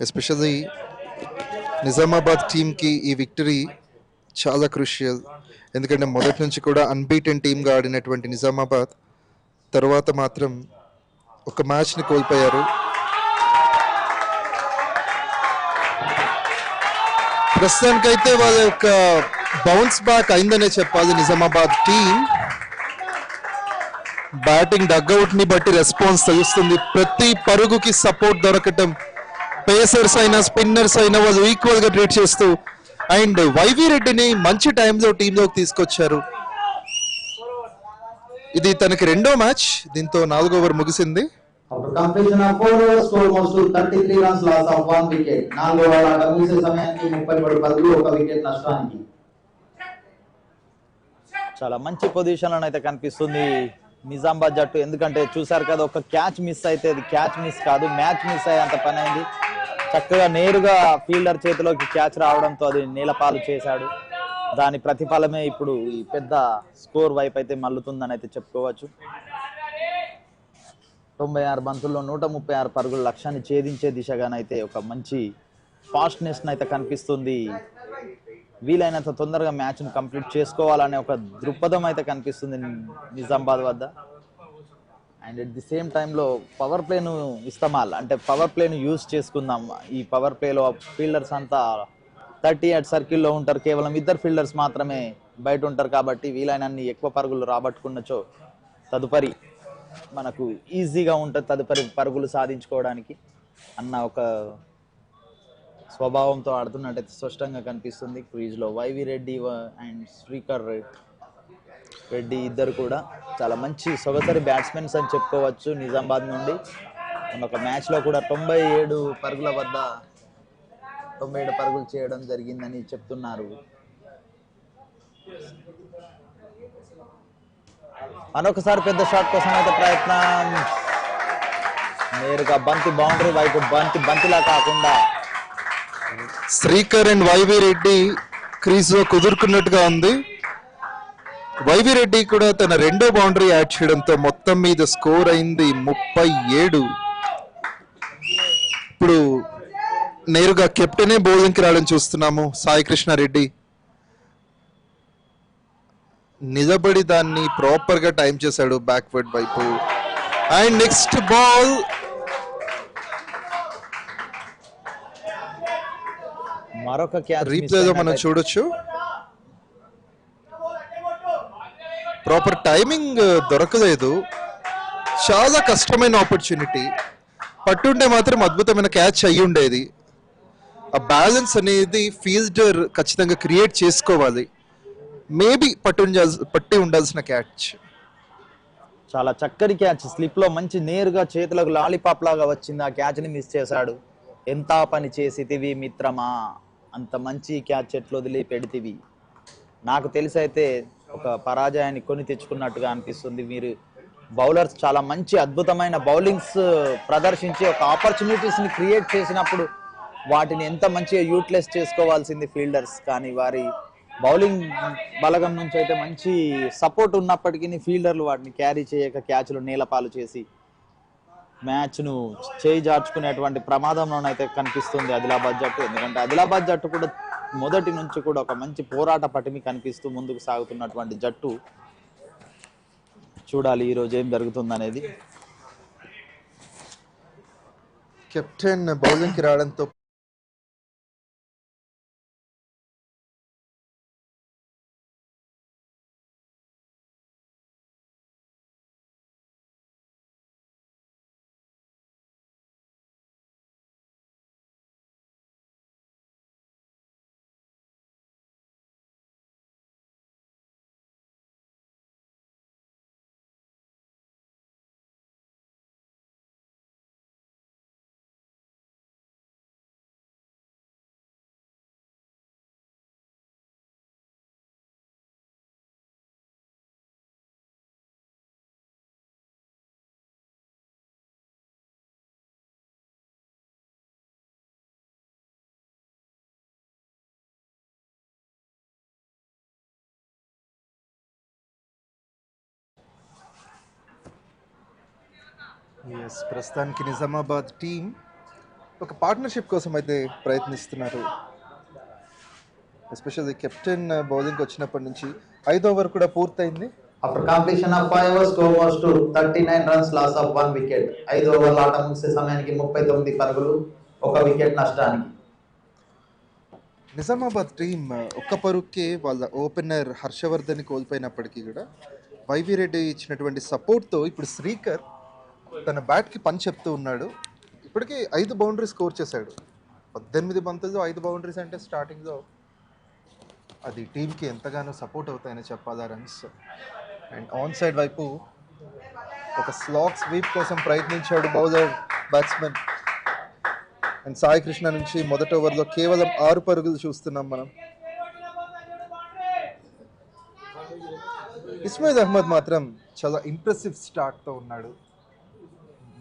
ఎస్పెషల్లీ నిజామాబాద్ టీమ్కి ఈ విక్టరీ చాలా క్రూషియల్. ఎందుకంటే మొదటి నుంచి కూడా అన్బీటెన్ టీమ్గా ఆడినటువంటి నిజామాబాద్ తర్వాత మాత్రం ఒక మ్యాచ్ని కోల్పోయారు. ప్రస్తుతానికైతే వాళ్ళ యొక్క బౌన్స్ బ్యాక్ అయిందనే చెప్పాలి. నిజామాబాద్ టీం బ్యాటింగ్ డగ్అవుట్ని బట్టి రెస్పాన్స్ తెలుస్తుంది. ప్రతి పరుగుకి సపోర్ట్ దొరకటం, పేసర్స్ అయినా స్పిన్నర్స్ అయినా వాళ్ళు ఈక్వల్గా ట్రీట్ చేస్తూ, అండ్ వైవి రెడ్డిని మంచి టైంలో టీంలోకి తీసుకొచ్చారు. ఇది తనకి రెండో మ్యాచ్, దీంతో 4వ ఓవర్ ముగిసింది. After completion of 4 overs, score moves to 33 runs, loss of 1 wicket. 4వ ఓవర్ ఆట ముగిసే సమయానికి 33 పరుగులు, 1 వికెట్ నష్టానికి. చాలా మంచి పొజిషన్లో అయితే కనిపిస్తుంది నిజామాబాద్ జట్టు. ఎందుకంటే చూసారు కదా, ఒక క్యాచ్ మిస్ అయితే అది క్యాచ్ మిస్ కాదు, మ్యాచ్ మిస్ అయ్యేంత పని అయింది. చక్కగా నేరుగా ఫీల్డర్ చేతిలోకి క్యాచ్ రావడంతో అది నీలపాలు చేశాడు. దాని ప్రతిఫలమే ఇప్పుడు ఈ పెద్ద స్కోర్ వైపు అయితే మల్లుతుందని అయితే చెప్పుకోవచ్చు. 96 బంతుల్లో 136 పరుగుల లక్ష్యాన్ని ఛేదించే దిశగానైతే ఒక మంచి ఫాస్ట్నెస్ అయితే కనిపిస్తుంది. వీలైనంత తొందరగా మ్యాచ్ను కంప్లీట్ చేసుకోవాలనే ఒక దృక్పథం అయితే కనిపిస్తుంది నిజామాబాద్ వద్ద. అండ్ అట్ ది సేమ్ టైంలో పవర్ ప్లేను ఇస్తమాల్, అంటే పవర్ ప్లేను యూజ్ చేసుకుందాం. ఈ పవర్ ప్లేలో ఫీల్డర్స్ అంతా 38 సర్కిల్లో ఉంటారు, కేవలం 2 ఫీల్డర్స్ మాత్రమే బయట ఉంటారు. కాబట్టి వీలైనన్ని ఎక్కువ పరుగులు రాబట్టుకున్నచో తదుపరి మనకు ఈజీగా ఉంటుంది తదుపరి పరుగులు సాధించుకోవడానికి అన్న ఒక స్వభావంతో ఆడుతున్నట్టయితే స్పష్టంగా కనిపిస్తుంది. క్రీజ్లో వైవి రెడ్డి అండ్ శ్రీకర్ రెడ్డి ఇద్దరు కూడా చాలా మంచి సొగసరి బ్యాట్స్మెన్స్ అని చెప్పుకోవచ్చు నిజామాబాద్ నుండి. ఒక మ్యాచ్లో కూడా 97 పరుగుల వద్ద 97 పరుగులు చేయడం జరిగిందని చెప్తున్నారు. మరొకసారి పెద్ద షాట్ కోసం అయితే ప్రయత్నం, నేరుగా బంతి బౌండరీ వైపు, బంతిలా కాకుండా శ్రీకర్ అండ్ వైవి రెడ్డి క్రీజ్ లో కుదురుకున్నట్టుగా ఉంది. వైవి రెడ్డి కూడా తన రెండో బౌండరీ యాడ్ చేయడంతో మొత్తం మీద స్కోర్ అయింది 37. ఇప్పుడు నేరుగా కెప్టెనే బౌలింగ్ కి రావడం చూస్తున్నాము సాయి కృష్ణ రెడ్డి. నిలబడి దాన్ని ప్రాపర్ గా టైం చేశాడు బ్యాక్వర్డ్ వైపు. అండ్ నెక్స్ట్ బాల్ మరొక క్యాచ్ రీప్లేలో మనం చూడొచ్చు. ప్రాపర్ టైమింగ్ దొరకలేదు, చాలా కష్టమైన ఆపర్చునిటీ. పట్టుంటే మాత్రం అద్భుతమైన క్యాచ్ అయ్యి ఉండేది. ఆ బ్యాలెన్స్ అనేది ఫీల్డర్ ఖచ్చితంగా క్రియేట్ చేసుకోవాలి. మేబీ పట్టి ఉండాల్సిన క్యాచ్. చాలా చక్కటి క్యాచ్, స్లిప్ లో మంచి నేరుగా చేతులకు లాలీపాప్ లాగా వచ్చింది. ఆ క్యాచ్ ని మిస్ చేశాడు. ఎంత పని చేసితివి మిత్రమా, అంత మంచి క్యాచ్ ఎట్లు వదిలి పెడితివి. నాకు తెలిసి అయితే ఒక పరాజయాన్ని కొని తెచ్చుకున్నట్టుగా అనిపిస్తుంది. మీరు బౌలర్స్ చాలా మంచి అద్భుతమైన బౌలింగ్స్ ప్రదర్శించి ఒక ఆపర్చునిటీస్ని క్రియేట్ చేసినప్పుడు వాటిని ఎంత మంచిగా యూటిలైజ్ చేసుకోవాల్సింది ఫీల్డర్స్. కానీ వారి బౌలింగ్ బలగం నుంచి అయితే మంచి సపోర్ట్ ఉన్నప్పటికీ ఫీల్డర్లు వాటిని క్యారీ చేయక క్యాచ్లు నేలపాలు చేసి మ్యాచ్ను చేయి జార్చుకునేటువంటి ప్రమాదంలోనైతే కనిపిస్తుంది ఆదిలాబాద్ జట్టు. ఎందుకంటే ఆదిలాబాద్ జట్టు కూడా మొదటి నుంచి కూడా ఒక మంచి పోరాట పటిమి కనిపిస్తూ ముందుకు సాగుతున్నటువంటి జట్టు. చూడాలి ఈరోజు ఏం జరుగుతుంది అనేది. కెప్టెన్ బౌలింగ్ కి రావడంతో ప్రస్తుతానికి నిజామాబాద్ టీం ఒక పార్ట్నర్షిప్ కోసం అయితే ప్రయత్నిస్తున్నారు. ఎస్పెషల్లీ కెప్టెన్ బౌలింగ్ వచ్చినప్పటి నుంచి 5వ ఓవర్ కూడా పూర్తయింది. After completion of 5 overs, score was to 39 runs, loss of 1 wicket. 5 ఓవర్ల ఆట ముగిసే సమయానికి 39 పరుగులు, 1 వికెట్ నష్టానికి. నిజామాబాద్ టీం ఒక్క పరుగ్కే వాళ్ళ ఓపెనర్ హర్షవర్ధన్ కోల్పోయినప్పటికీ కూడా వైవి రెడ్డి ఇచ్చినటువంటి సపోర్ట్తో ఇప్పుడు శ్రీకర్ తన బ్యాట్కి పని చెప్తూ ఉన్నాడు. ఇప్పటికీ 5 బౌండరీస్ స్కోర్ చేశాడు. 18 బంతుల్లో 5 బౌండరీస్ అంటే స్టార్టింగ్లో అది టీంకి ఎంతగానో సపోర్ట్ అవుతాయని చెప్పాలా రన్స్. అండ్ ఆన్ సైడ్ వైపు ఒక స్లాగ్ స్వీప్ కోసం ప్రయత్నించాడు bowler batsmen. And Sai Krishna నుంచి మొదటి ఓవర్లో కేవలం 6 పరుగులు చూస్తున్నాం మనం. ఇస్మాయిల్ అహ్మద్ మాత్రం చాలా ఇంప్రెసివ్ స్టార్ట్తో ఉన్నాడు.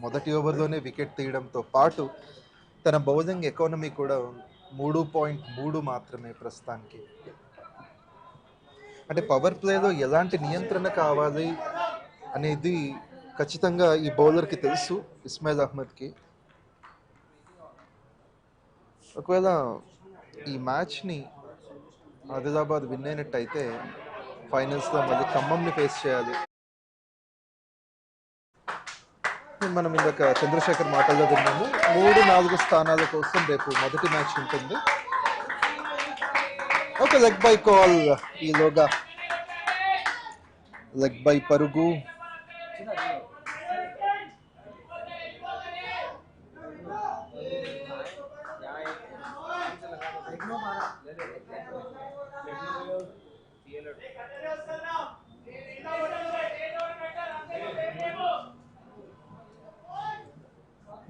మొదటి ఓవర్లోనే వికెట్ తీయడంతో పాటు తన బౌలింగ్ ఎకానమీ కూడా 3.3 మాత్రమే ప్రస్తుతానికి. అంటే పవర్ ప్లేలో ఎలాంటి నియంత్రణ కావాలి అనేది ఖచ్చితంగా ఈ బౌలర్కి తెలుసు ఇస్మాయిల్ అహ్మద్కి. ఒకవేళ ఈ మ్యాచ్ని ఆదిలాబాద్ విన్ అయినట్టయితే ఫైనల్స్లో మళ్ళీ ఖమ్మంని ఫేస్ చేయాలి. మనం ఇందాక చంద్రశేఖర్ మాటల్లో విన్నాము 3-4 స్థానాల కోసం రేపు మొదటి మ్యాచ్ ఉంటుంది. ఒక లెగ్ బై కాల్, ఈలోగా లెగ్ బై పరుగు.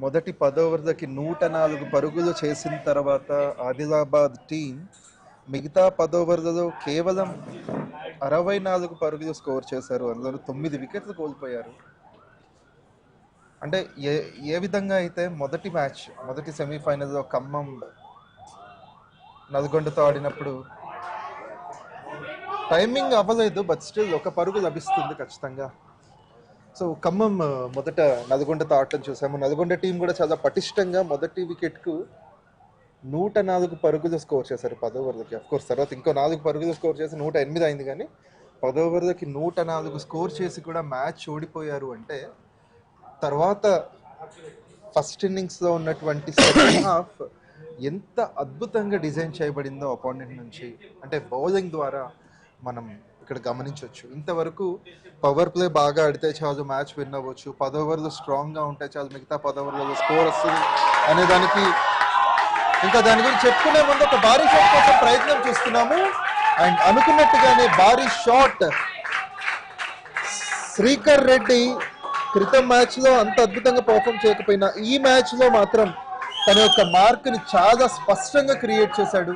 మొదటి 10 ఓవర్లకి 104 పరుగులు చేసిన తర్వాత ఆదిలాబాద్ టీం మిగతా 10 ఓవర్లలో కేవలం 64 పరుగులు స్కోర్ చేశారు. అందులో 9 వికెట్లు కోల్పోయారు. అంటే ఏ విధంగా అయితే మొదటి సెమీఫైనల్లో ఖమ్మం నల్గొండతో ఆడినప్పుడు టైమింగ్ అవ్వలేదు, బట్ స్టిల్ 1 పరుగు లభిస్తుంది ఖచ్చితంగా. సో ఖమ్మం మొదట నల్గొండతో ఆటం చూసాము. నల్గొండ టీం కూడా చాలా పటిష్టంగా మొదటి వికెట్కు 104 పరుగులు స్కోర్ చేశారు 10 ఓవర్లకి. అఫ్కోర్స్ తర్వాత ఇంకో 4 పరుగులు స్కోర్ చేసి 108 అయింది. కానీ 10 ఓవర్లకి 104 స్కోర్ చేసి కూడా మ్యాచ్ ఓడిపోయారు అంటే తర్వాత ఫస్ట్ ఇన్నింగ్స్లో ఉన్నటువంటి సెకండ్ హాఫ్ ఎంత అద్భుతంగా డిజైన్ చేయబడిందో అపోనెంట్ నుంచి, అంటే బౌలింగ్ ద్వారా మనం ఇక్కడ గమనించవచ్చు. ఇంతవరకు పవర్ ప్లే బాగా ఆడితే చాలు మ్యాచ్ విన్ అవ్వచ్చు, 10 ఓవర్లు స్ట్రాంగ్గా ఉంటే చాలు మిగతా 10 ఓవర్లలో స్కోర్ వస్తుంది అనే దానికి, ఇంకా దాని గురించి చెప్పుకునే ముందు ఒక భారీ షాట్ కోసం ప్రయత్నం చూస్తున్నాము. అండ్ అనుకున్నట్టుగానే భారీ షాట్. శ్రీకర్ రెడ్డి క్రితం మ్యాచ్లో అంత అద్భుతంగా పర్ఫామ్ చేయకపోయినా ఈ మ్యాచ్లో మాత్రం తన యొక్క మార్క్ని చాలా స్పష్టంగా క్రియేట్ చేశాడు.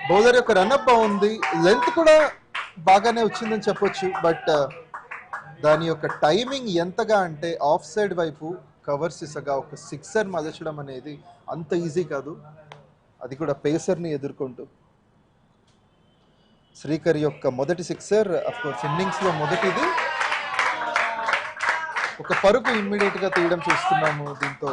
బౌలర్ యొక్క రన్అప్ బాగుంది, లెంత్ కూడా బాగానే వచ్చిందని చెప్పొచ్చు. బట్ దాని యొక్క టైమింగ్ ఎంతగా అంటే ఆఫ్ సైడ్ వైపు 𝗀𝗏 ఒక సిక్సర్ మలచడం అనేది అంత ఈజీ కాదు, అది కూడా పేసర్ని ఎదుర్కొంటూ. శ్రీకర్ యొక్క మొదటి సిక్సర్, అఫ్కోర్స్ ఇన్నింగ్స్లో మొదటిది. ఒక పరుగు ఇమ్మీడియట్గా తీయడం చూస్తున్నాము. దీంతో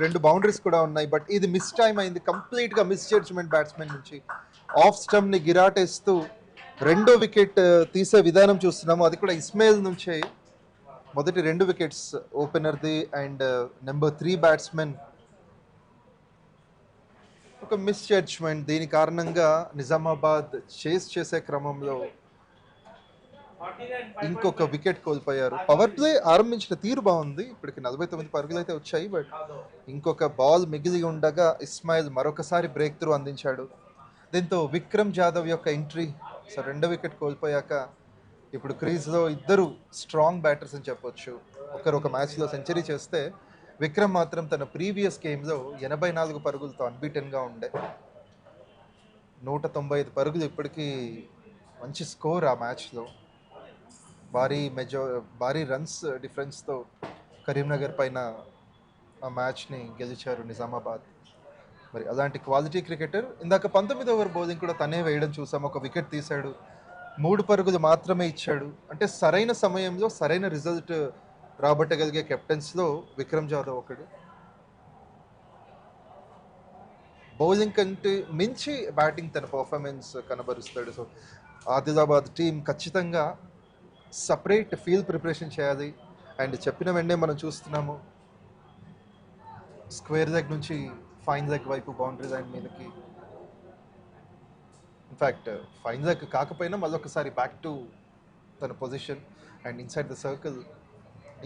రెండు బౌండరీస్ కూడా ఉన్నాయి, బట్ ఇది మిస్ టైం అయింది, కంప్లీట్ గా మిస్ జడ్జ్మెంట్ బ్యాట్స్మెన్ నుంచి. ఆఫ్ స్టంప్ ని గిరాటేస్తూ రెండో వికెట్ తీసే విధానం చూస్తున్నాము, అది కూడా ఇస్మాయిల్ నుంచే. మొదటి 2 వికెట్స్ ఓపెనర్ది అండ్ నెంబర్ 3 బ్యాట్స్మెన్ ఒక మిస్ జడ్జ్మెంట్. దీని కారణంగా నిజామాబాద్ చేస్ చేసే క్రమంలో ఇంకొక వికెట్ కోల్పోయారు. పవర్ ప్లే ఆరంభించిన తీరు బాగుంది, ఇప్పటికి 49 పరుగులు అయితే వచ్చాయి. బట్ ఇంకొక బాల్ మిగిలి ఉండగా ఇస్మాయిల్ మరొకసారి బ్రేక్ త్రూ అందించాడు. దీంతో విక్రమ్ జాదవ్ యొక్క ఎంట్రీ. సో 2వ వికెట్ కోల్పోయాక ఇప్పుడు క్రీజ్లో ఇద్దరు స్ట్రాంగ్ బ్యాటర్స్ అని చెప్పొచ్చు. ఒకరు ఒక మ్యాచ్లో సెంచరీ చేస్తే విక్రమ్ మాత్రం తన ప్రీవియస్ గేమ్లో 84 పరుగులతో అన్బీటెన్గా ఉండే. 195 పరుగులు ఇప్పటికీ మంచి స్కోర్ ఆ మ్యాచ్లో. భారీ రన్స్ డిఫరెన్స్తో కరీంనగర్ పైన ఆ మ్యాచ్ని గెలిచారు నిజామాబాద్. మరి అలాంటి క్వాలిటీ క్రికెటర్. ఇందాక 19వ ఓవర్ బౌలింగ్ కూడా తనే వేయడం చూసాం, ఒక వికెట్ తీశాడు, 3 పరుగులు మాత్రమే ఇచ్చాడు. అంటే సరైన సమయంలో సరైన రిజల్ట్ రాబట్టగలిగే కెప్టెన్స్లో విక్రమ్ జాదవ్ ఒకడు. బౌలింగ్ కంటే మించి బ్యాటింగ్ తన పర్ఫార్మెన్స్ కనబరుస్తాడు. సో ఆదిలాబాద్ టీం ఖచ్చితంగా సపరేట్ ఫీల్డ్ ప్రిపరేషన్ చేయాలి. అండ్ చెప్పిన వెంటనే మనం చూస్తున్నాము స్క్వేర్ లెగ్ నుంచి ఫైన్ లెగ్ వైపు బౌండరీ లైన్ మీదకి. ఇన్ఫ్యాక్ట్ ఫైన్ లెగ్ కాకపోయినా మళ్ళొకసారి బ్యాక్ టు తన position and inside the circle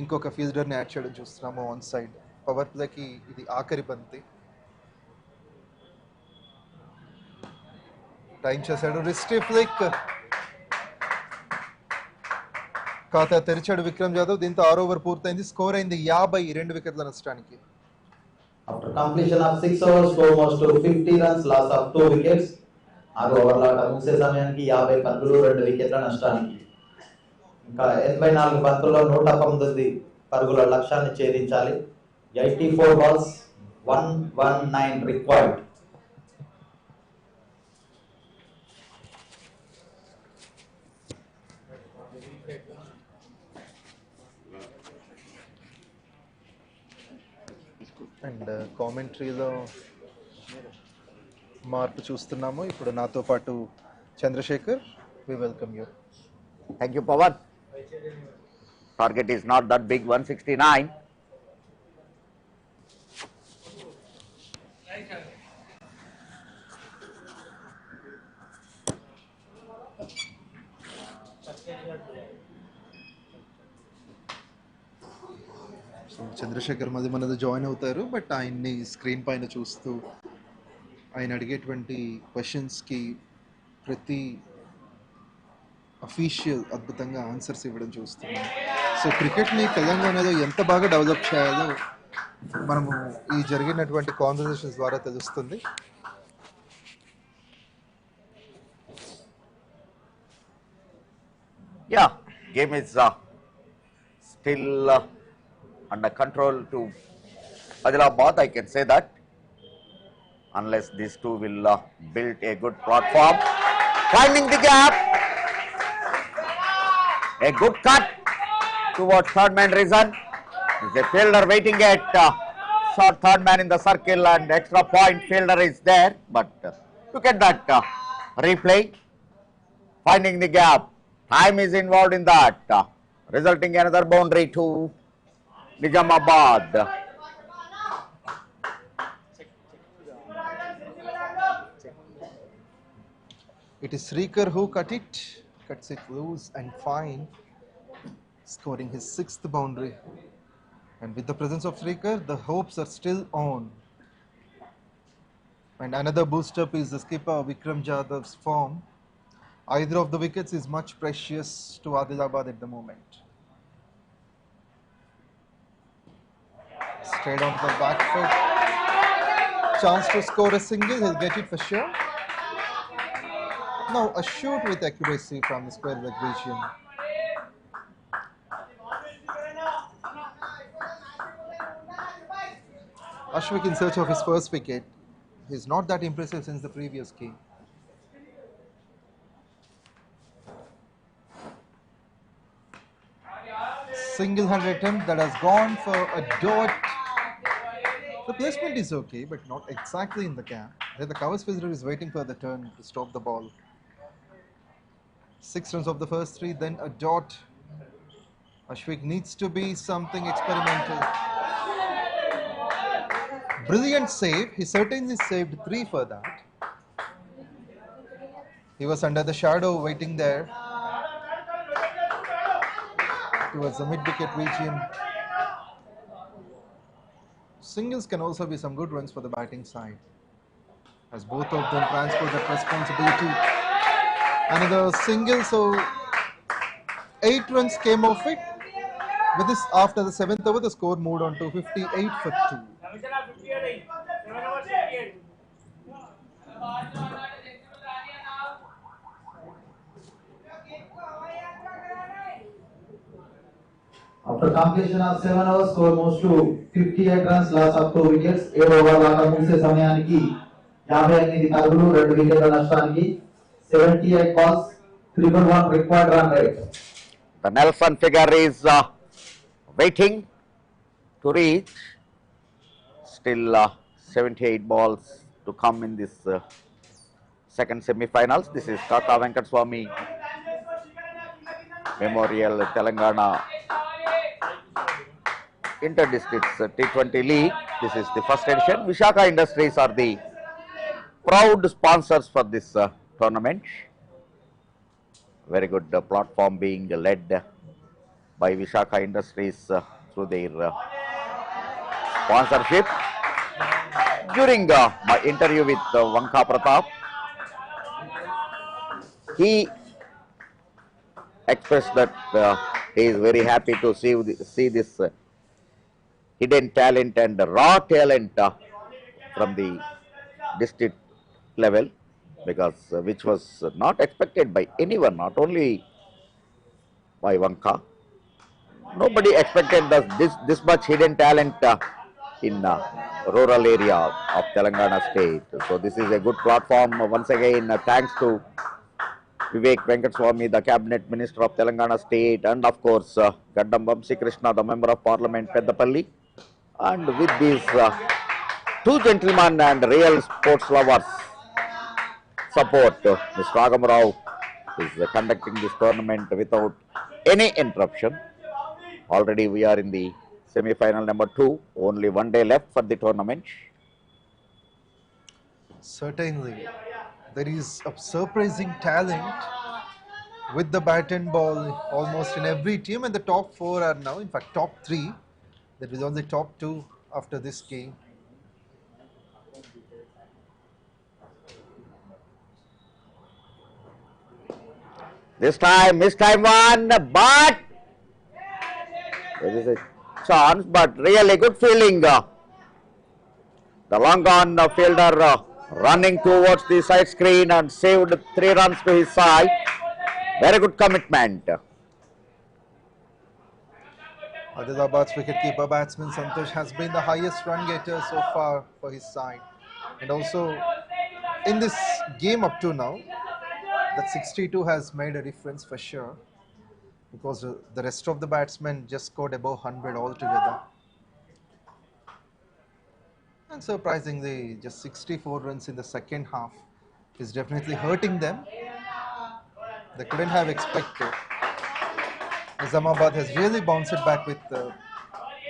ఇంకొక ఫీల్డర్ని యాడ్ చేయడం చూస్తున్నాము ఆన్ సైడ్. పవర్ ప్లేకి ఇది ఆఖరి బంతి. టైం చేశాడు, రిస్టీ ఫ్లిక్, ఖాతా తెరిచాడు విక్రమ్ జాదవ్. దీంతో 6 ఓవర్ పూర్తయింది, స్కోర్ అయింది 50, 2 వికెట్ల నష్టానికి. After completion of 6 overs, score was to 50 runs, loss of 2 wickets. 6 ఓవర్ల ఆట ముగిసే సమయానికి 50 పరుగులు 2 వికెట్ల నష్టానికి. ఇంకా 84 బంతుల్లో 119 పరుగుల లక్ష్యాన్ని ఛేదించాలి. 84 balls, 119 required. అండ్ కామెంటరీలో మార్పు చూస్తున్నాము. ఇప్పుడు నాతో పాటు Chandrashekar. We welcome you. Thank you, Pawan. Target is not that big, 169. So Chandrashekar మళ్ళీ మనది జాయిన్ అవుతారు, బట్ ఆయన్ని స్క్రీన్ పైన చూస్తూ ఆయన అడిగేటువంటి క్వశ్చన్స్కి ప్రతి అఫీషియల్ అద్భుతంగా ఆన్సర్స్ ఇవ్వడం చూస్తున్నాం. సో క్రికెట్ని తెలంగాణలో ఎంత బాగా డెవలప్ చేయాలో మనము ఈ జరిగినటువంటి కాన్వర్సేషన్స్ ద్వారా తెలుస్తుంది. Yeah, game is still under control to Adilabad, I can say that, unless these two will build a good platform. Finding the gap, a good cut towards third man Rizan. There's a fielder waiting at short third man in the circle, and extra point fielder is there, but look at that replay, finding the gap. Time is involved in that, resulting in another boundary to Nizamabad. It is 𝗃𝗃𝗃𝗃 who cuts it loose and fine, scoring his 6th boundary. And with the presence of 𝗃𝗃𝗃, the hopes are still on. And another boost up is the skipper Vikram Jadhav's form. Either of the wickets is much precious to Adilabad at the moment. Straight onto the back foot. Chance to score a single, he'll get it for sure. Now a shoot with accuracy from the square leg region. 𝗍𝗏𝗃𝗃 in search of his first wicket. He's not that impressive since the previous game. Single-handed attempt that has gone for a dot. The placement is okay, but not exactly in the gap. The cover fielder is waiting for the turn to stop the ball. 6 runs of the first 3, then a dot. 𝗍𝗏𝗃 needs to be something experimental. Brilliant save. He certainly saved 3 for that. He was under the shadow waiting there towards the mid-wicket region. Singles can also be some good runs for the batting side, as both of them transfer that responsibility. Another single, so 8 runs came off it. With this, after the 7th over, the score moved on to 58 for 2. After completion of 7 overs, score moves to 58 runs, loss of 2 wickets. 7 ఓవర్ల ఆట ముగిసే సమయానికి 58 పరుగులు 2 వికెట్ల నష్టానికి 78 balls, 311 required run rate. The Nelson figure is waiting to reach. Still 78 balls to come in this second semi-finals. This is KAKA Venkataswamy Memorial Telangana Inter-Districts T20 League. This is the first edition. Vishakha Industries are the proud sponsors for this tournament. Very good platform being led by Vishakha Industries through their sponsorship. During my interview with 𝗀𝗏𝗃𝗃, he expressed that he is very happy to see this hidden talent and raw talent from the district level, because which was not expected by anyone, not only by 𝗀𝗏𝗃. Nobody expected this much hidden talent in rural area of Telangana state. So this is a good platform. Once again, thanks to 𝗏𝗃𝗃 the Cabinet Minister of Telangana State, and of course Gaddam 𝗬𝗏𝗃𝗃 the Member of Parliament 𝗏𝗏𝗃𝗃. And with these 2 gentlemen and real sports lovers support, Mr. Raghamarao is conducting this tournament without any interruption. Already we are in the semi-final number 2. Only 1 day left for the tournament. Certainly, there is a surprising talent with the bat and ball almost in every team, and the top 4 are now, in fact top 3, That was on the top 2 after this game. This time, one, but there is a chance, but really good fielding. The long on fielder running towards the side screen and saved 3 runs to his side. Very good commitment. Adilabad's wicketkeeper batsman Santosh has been the highest run getter so far for his side. And also in this game up to now, that 62 has made a difference for sure, because the rest of the batsmen just scored above 100 altogether. And surprisingly, just 64 runs in the second half is definitely hurting them. They couldn't have expected. Nizamabad has really bounced it back with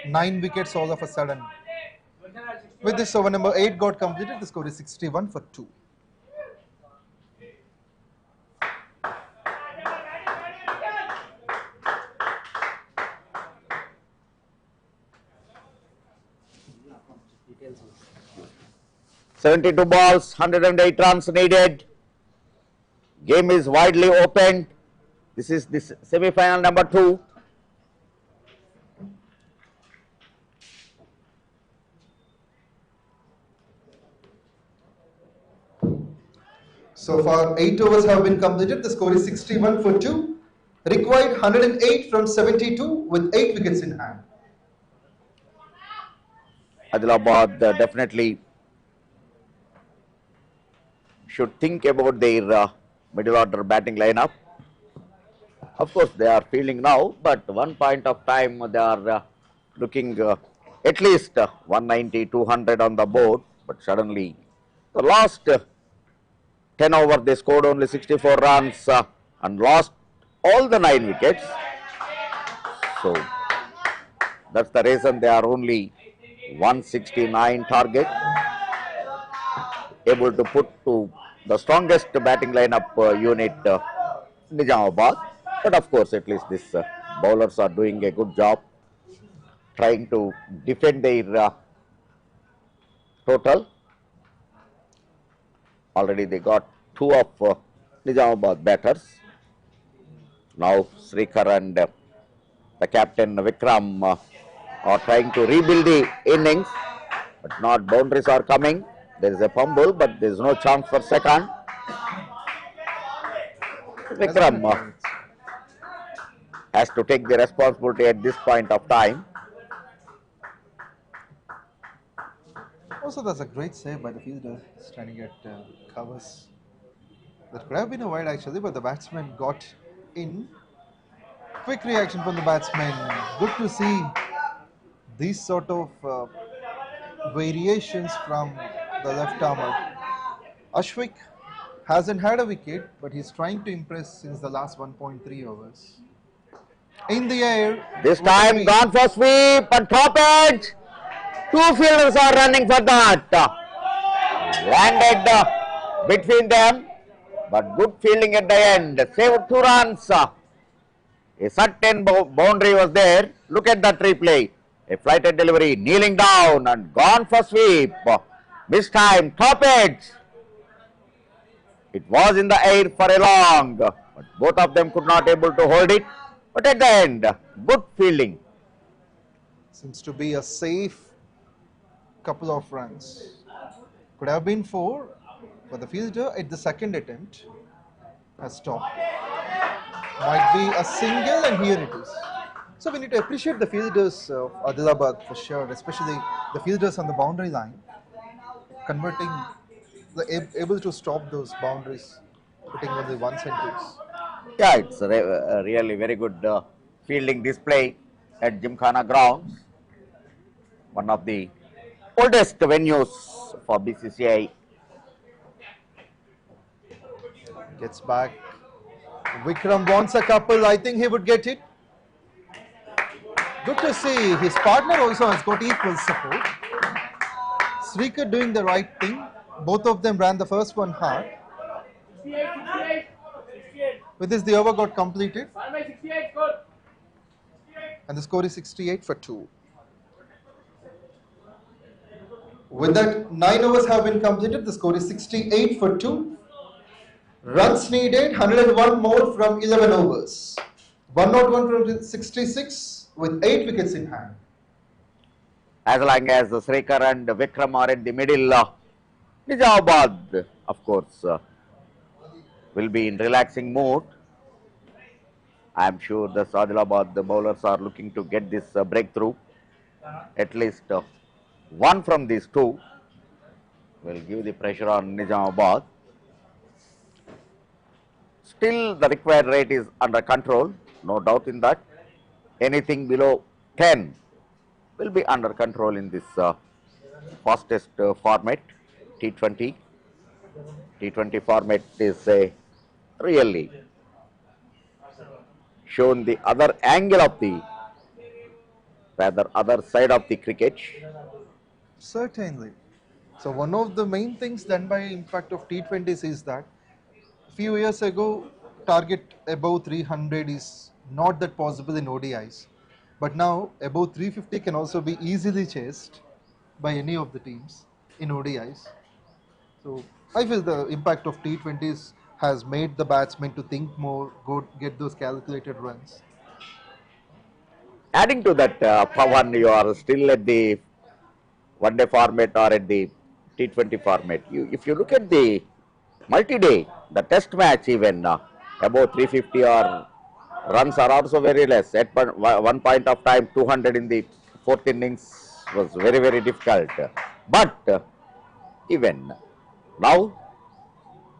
9 wickets all of a sudden. With this over number 8 got completed, the score is 61 for 2. "72 balls, 108 runs needed. Game is widely opened. This is the semi-final number 2. So far, 8 overs have been completed. The score is 61 for 2. Required 108 from 72 with 8 wickets in hand. Adilabad definitely should think about their middle order batting lineup. Of course, they are fielding now, but one point of time they are looking at least 190, 200 on the board. But suddenly, the last 10 over, they scored only 64 runs and lost all the 9 wickets. So that's the reason they are only 169 target, able to put to the strongest batting lineup unit, Nizamabad. But of course, at least these bowlers are doing a good job trying to defend their total. Already they got 2 of Nizamabad batters. Now Srikhar and the captain Vikram are trying to rebuild the innings, but not boundaries are coming. There is a fumble, but there is no chance for second. Vikram has to take the responsibility at this point of time. Also, that's a great save by the fielder standing at covers. That could have been a wide actually, but the batsman got in. Quick reaction from the batsman. Good to see these sort of variations from the left armer. Ashwik hasn't had a wicket, but he's trying to impress since the last 1.3 overs. In the air. This time gone for sweep and top edge. 2 fielders are running for that. Landed between them, but good fielding at the end. Saved 2 runs. A certain boundary was there. Look at that replay. A flighted delivery, kneeling down and gone for sweep. This time top edge. It was in the air for a long, but both of them could not able to hold it. But at the end, good fielding. Seems to be a safe couple of runs. Could have been 4, but the fielder at the second attempt has stopped. Might be a single, and here it is. So we need to appreciate the fielders of Adilabad for sure, especially the fielders on the boundary line, converting, able to stop those boundaries, putting only 1 sentence. Yeah, it's a really very good fielding display at GYMKHANA grounds, one of the oldest venues for BCCI. Gets back. Vikram wants a couple. I think he would get it. Good to see his partner also has got equal support. Srikhar doing the right thing. Both of them ran the first one hard. With this, the over got completed. And the score is 68 for 2. With that, 9 overs have been completed. The score is 68 for 2. Runs needed 101 more from 11 overs. 101 from 66 with 8 wickets in hand. As long as Srekar and Vikram are in the middle, Nizamabad, of course, will be in relaxing mood. I am sure the ADILABAD bowlers are looking to get this breakthrough. At least one from these two will give the pressure on Nizamabad. Still, the required rate is under control, no doubt in that. Anything below 10 will be under control in this fastest format, T20. T20 format is really shown the other angle of the, rather other side of the cricket. Certainly. So one of the main things done by impact of T20s is that a few years ago, target above 300 is not that possible in ODIs. But now above 350 can also be easily chased by any of the teams in ODIs. So I feel the impact of T20s has made the batsmen to think more, get those calculated runs. Adding to that, Pawan, you are still at the one-day format or at the T20 format. If you look at the multi-day, the test match even, above 350 or runs are also very less. At one point of time, 200 in the fourth innings was very, very difficult. But even now,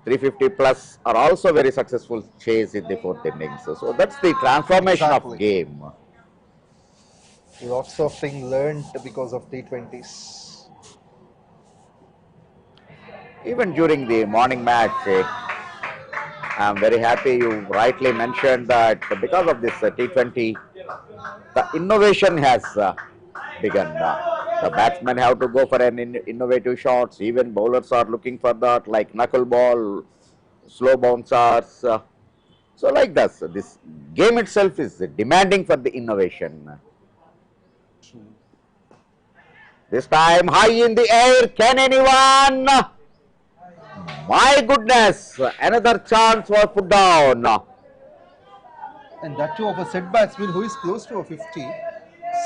350 plus are also very successful chase in the fourth innings. So that's the transformation of game. Lots of things learned because of T20s. Even during the morning match, I am very happy you rightly mentioned that because of this T20, the innovation has begun. The batsmen have to go for an innovative shots. Even bowlers are looking for that, like knuckleball, slow bouncers. So like this game itself is demanding for the innovation. This time high in the air, can anyone? My goodness, another chance was put down. And that too of a set batsman who is close to a 50.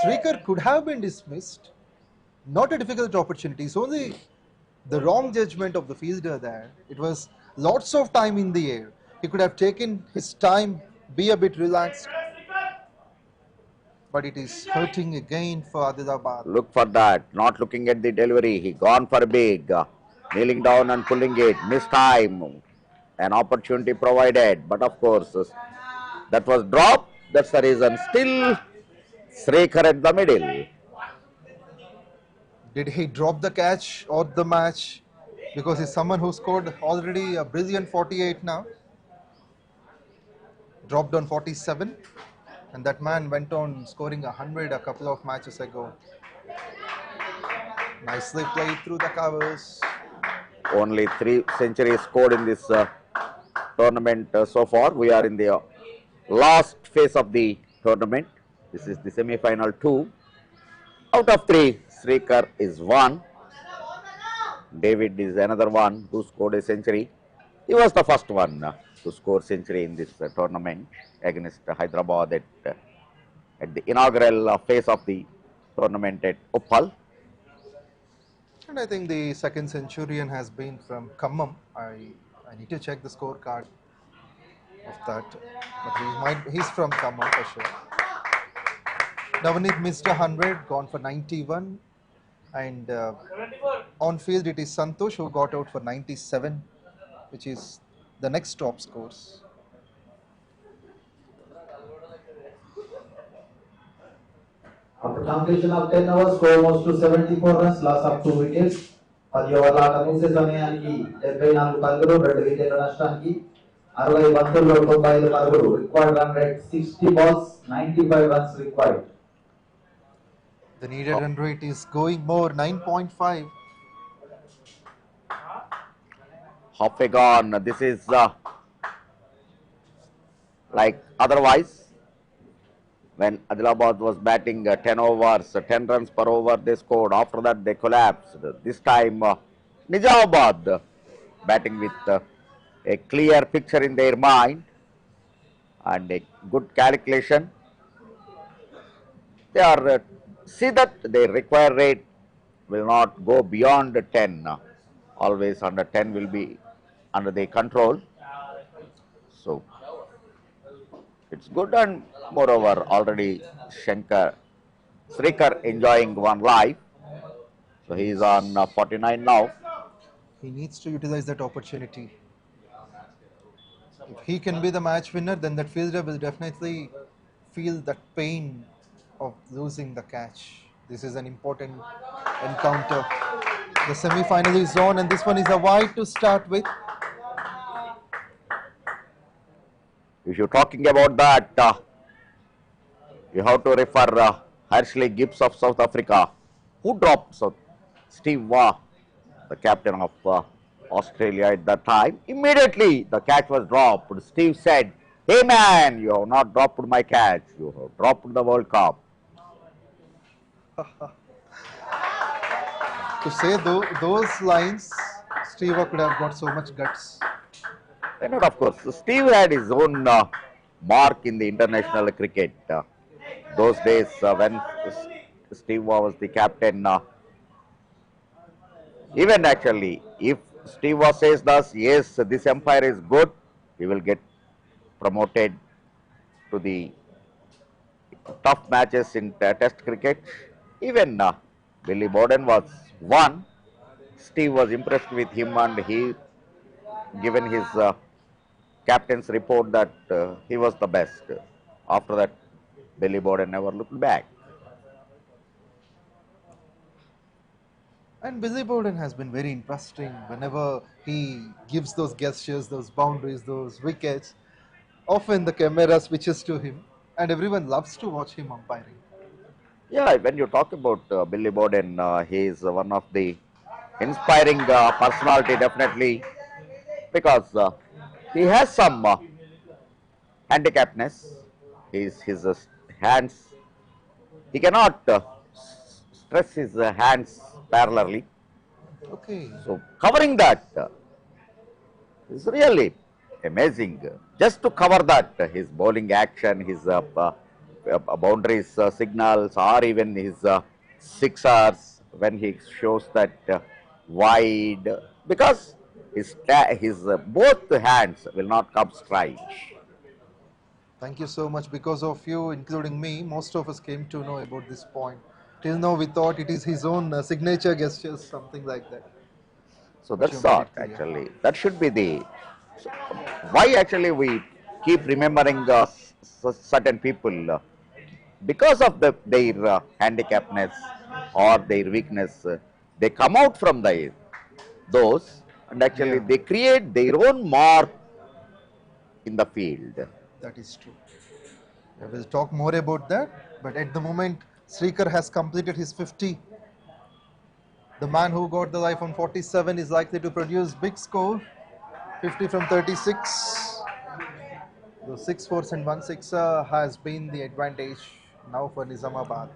Srekar could have been dismissed. Not a difficult opportunity. It's only the wrong judgment of the fielder there. It was lots of time in the air. He could have taken his time, be a bit relaxed. But it is hurting again for ADILABAD. Look for that, not looking at the delivery. He gone for a big, kneeling down and pulling it. Missed time. An opportunity provided. But of course, that was dropped. That's the reason. Still, Srekar at the middle. Did he drop the catch or the match? Because he's someone who scored already a brilliant 48 now. Dropped on 47. And that man went on scoring 100 a couple of matches ago. Nicely played through the covers. Only 3 centuries scored in this tournament so far. We are in the last phase of the tournament. This is the semi-final 2. Out of 3, Srekar is 1. David is another one who scored a century. He was the first one to score century in this tournament against Hyderabad at the inaugural phase of the tournament at Uppal. And I think the second centurion has been from Khammam. I need to check the scorecard of that. But he's from Khammam for sure. Navneet missed 100, gone for 91. And on field it is Santosh who got out for 97, which is the next top scores. After completion of 10 overs, score was to 74 runs, loss of 2 wickets. 10 ఓవర్ల ఆట ముగిసే సమయానికి 74 పరుగులు, 2 వికెట్ల నష్టానికి 60 బంతుల్లో 95 పరుగులు. Required run rate 60 balls, 95 runs required. The needed run rate is going more, 9.5. Halfway gone. This is like otherwise. when Adilabad was batting 10 overs, 10 runs per over they scored. After that they collapsed. This time Nizamabad batting with a clear picture in their mind and a good calculation. They are see that their required rate will not go beyond 10. Always under 10 will be under their control. So it's good, and moreover already 𝗃𝗃𝗃𝗃 enjoying one life. So he is on 49 now. He needs to utilize that opportunity. If he can be the match winner, then that fielder will definitely feel that pain of losing the catch. This is an important encounter. The semi-final is on, and this one is a wide to start with. If you're talking about that, you have to refer 𝗬𝗏𝗃𝗍𝗃 of South Africa, who dropped 𝗏𝗏𝗃𝗏, the captain of Australia at that time. Immediately the catch was dropped. Steve said, "Hey man, you have not dropped my catch, you have dropped the World Cup." To say those lines, Steve could have got so much guts. And of course, Steve had his own mark in the international cricket. Those days when Steve was the captain, even actually, if Steve says thus, yes, this empire is good, he will get promoted to the tough matches in test cricket. Even Billy Bowden was one. Steve was impressed with him, and he given his captain's report that he was the best. After that, Billy Bowden never looked back. And Billy Bowden has been very interesting whenever he gives those gestures, those boundaries, those wickets. Often the camera switches to him, and everyone loves to watch him umpiring. Yeah, when you talk about Billy Bowden, he is one of the inspiring personality, definitely, because he has some handicapness. His hands, he cannot stress his hands parallelly. Okay. So covering that is really amazing. Just to cover that, his bowling action, his boundaries signals, or even his sixers when he shows that wide, because his both hands will not come straight. Thank you so much. Because of you, including me, most of us came to know about this point. Till now, we thought it is his own signature gestures, something like that. So But that's you made all it clear. actually. That should be the why actually we keep remembering certain people because of their handicapness or their weakness. They come out from those, and actually Yeah. they create their own mark in the field. That is true. We will talk more about that. But at the moment, 𝗃𝗃𝗃𝗃 has completed his 50. The man who got the life on 47 is likely to produce big score, 50 from 36. The 6 fours and 1 sixer has been the advantage now for Nizamabad.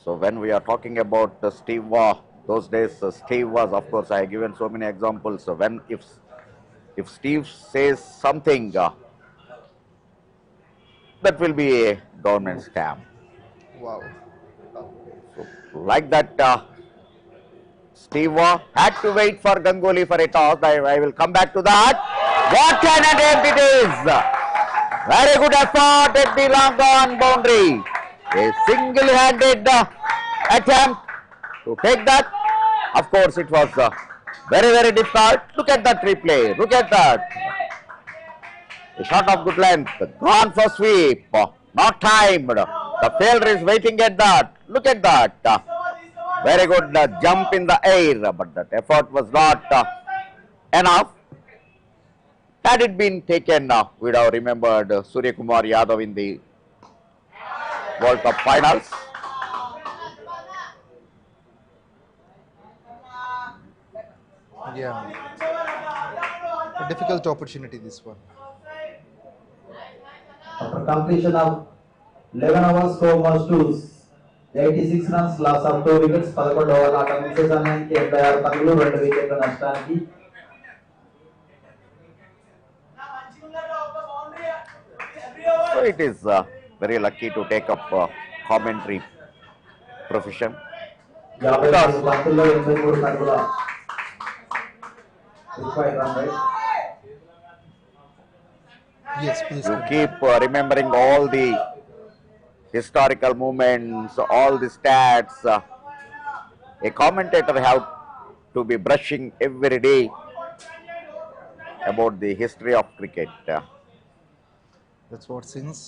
So when we are talking about Steve, those days Steve was, of course, I have given so many examples. So when if Steve says something, that will be a government stamp. Wow. So like that, Steve had to wait for Ganguly for a toss. I will come back to that. What an attempt it is! Very good effort at the long on boundary. A single-handed attempt to take that. Of course, it was very, very difficult. Look at that replay. Look at that. A shot of good length. Gone for sweep. Not timed. The fielder is waiting at that. Look at that. Very good jump in the air, but that effort was not enough. Had it been taken, we would have remembered 𝗀𝗏𝗃𝗃𝗃 in the World Cup finals. Yeah. A difficult opportunity, this one. After completion of 11 overs, score was 86 runs, loss of 2 wickets. 11 ఓవర్ల ఆట ముగిసే సమయానికి 86 పరుగులు 2 వికెట్ల నష్టానికి. So it is very lucky to take up commentary profession. 54 బంతుల్లో 83 పరుగుల required run rate. Yes, please. You keep remembering all the historical movements, all the stats. A commentator have to be brushing every day about the history of cricket. That's what since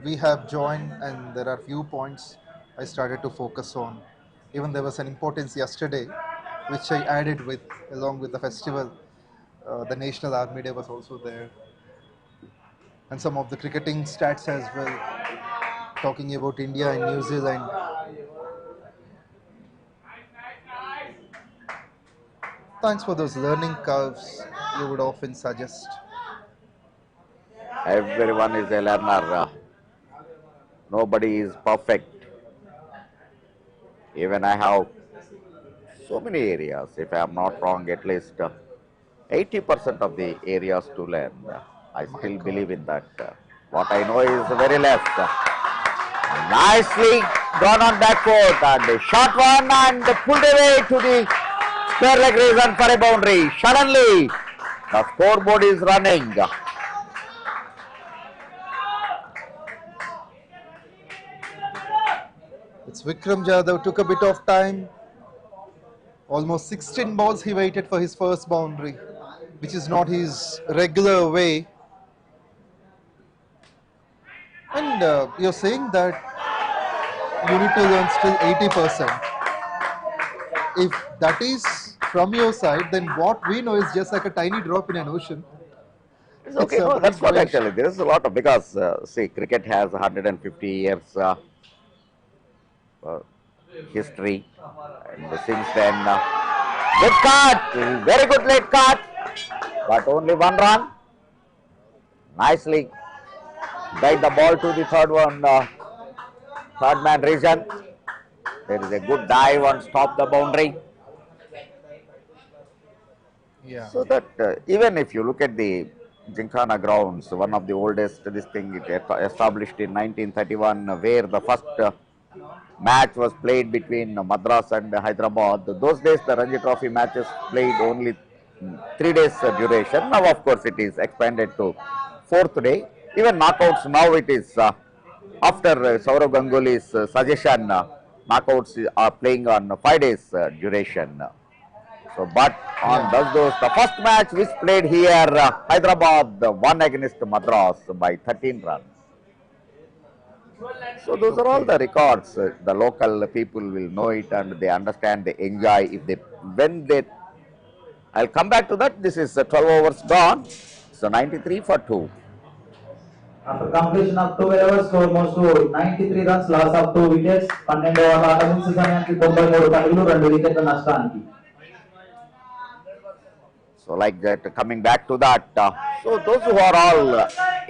we have joined and there are few points I started to focus on. Even there was an importance yesterday which I added with along with the festival. The National Army Day was also there, and some of the cricketing stats as well, talking about India and New Zealand. Thanks for those learning curves you would often suggest. Everyone is a learner. Nobody is perfect. Even I have so many areas, if I am not wrong, at least 80% of the areas to learn. I still believe in that. What I know is very less. Nicely gone on back foot and a short one and pulled away to the square leg reason for a boundary. Suddenly the scoreboard is running. It's 𝗃𝗃𝗃𝗃 took a bit of time. Almost 16 balls he waited for his first boundary, which is not his regular way. And you're saying that you need to learn still 80%. If that is from your side, then what we know is just like a tiny drop in an ocean. It's okay, no, that's what actually, there is a lot of, because see, cricket has 150 years history, and since then, good cut, very good late cut, but only 1 run. Nicely guide the ball to the third man region. There is a good dive and stop the boundary. Yeah. So that even if you look at the GYMKHANA grounds, one of the oldest, this thing it established in 1931, where the first match was played between Madras and Hyderabad. Those days the Ranji Trophy matches played only 3 days duration. Now of course it is expanded to 4th day. Even knockouts now it is after Sourav Ganguly's suggestion, knockouts are playing on 5 days duration. So but on those the first match which played here, Hyderabad won against Madras by 13 runs. So those are all the records. The local people will know it and they understand, they enjoy. If they, when they, I'll come back to that. This is 12 overs gone. So 93 for 2. After completion of 12 overs, score was 93 runs, loss of 2 wickets. 12 ఓవర్ల ఆట ముగిసే సమయానికి 93 పరుగులు 2 వికెట్ల నష్టానికి. So like that, coming back to that, so those who are all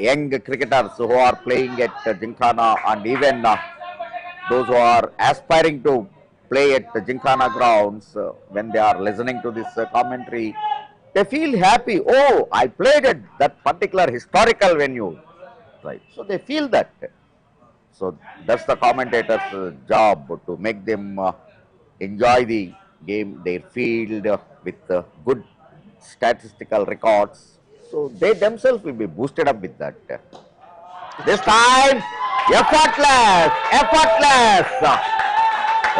young cricketers who are playing at GYMKHANA, and even those who are aspiring to play at GYMKHANA grounds, when they are listening to this commentary, they feel happy. Oh, I played at that particular historical venue, right? So they feel that. So that's the commentator's job, to make them enjoy the game, their field with good statistical records, so they themselves will be boosted up with that. This time effortless,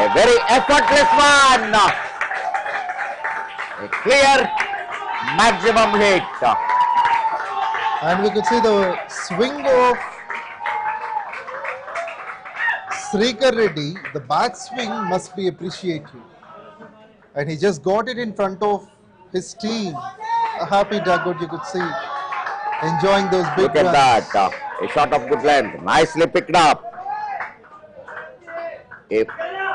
a very effortless one, a clear maximum hit, And we could see the swing of Sreekhar Reddy. The back swing must be appreciated, and he just got it in front of his team. A happy dugout, you could see, enjoying those big look at runs. that, a shot of good length, nicely picked up, a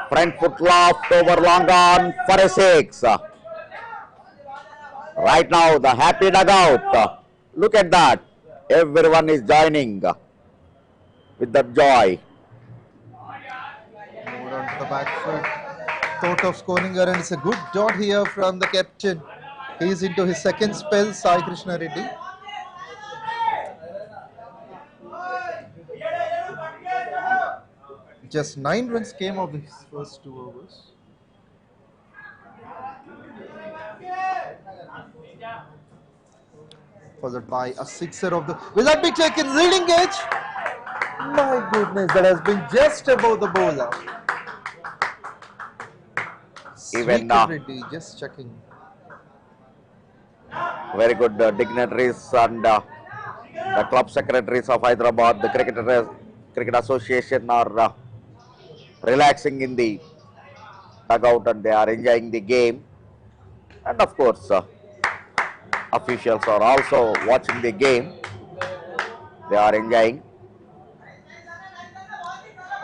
front foot loft over long on for a 6. Right now the happy dugout, look at that, Everyone is joining with that joy. Moved on to the back foot. Thought of scoring her, and it's a good dot here from the captain. He's into his second spell, Sai Krishna Reddy. Just 9 runs came of his first 2 overs. Followed by a sixer of the. Will that be taken? Leading edge. My goodness, that has been just above the bowler. Even Sweet Reddy, just checking. Very good dignitaries and the club secretaries of Hyderabad, the Cricket Association are relaxing in the dugout and they are enjoying the game. And of course, officials are also watching the game. They are enjoying.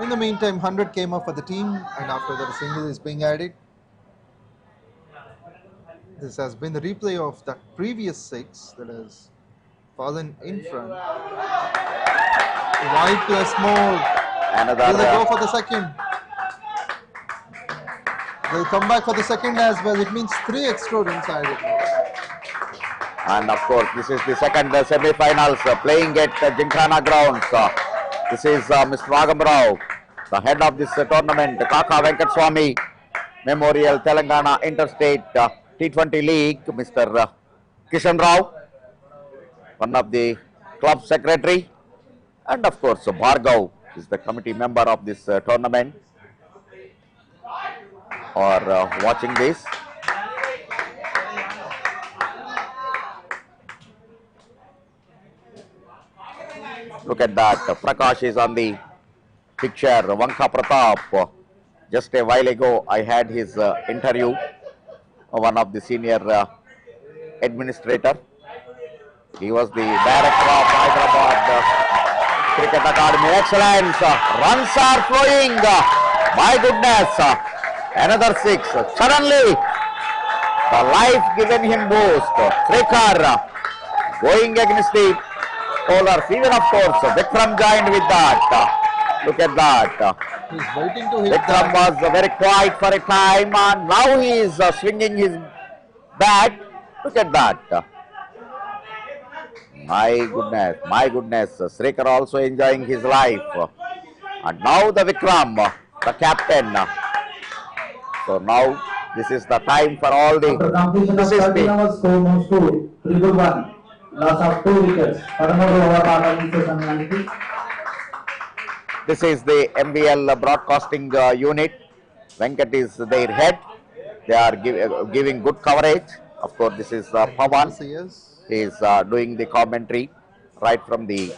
In the meantime, 100 came up for the team, and after that, a single is being added. This has been the replay of the previous 6 that has fallen in front. Wide plus more. Another. Will they go for the second? They'll come back for the second as well. It means 3 extra runs added. And of course, this is the second semi-finals playing at GYMKHANA grounds. This is Mr. Nagamrao, the head of this tournament, KAKA Venkataswamy Memorial Telangana Interstate T20 League, Mr. Kishan Rao, one of the club secretary, and of course Bhargav is the committee member of this tournament, or watching this. Look at that, Prakash is on the picture, Vanka Pratap. Just a while ago I had his interview, one of the senior administrator. He was the director of Hyderabad Cricket Academy. Excellent, runs are flowing, my goodness, another 6. Suddenly the life given him boost. Srikhar going against the bowlers. Even of course Vikram joined with that. Look at that. He's waiting to hit Vikram that. was very quiet for a time and now he is swinging his bat. Look at that. My goodness. Srikhar also enjoying his life. And now the Vikram, the captain. So now this is the time for all the. After completion of 13 overs, score moves to 3-1. Loss of 2 wickets. 13 over ఆట సమయానికి. This is the MBL broadcasting unit. Venkat is their head. They are giving good coverage. Of course, this is Pawan. Yes. He is doing the commentary right from the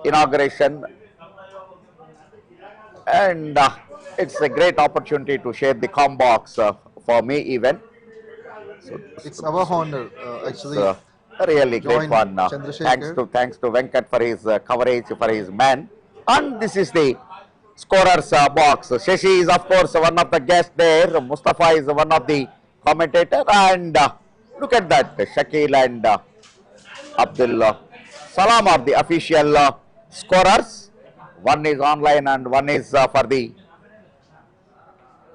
inauguration. And it's a great opportunity to share the comm box for me even. So, It's our honor, actually. Really great Join fun. Chandrasekhar. Thanks to Venkat for his coverage, for his man. And this is the scorers box. Shashi is of course one of the guests there. Mustafa is one of the commentator. And look at that, Shakil and Abdul Salam are the official scorers. One is online and one is for the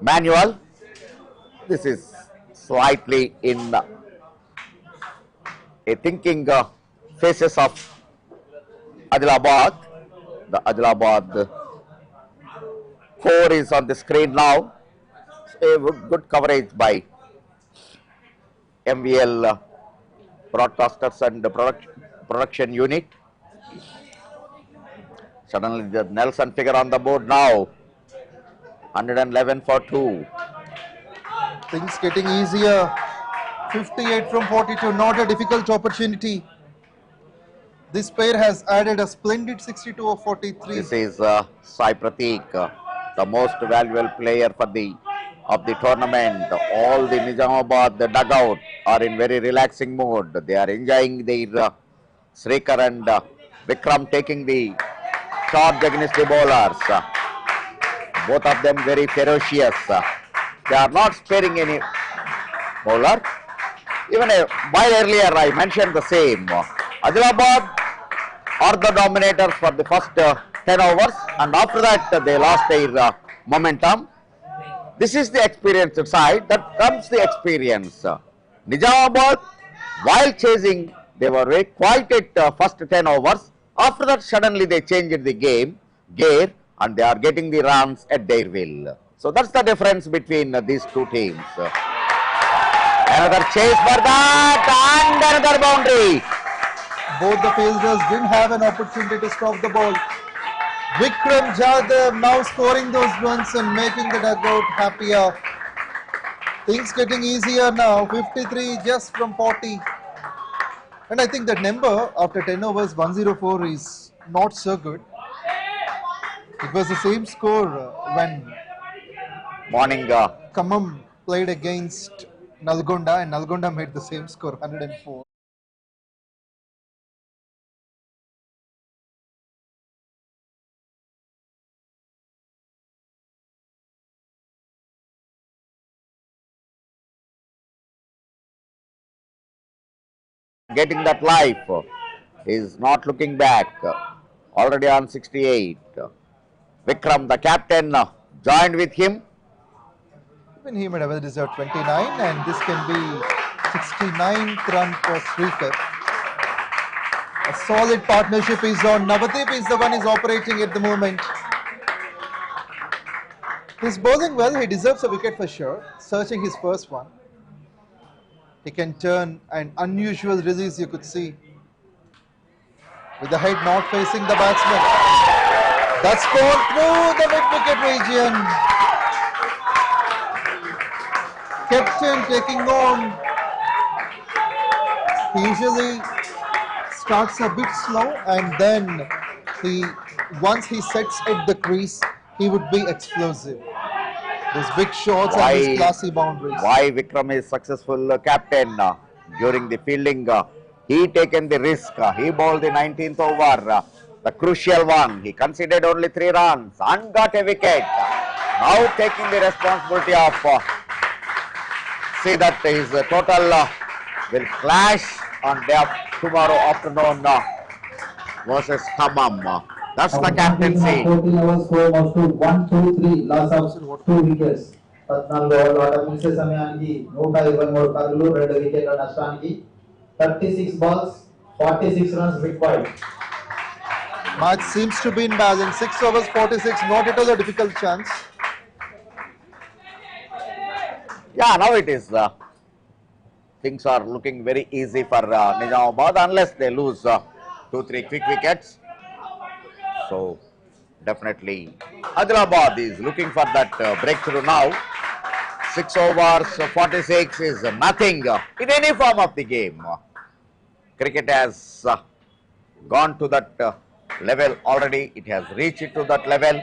manual. This is slightly in a thinking faces of Adilabad. The Adilabad core is on the screen now. A good coverage by MVL broadcasters and the production unit. Suddenly the Nelson figure on the board now. 111 for 2. Things getting easier. 58 from 42, not a difficult opportunity. This pair has added a splendid 62 of 43. This is Sai Pratik, the most valuable player for the tournament. All the Nizamabad dugout are in very relaxing mood. They are enjoying their Srikhar and Vikram taking the charge against the bowlers. Both of them very ferocious. They are not sparing any bowler. Even a while earlier I mentioned the same. Adilabad are the dominators for the first 10 overs, and after that they lost their momentum. This is the experienced side. That comes the experience. Nizamabad, while chasing, they were very quiet at first 10 overs. After that, suddenly they changed the gear, and they are getting the runs at their will. So that's the difference between these two teams. Another chase for that, and another boundary. Both the fielders didn't have an opportunity to stop the ball. VENKATASWAMY now scoring those runs and making the dugout happier. Things getting easier now. 53 just from 40. And I think that number after 10 overs 104 is not so good. It was the same score when Khammam played against Nalgonda, and Nalgonda made the same score, 104. Getting that life, is not looking back, already on 68. Vikram, the captain, joined with him. Even he might have deserved 29, and this can be 69th run for 𝗃𝗃𝗃. A solid partnership is on. Navdeep is the one is operating at the moment. He's bowling well. He deserves a wicket for sure. Searching his first one. He can turn an unusual release, you could see, with the head not facing the batsman. That's gone through the mid-wicket region. Captain taking on. He usually starts a bit slow, and then once he sets at the crease, he would be explosive. Those big shots and these classy boundaries. Why Vikram is successful captain during the fielding? He taken the risk. He bowled the 19th over, the crucial one. He conceded only 3 runs and got a wicket. Now taking the responsibility of see that his total will clash on day of tomorrow afternoon versus Khammam. That's the captaincy. 14 overs score was to 1-2-3, loss of 2 wickets. 14 ఓవర్ల ఆట ముగిసే సమయానికి 123 పరుగులు 2 వికెట్ల నష్టానికి 36 balls 46 runs required. Match seems to be in balance. 6 overs 46, not at all a difficult chance. Yeah, now it is. Things are looking very easy for Nizamabad unless they lose 2-3 quick wickets. So definitely Adilabad is looking for that breakthrough now. 6 overs 46 is nothing in any form of the game. Cricket has gone to that level already. It has reached to that level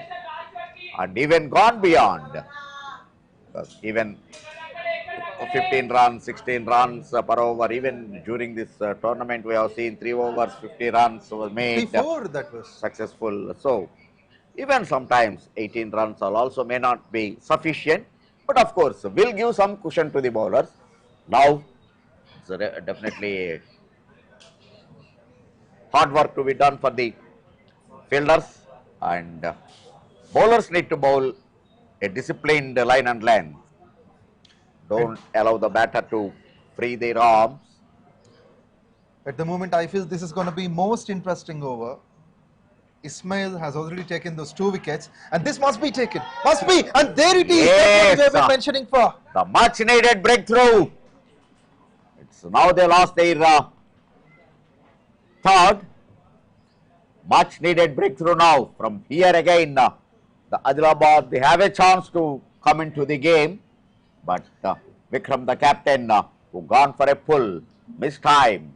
and even gone beyond. Even 15 runs, 16 runs per over. Even during this tournament, we have seen 3 overs, 50 runs were made. Before that was Successful. So, even sometimes 18 runs also may not be sufficient. But of course, will give some cushion to the bowlers. Now, it's definitely hard work to be done for the fielders, and bowlers need to bowl a disciplined line and length. Don't allow the batter to free their arms. At the moment, I feel this is going to be most interesting over. Ismail has already taken those 2 wickets, and this must be taken. Must be, and there it is. Yes, that's what we have been mentioning for. The much needed breakthrough. It's now they lost their third. Much needed breakthrough now. From here again, the Adilabad, they have a chance to come into the game. But Vikram, the captain, who gone for a pull, missed time.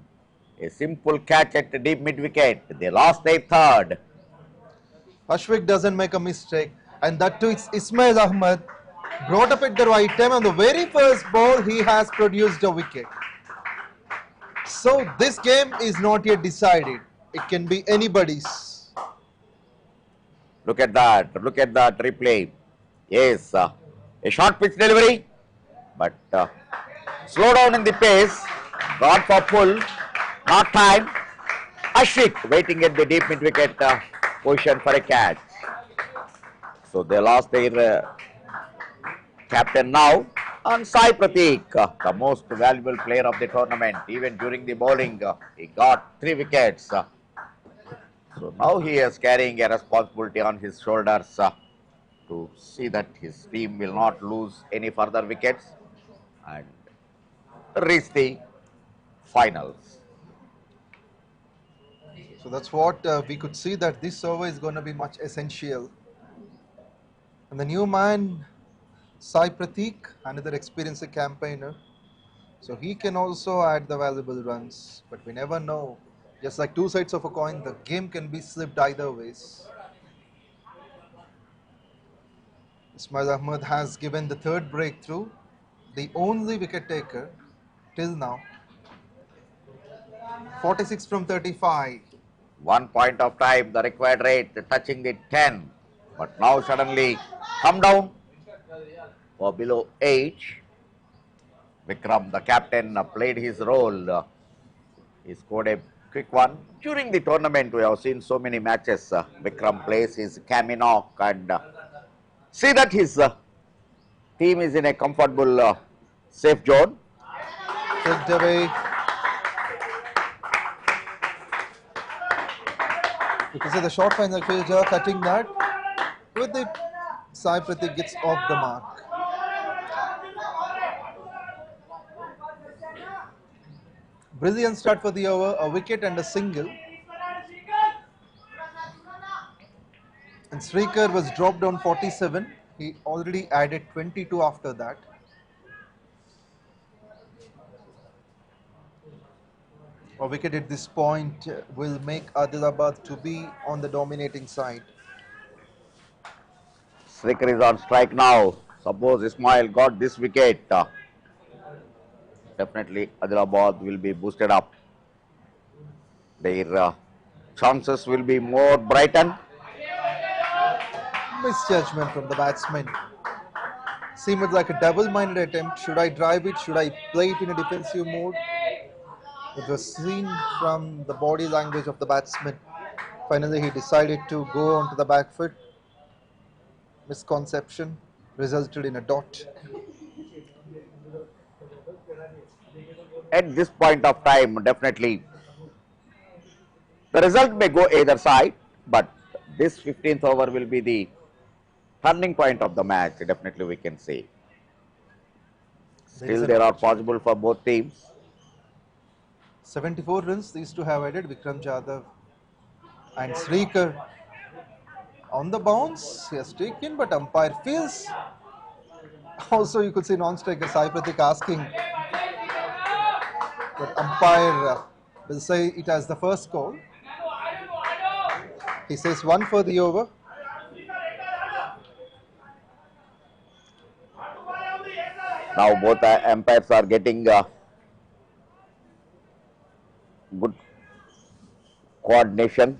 A simple catch at the deep mid-wicket. They lost their third. Ashwik doesn't make a mistake, and that too it's Ismail Ahmed, brought up at the right time. On the very first ball, he has produced a wicket. So this game is not yet decided. It can be anybody's. Look at that replay. Yes, a short pitch delivery, but slow down in the pace, gone for pull, not time. Ashik waiting at the deep mid wicket position for a catch. So they lost their captain now. And 𝗙𝗂𝗃𝗃, the most valuable player of the tournament, even during the bowling, he got 3 wickets. So now he is carrying a responsibility on his shoulders to see that his team will not lose any further wickets and reach the finals. So that's what we could see, that this over is going to be much essential. And the new man, 𝗙𝗂𝗃𝗃, another experienced campaigner, so he can also add the valuable runs, but we never know. Just like two sides of a coin, the game can be slipped either ways. Ismail Ahmed has given the third breakthrough, the only wicket taker till now. 46 from 35. 1 point of time, the required rate touching the 10, but now suddenly come down or below 8. Vikram, the captain, played his role. He scored a quick one. During the tournament, we have seen so many matches. Vikram plays his Kaminock and see that his team is in a comfortable, safe zone. Flicked away. You can see the short final fielder cutting that. With the 𝗙𝗂𝗃𝗃 gets off the mark. Brilliant start for the over, a wicket and a single. And 𝗃𝗃𝗃 was dropped on 47. He already added 22 after that. A wicket at this point will make ADILABAD to be on the dominating side. 𝗃𝗃𝗃 is on strike now. Suppose Ismail got this wicket, definitely ADILABAD will be boosted up. Their chances will be more brightened. Misjudgment from the batsman. Seemed like a double-minded attempt. Should I drive it? Should I play it in a defensive mode? It was seen from the body language of the batsman. Finally, he decided to go onto the back foot. Misconception resulted in a dot. At this point of time, definitely the result may go either side, but this 15th over will be the turning point of the match, definitely we can say. Still there are possible for both teams. 74 runs these two have added, Vikram Jadhav and 𝗃𝗃𝗃. On the bounce, he has taken, but umpire feels. Also, you could see non-striker 𝗙𝗂𝗃𝗃 asking, but umpire will say it as the first call. He says 1 for the over. Now both umpires are getting good coordination.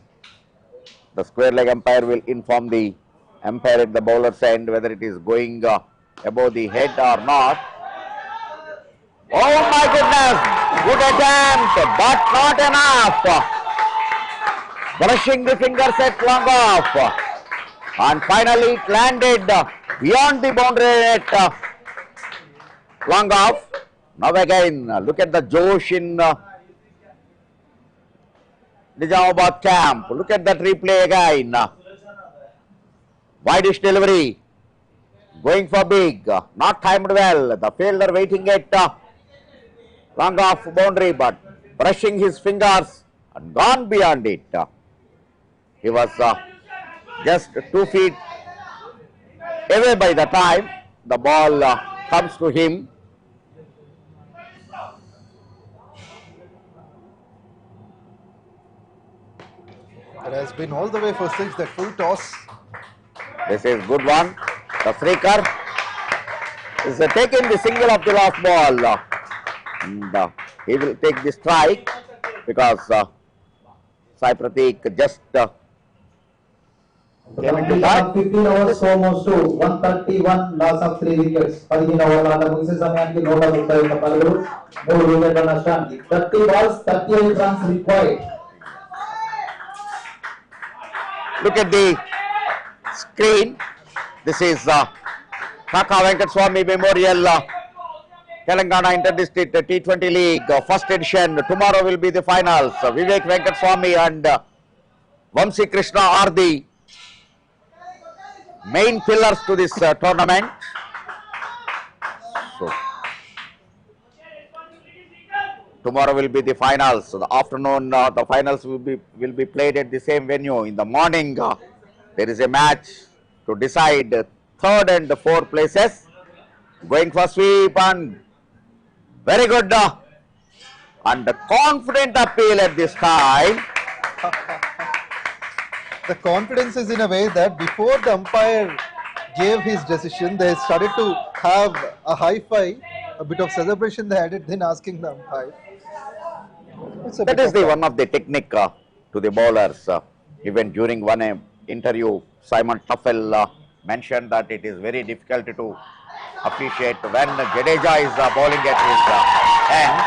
The square leg umpire will inform the umpire at the bowler's end whether it is going above the head or not. Oh my goodness! Good attempt, but not enough. Brushing the fingers at long off. And finally it landed beyond the boundary at long off. Now again, look at the Josh in Nizamabad camp. Look at that replay again. Widish delivery. Going for big. Not timed well. The fielder waiting at long off boundary, but brushing his fingers and gone beyond it. He was just 2 feet away by the time the ball comes to him. It has been all the way for 6, that full toss. This is good one. The 𝗃𝗃𝗃 is taking the single of the last ball. And he will take the strike because 𝗙𝗂𝗃𝗃 just came into that. 15 overs almost to 131 loss of 3 wickets. 15 ఓవర్ల ఆట ముగిసే సమయానికి 131 పరుగులు 3 వికెట్ల నష్టానికి. 30 balls 38 runs required. Look at the screen. This is KAKA VENKATASWAMY Memorial Telangana Inter-District T20 League first edition. Tomorrow will be the finals. Vivek Venkataswamy and 𝗬𝗁𝒃𝗃 Krishna are the main pillars to this tournament. So, tomorrow will be the finals. So the afternoon, the finals will be played at the same venue. In the morning, there is a match to decide third and fourth places. Going for sweep and very good and confident appeal at this time. The confidence is in a way that before the umpire gave his decision, they started to have a high five, a bit of celebration they added, then asking the umpire. That is the one of the technique to the bowlers. Even during one interview, Simon Tuffle mentioned that it is very difficult to appreciate when Jadeja is bowling at his end.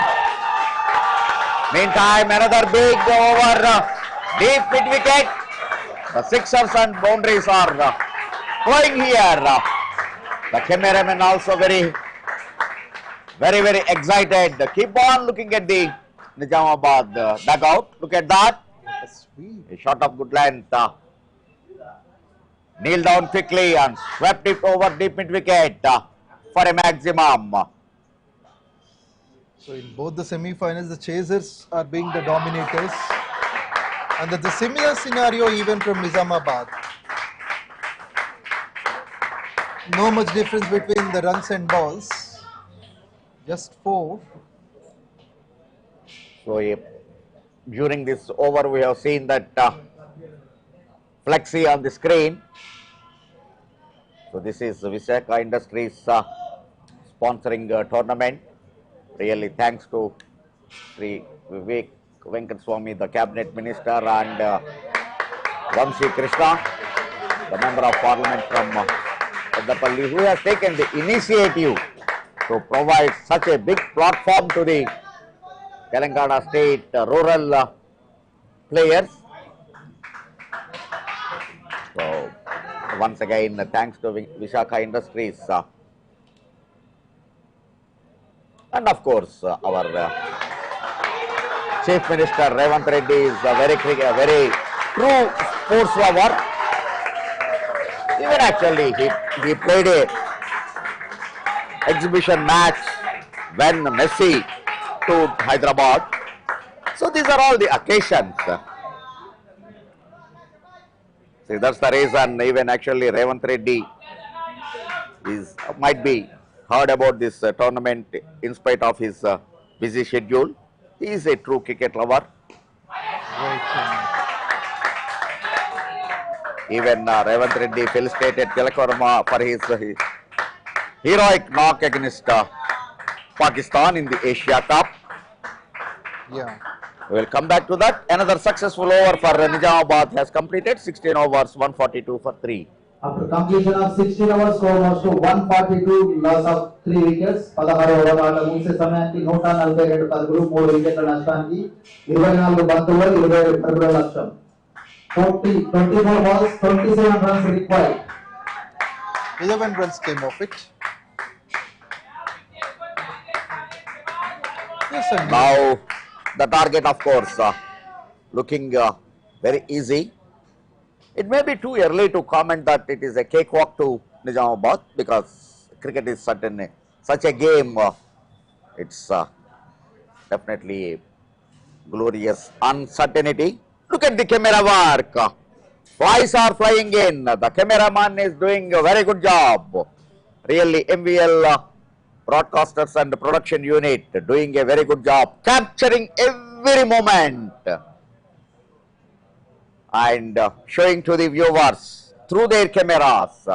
Meantime, another big over, deep mid-wicket. The sixers and boundaries are going here. The cameraman also very excited. Keep on looking at the Nizamabad dugout. Look at that. A shot of good length. Kneel down quickly and swept it over deep mid-wicket for a maximum. So in both the semi-finals, the chasers are being the dominators. And that's a similar scenario even from Nizamabad. No much difference between the runs and balls. Just 4. So during this over, we have seen that flexi on the screen. So this is 𝗬𝗃 Industries sponsoring tournament. Really thanks to Sri Vivek Venkataswamy, the cabinet minister, and 𝗬𝗁𝒃𝗃 Krishna, the member of parliament from 𝗀𝗶𝗆, who has taken the initiative to provide such a big platform to the Telangana state rural players. So once again, thanks to 𝗬𝗃 Industries and of course our Chief Minister Revanth Reddy is a very true sports lover. Even actually he played a exhibition match when 𝗬𝗁𝒃𝗃 to Hyderabad. So these are all the occasions. See, that's the reason even actually Revanth Reddy might be heard about this tournament in spite of his busy schedule. He is a true cricket lover. Even Revanth Reddy felicitated 𝗀𝗃𝗃 for his heroic knock against Pakistan in the Asia Cup. Yeah. We will come back to that. Another successful over for Nizamabad has completed 16 overs, 142 for 3. After completion of 16 overs, score was to 142, loss of 3 wickets. 16 ఓవర్ల ఆట ముగిసే సమయానికి 142 పరుగులు 3 వికెట్ల నష్టానికి 24 బంతుల్లో 27 పరుగుల లక్ష్యం. 24 balls, 27 runs required. 11 runs came off it. Yes, sir. Now the target, of course, looking very easy. It may be too early to comment that it is a cakewalk to Nizamabad because cricket is certainly such a game. It's definitely a glorious uncertainty. Look at the camera work. Flies are flying in. The cameraman is doing a very good job. Really, MVL broadcasters and production unit doing a very good job, capturing every moment and showing to the viewers through their cameras.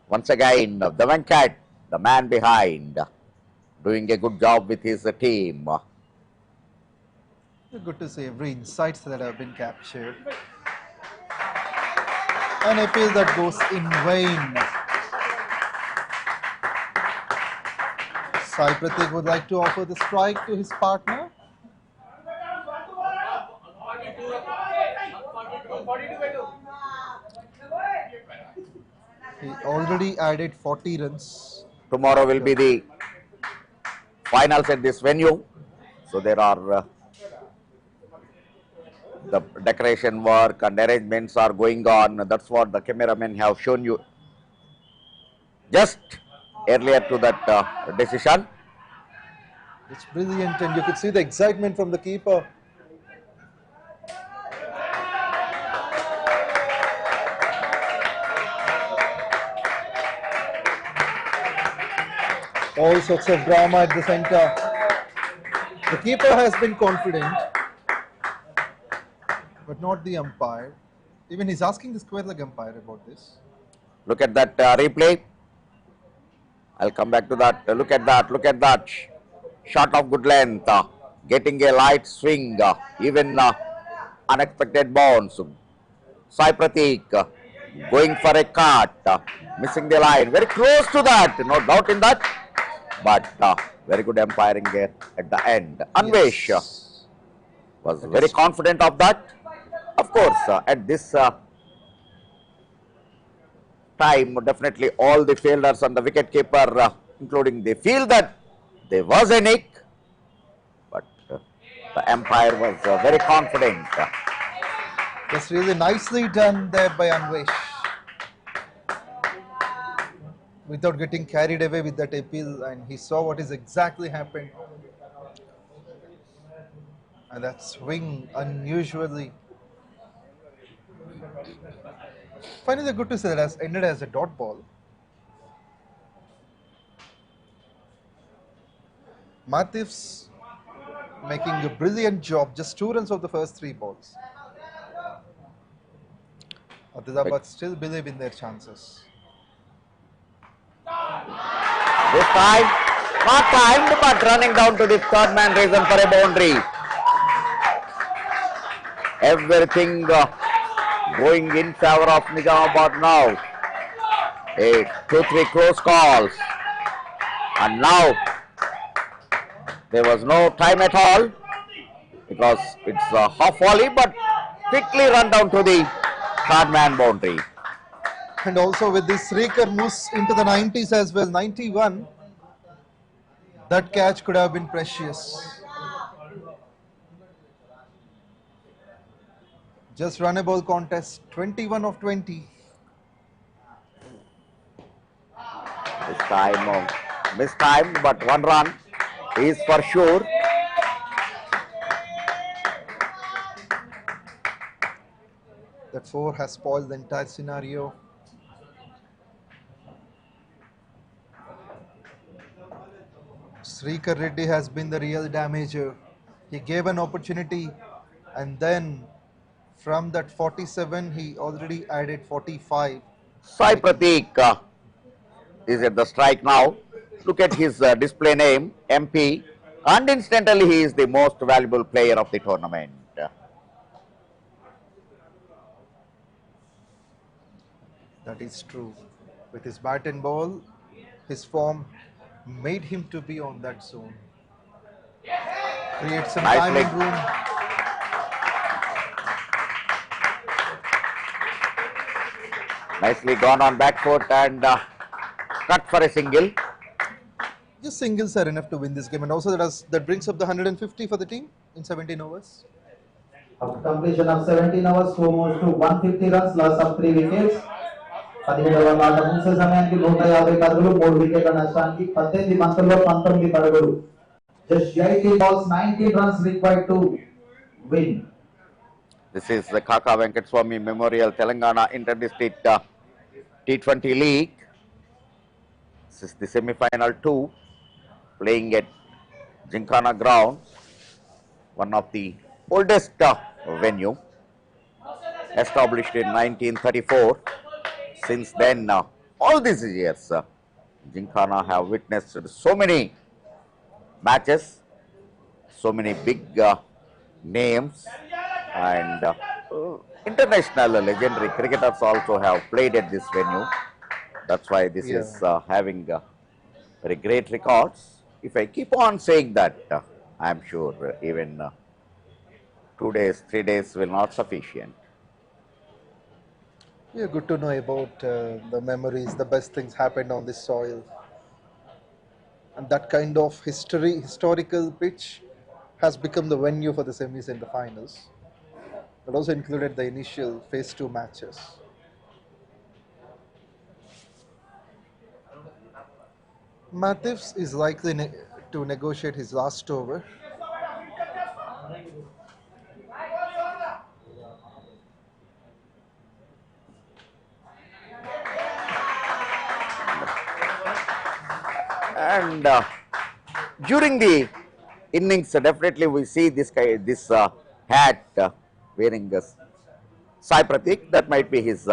Once again, the Venkat, the man behind, doing a good job with his team. Good to see every insights that have been captured. An appeal that goes in vain. Sai Pratik would like to offer the strike to his partner. He already added 40 runs. Tomorrow will be the finals at this venue. So there are the decoration work and arrangements are going on. That's what the cameramen have shown you just earlier to that decision. It's brilliant, and you could see the excitement from the keeper. All sorts of drama at the center. The keeper has been confident, but not the umpire. Even he's asking the square leg umpire about this. Look at that replay. I'll come back to that. Look at that. Look at that. Shot of good length. Getting a light swing. Even unexpected bounce. 𝗙𝗂𝗃𝗃 going for a cut. Missing the line. Very close to that. No doubt in that. But very good umpiring there at the end. 𝗬𝗏𝗃𝗃 was very confident of that. Of course, at this time, definitely all the fielders and the wicketkeeper, including, they feel that there was a nick, but the umpire was very confident. That's really nicely done there by 𝗬𝗏𝗃𝗃. Without getting carried away with that appeal, and he saw what is exactly happened. And that swing unusually. Finally, good to say that has ended as a dot ball. Matthew's making a brilliant job, just 2 runs of the first 3 balls. ADILABAD still believe in their chances. This time, not timed, but running down to the third man, reason for a boundary. Everything going in favor of Nizamabad now. 2-3 close calls. And now, there was no time at all, because it's a half volley, but quickly run down to the third man boundary. And also with this 𝗃𝗃𝗃 moves into the 90s as well, 91. That catch could have been precious. Just runnable contest, 21 of 20. This time mistimed, but 1 run is for sure. That 4 has spoiled the entire scenario. 𝗃𝗃𝗃𝗃 Reddy has been the real damager. He gave an opportunity, and then from that 47, he already added 45. 𝗙𝗂𝗃𝗃 is at the strike now. Look at his display name, MP, and incidentally he is the most valuable player of the tournament. That is true. With his bat and ball, his form made him to be on that zone. Create some time and room. Nicely gone on back foot and cut for a single. Just singles are enough to win this game, and also that brings up the 150 for the team in 17 overs. After completion of 17 overs, score moves to 150 runs, loss of 3 wickets. 17 ఓవర్ల ఆట ముగిసే సమయానికి 150 పరుగులు, 3 వికెట్ల నష్టానికి 18 బంతుల్లో 19 పరుగులు. Just 18 balls, 19 runs required to win. This is the KAKA 𝗏𝗃𝗃 Memorial Telangana Inter-District T20 League. This is the semi-final 2, playing at GYMKHANA ground, one of the oldest venue, established in 1934. Since then, all these years, GYMKHANA have witnessed so many matches, so many big names, and international legendary cricketers also have played at this venue. That's why this is having very great records. If I keep on saying that, I'm sure even 2 days, 3 days will not sufficient. Yeah, good to know about the memories, the best things happened on this soil. And that kind of historical pitch has become the venue for the semis and the finals. That also included the initial phase 2 matches. Matthews is likely to negotiate his last over. And during the innings, definitely we see this guy, this hat wearing this Sai Pratik. That might be his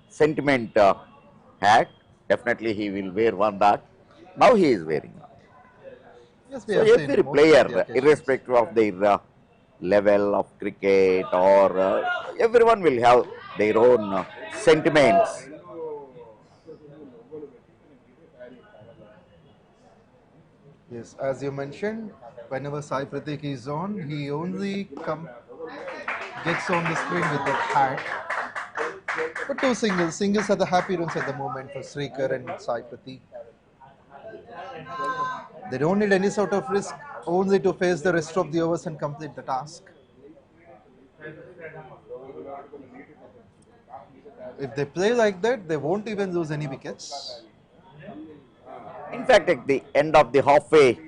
sentiment hat. Definitely he will wear one that. Now he is wearing. Yes, we So have seen every most of player, the occasions. irrespective of their level of cricket or everyone will have their own sentiments. Yes, as you mentioned, whenever Sai Pratik is on, he only gets on the screen with that hat. But two singles. Singles are the happy runs at the moment for 𝗏𝗃𝗃 and Sai Pratik. They don't need any sort of risk, only to face the rest of the overs and complete the task. If they play like that, they won't even lose any wickets. In fact, at the end of the halfway,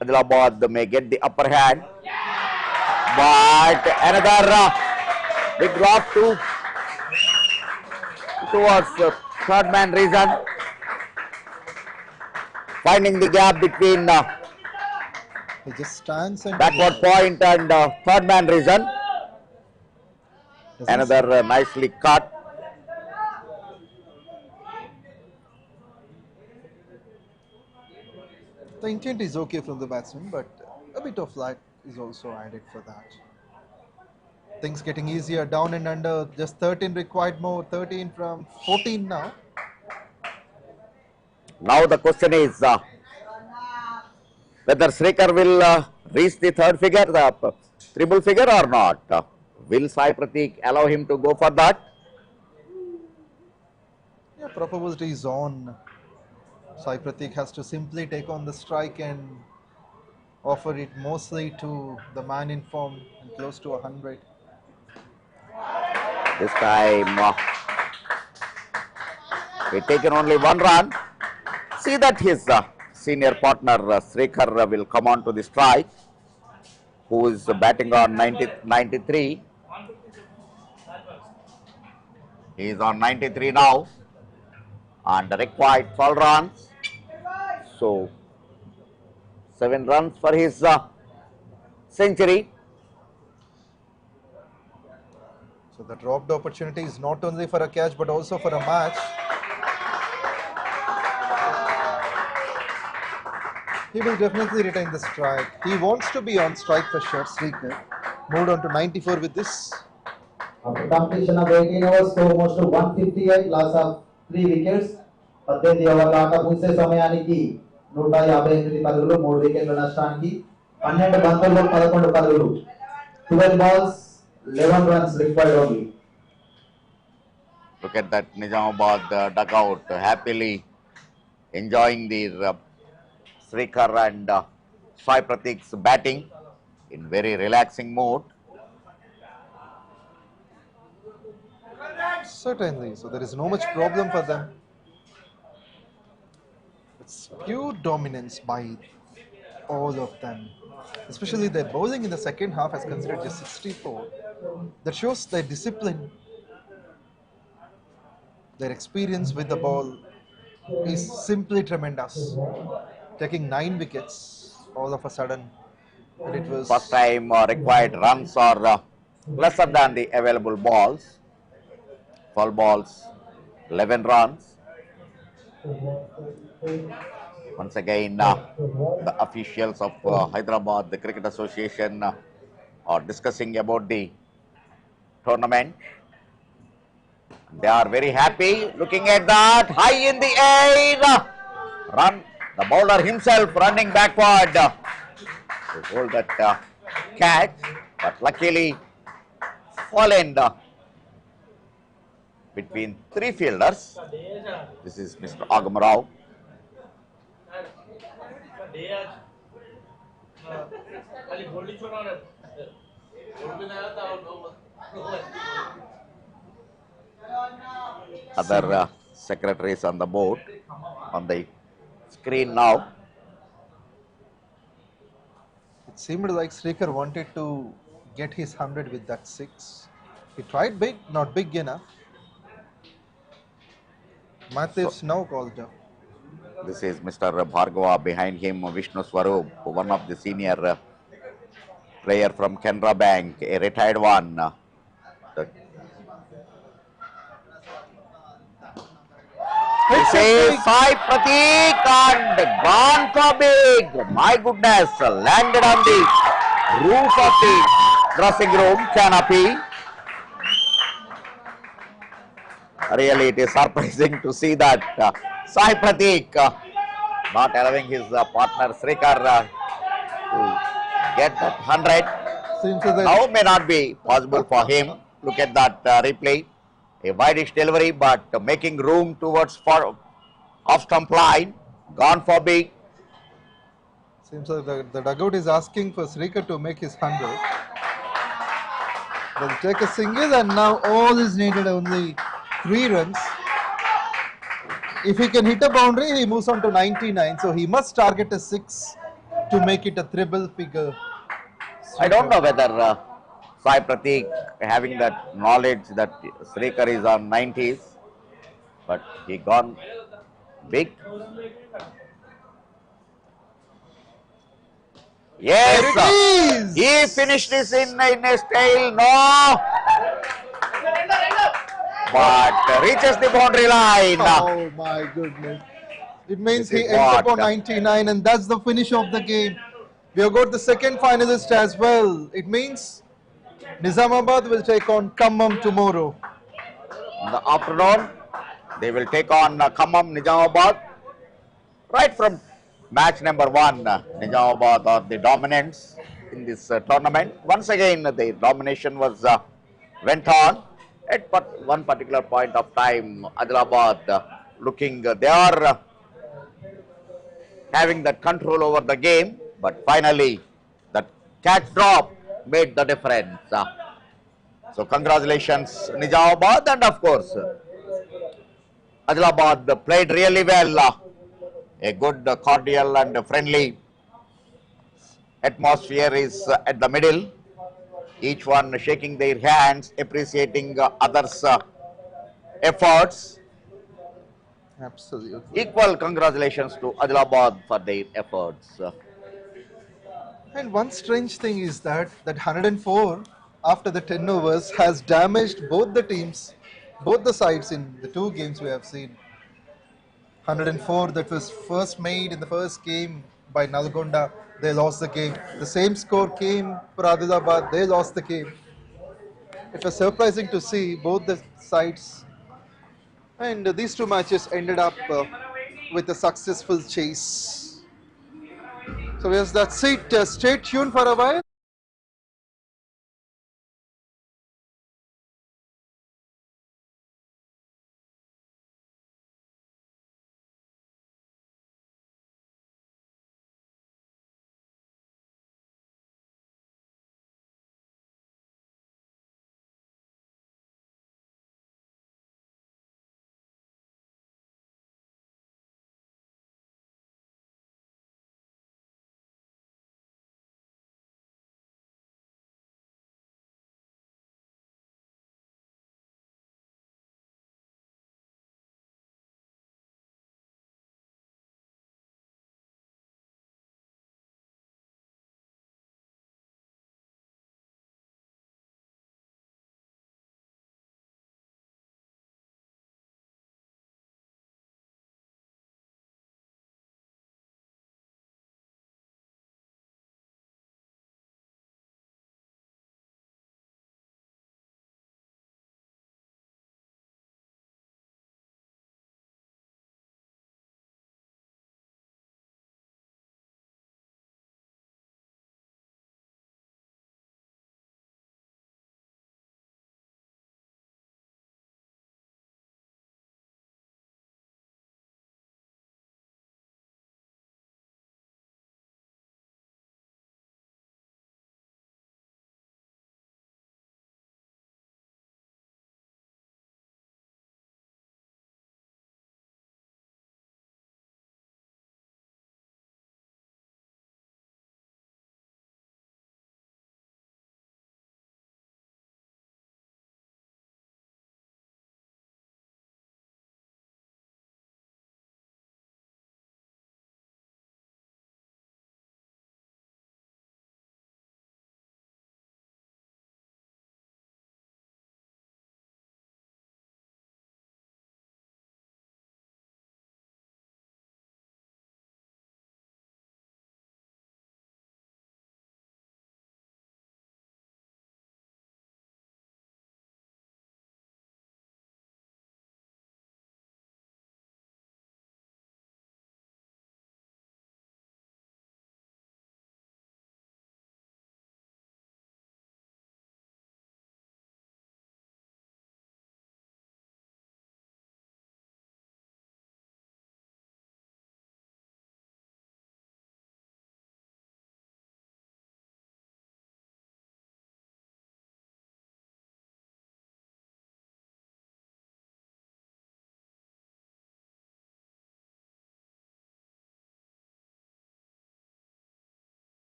Adilabad may get the upper hand, but another big drop towards third man reason, finding the gap between He just stands and backward point and third man reason. Another nicely cut. The intent is okay from the batsman, but a bit of luck is also added for that. Things getting easier, down and under, just 13 required more, 13 from 14 now. Now the question is whether 𝗏𝗃𝗃 will reach the third figure, the triple figure or not. Will Sai Pratik allow him to go for that? Yeah, probability is on. Sai Pratik has to simply take on the strike and offer it mostly to the man in form and close to 100. This time he taken only one run. See that his senior partner 𝗏𝗃𝗃 will come on to the strike, who is batting on 93. He is on 93 now and required 12 runs. So 7 runs for his century. So the dropped opportunity is not only for a catch but also for a match. He will definitely retain the strike. He wants to be on strike for sure, 𝗏𝗃𝗃. Moved on to 94 with this. After completion of 18 overs, score moves to 158, loss of 3 wickets. 18 ఓవర్ల ఆట ముగిసే సమయానికి 158 పరుగులు 3 వికెట్ల నష్టానికి 12 బంతుల్లో 11 పరుగులు. 12 balls, 11 runs required only. Look at that Nizamabad dugout, happily enjoying the 𝗏𝗃𝗃𝗃 and Sai Pratik's batting in very relaxing mood. Certainly, so there is no much problem for them. It's pure dominance by all of them. Especially their bowling in the second half has considered just 64. That shows their discipline. Their experience with the ball is simply tremendous. Taking 9 wickets all of a sudden. And it was First time required runs are lesser than the available balls. 12 balls, 11 runs. Once again, the officials of Hyderabad, the Cricket Association, are discussing about the tournament. They are very happy looking at that, high in the air. Run, the bowler himself running backward to hold that catch. But luckily, fallen between three fielders. This is Mr. Agamarao. Other secretaries on the board, on the screen now. It seemed like Striker wanted to get his 100 with that 6. He tried big, not big enough. Matthews now called up. This is Mr. Bhargava, behind him 𝗵𝗺𝗃, one of the senior player from Canara Bank, a retired one. This is 𝗫𝗵𝗃 and gone for big. My goodness, landed on the roof of the dressing room canopy. Really, it is surprising to see that 𝗫𝗵𝗃 not allowing his partner Striker to get that 100. Seems as Now may not be possible for him. Look at that replay. A wide-ish delivery, but making room towards off-stump line. Gone for big. Seems like the dugout is asking for Striker to make his 100. They'll take a single, and now all is needed, only 3 runs. If he can hit a boundary, he moves on to 99. So he must target a 6 to make it a triple figure. I don't know whether 𝗫𝗵𝗃 having that knowledge that Striker is on 90s, but he gone big. Yes, There it is! he finished this in a style, no, but reaches the boundary line. Oh my goodness. It means This he is ends up what? on 99, and that's the finish of the game. We have got the second finalist as well. It means Nizamabad will take on Khammam tomorrow. In the afternoon, they will take on Khammam Nizamabad. Right from match number 1, Nizamabad are the dominants in this tournament. Once again, the domination was went on. At one particular point of time, Adilabad looking, they are having that control over the game, but finally that catch drop made the difference. So congratulations Nizamabad, and of course Adilabad played really well. A good, cordial and friendly atmosphere is at the middle. Each one shaking their hands, appreciating others' efforts. Absolutely. Equal congratulations to Adilabad for their efforts. And one strange thing is that 104 after the 10 overs has damaged both the teams, both the sides in the 2 games we have seen. 104 that was first made in the first game by Nalgonda, they lost the game. The same score came for Adilabad, they lost the game. It was surprising to see both the sides, and these 2 matches ended up with a successful chase. So yes, that's it. Stay tuned for a while.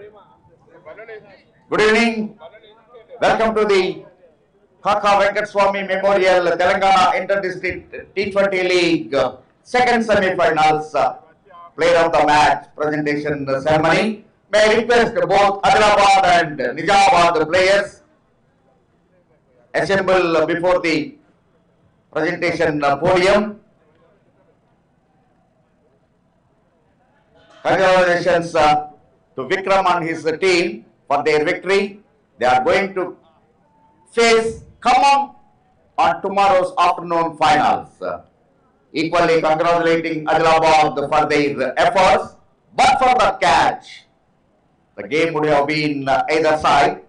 Good evening. Welcome to the KAKA Venkataswamy Memorial Telangana Inter-District T20 League second semi-finals player of the match presentation ceremony. May I request both ADILABAD and NIZAMABAD players assemble before the presentation podium. Congratulations to Vikram and his team for their victory. They are going to face KAMAM on tomorrow's afternoon finals. Equally congratulating ADILABAD for their efforts, but for the catch, the game would have been either side.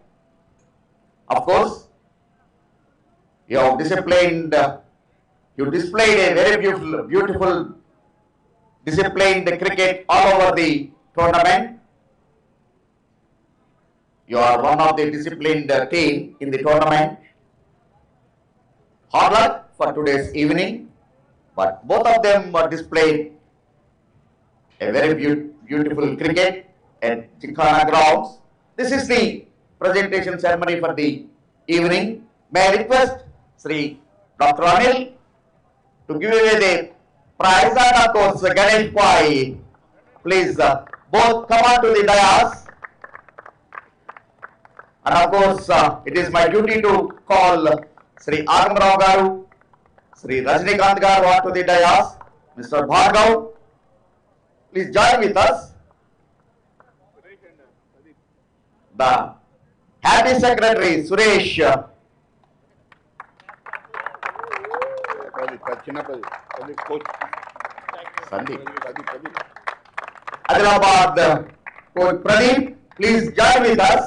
Of course, you have displayed a very beautiful disciplined cricket all over the tournament. You are one of the disciplined team in the tournament. Hard luck for today's evening, but both of them displayed a very beautiful cricket at GYMKHANA grounds. This is the presentation ceremony for the evening. May I request Sri Dr. Anil to give away the prize and of course 𝗀𝗏𝗃𝗏. Please both come on to the dais. And of course, it is my duty to call Sri 𝗃𝗏𝗃𝗏 garu, Sri Rajnikant garu onto the dais. Mr. Bhargav, please join with us. The Happy Secretary Suresh Sandeep. ADILABAD coach Pradeep, please join with us.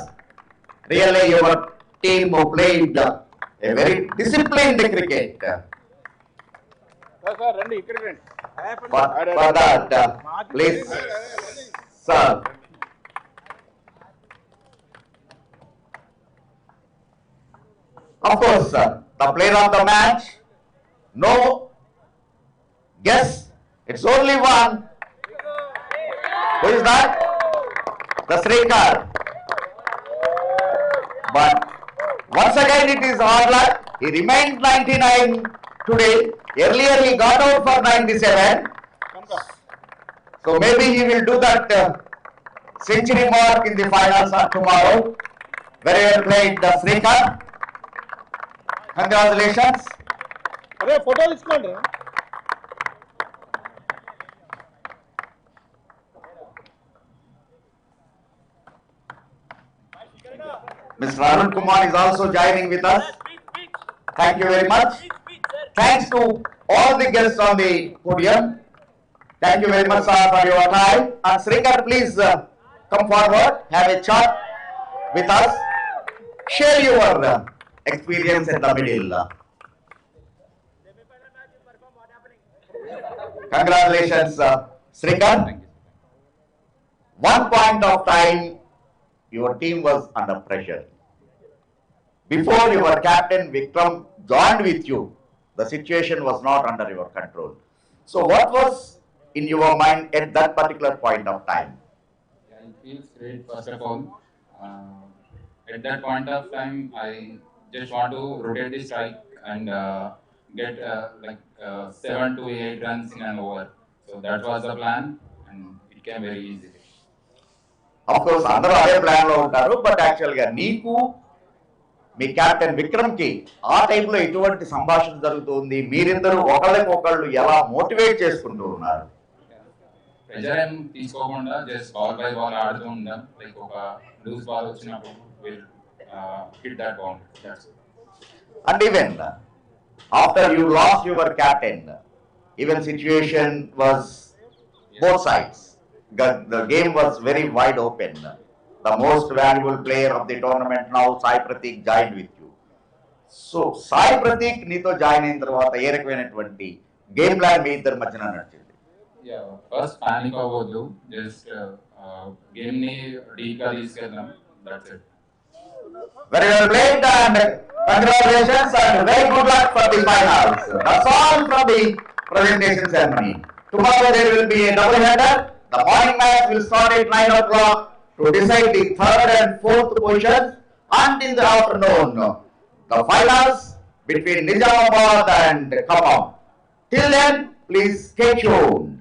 Really, your team played a very disciplined cricket. For that, please, sir. Of course, the player of the match, no guess, it's only one. Who is that? The striker. But once again it is hard luck. He remained 99 today. Earlier he got out for 97. So maybe he will do that century mark in the finals tomorrow. Very well played, the striker. Congratulations. Mr. Arun Kumar is also joining with us. Thank you very much. Thanks to all the guests on the podium. Thank you very much, sir, for your time. And Srikar, please come forward, have a chat with us. Share your experience in the middle. Congratulations, Srikar. One point of time, your team was under pressure. Before your captain Vikram joined with you, the situation was not under your control. So what was in your mind at that particular point of time? Yeah, it feels great, first of all. At that point of time, I just want to rotate the strike and get 7 to 8 runs in an over. So that was the plan and it came very easy. Of course, అందరూ అదే plan లో ఉంటారు. But actual గా నీకు మీ captain Vikram కి ఆ time లో ఎటువంటి సంభాషణ జరుగుతుంది, మీరిద్దరు ఒకళ్ళకొకళ్ళు ఎలా మోటివేట్ చేసుకుంటూ ఉన్నారు? ప్రెజర్ ఏం తీసుకోకుండా జస్ట్ బాల్ బై బాల్ ఆడుతూ ఉంటాం. లైక్ ఒక లూజ్ బాల్ వచ్చినప్పుడు will hit that boundary. That's it. And even after you lost your captain, even situation was both sides. The game was very wide open. The most valuable player of the tournament now, 𝗙𝗏𝗃𝗏, joined with you. So 𝗙𝗏𝗃𝗏 నీతో join అయిన తర్వాత ఏ రకమైనటువంటి game plan మీ ఇద్దరి మధ్యన నడిచింది? First panic అవ్వద్దు, just game ని deep గా తీసుకెళ్దాం. That's it. Very well played and congratulations and very good luck for the finals. That's all from the presentation ceremony. Tomorrow there will be a double header. The morning match will start at 9 o'clock to decide the third and fourth positions, and in the afternoon, the finals between Nizamabad and Khammam. Till then, please stay tuned.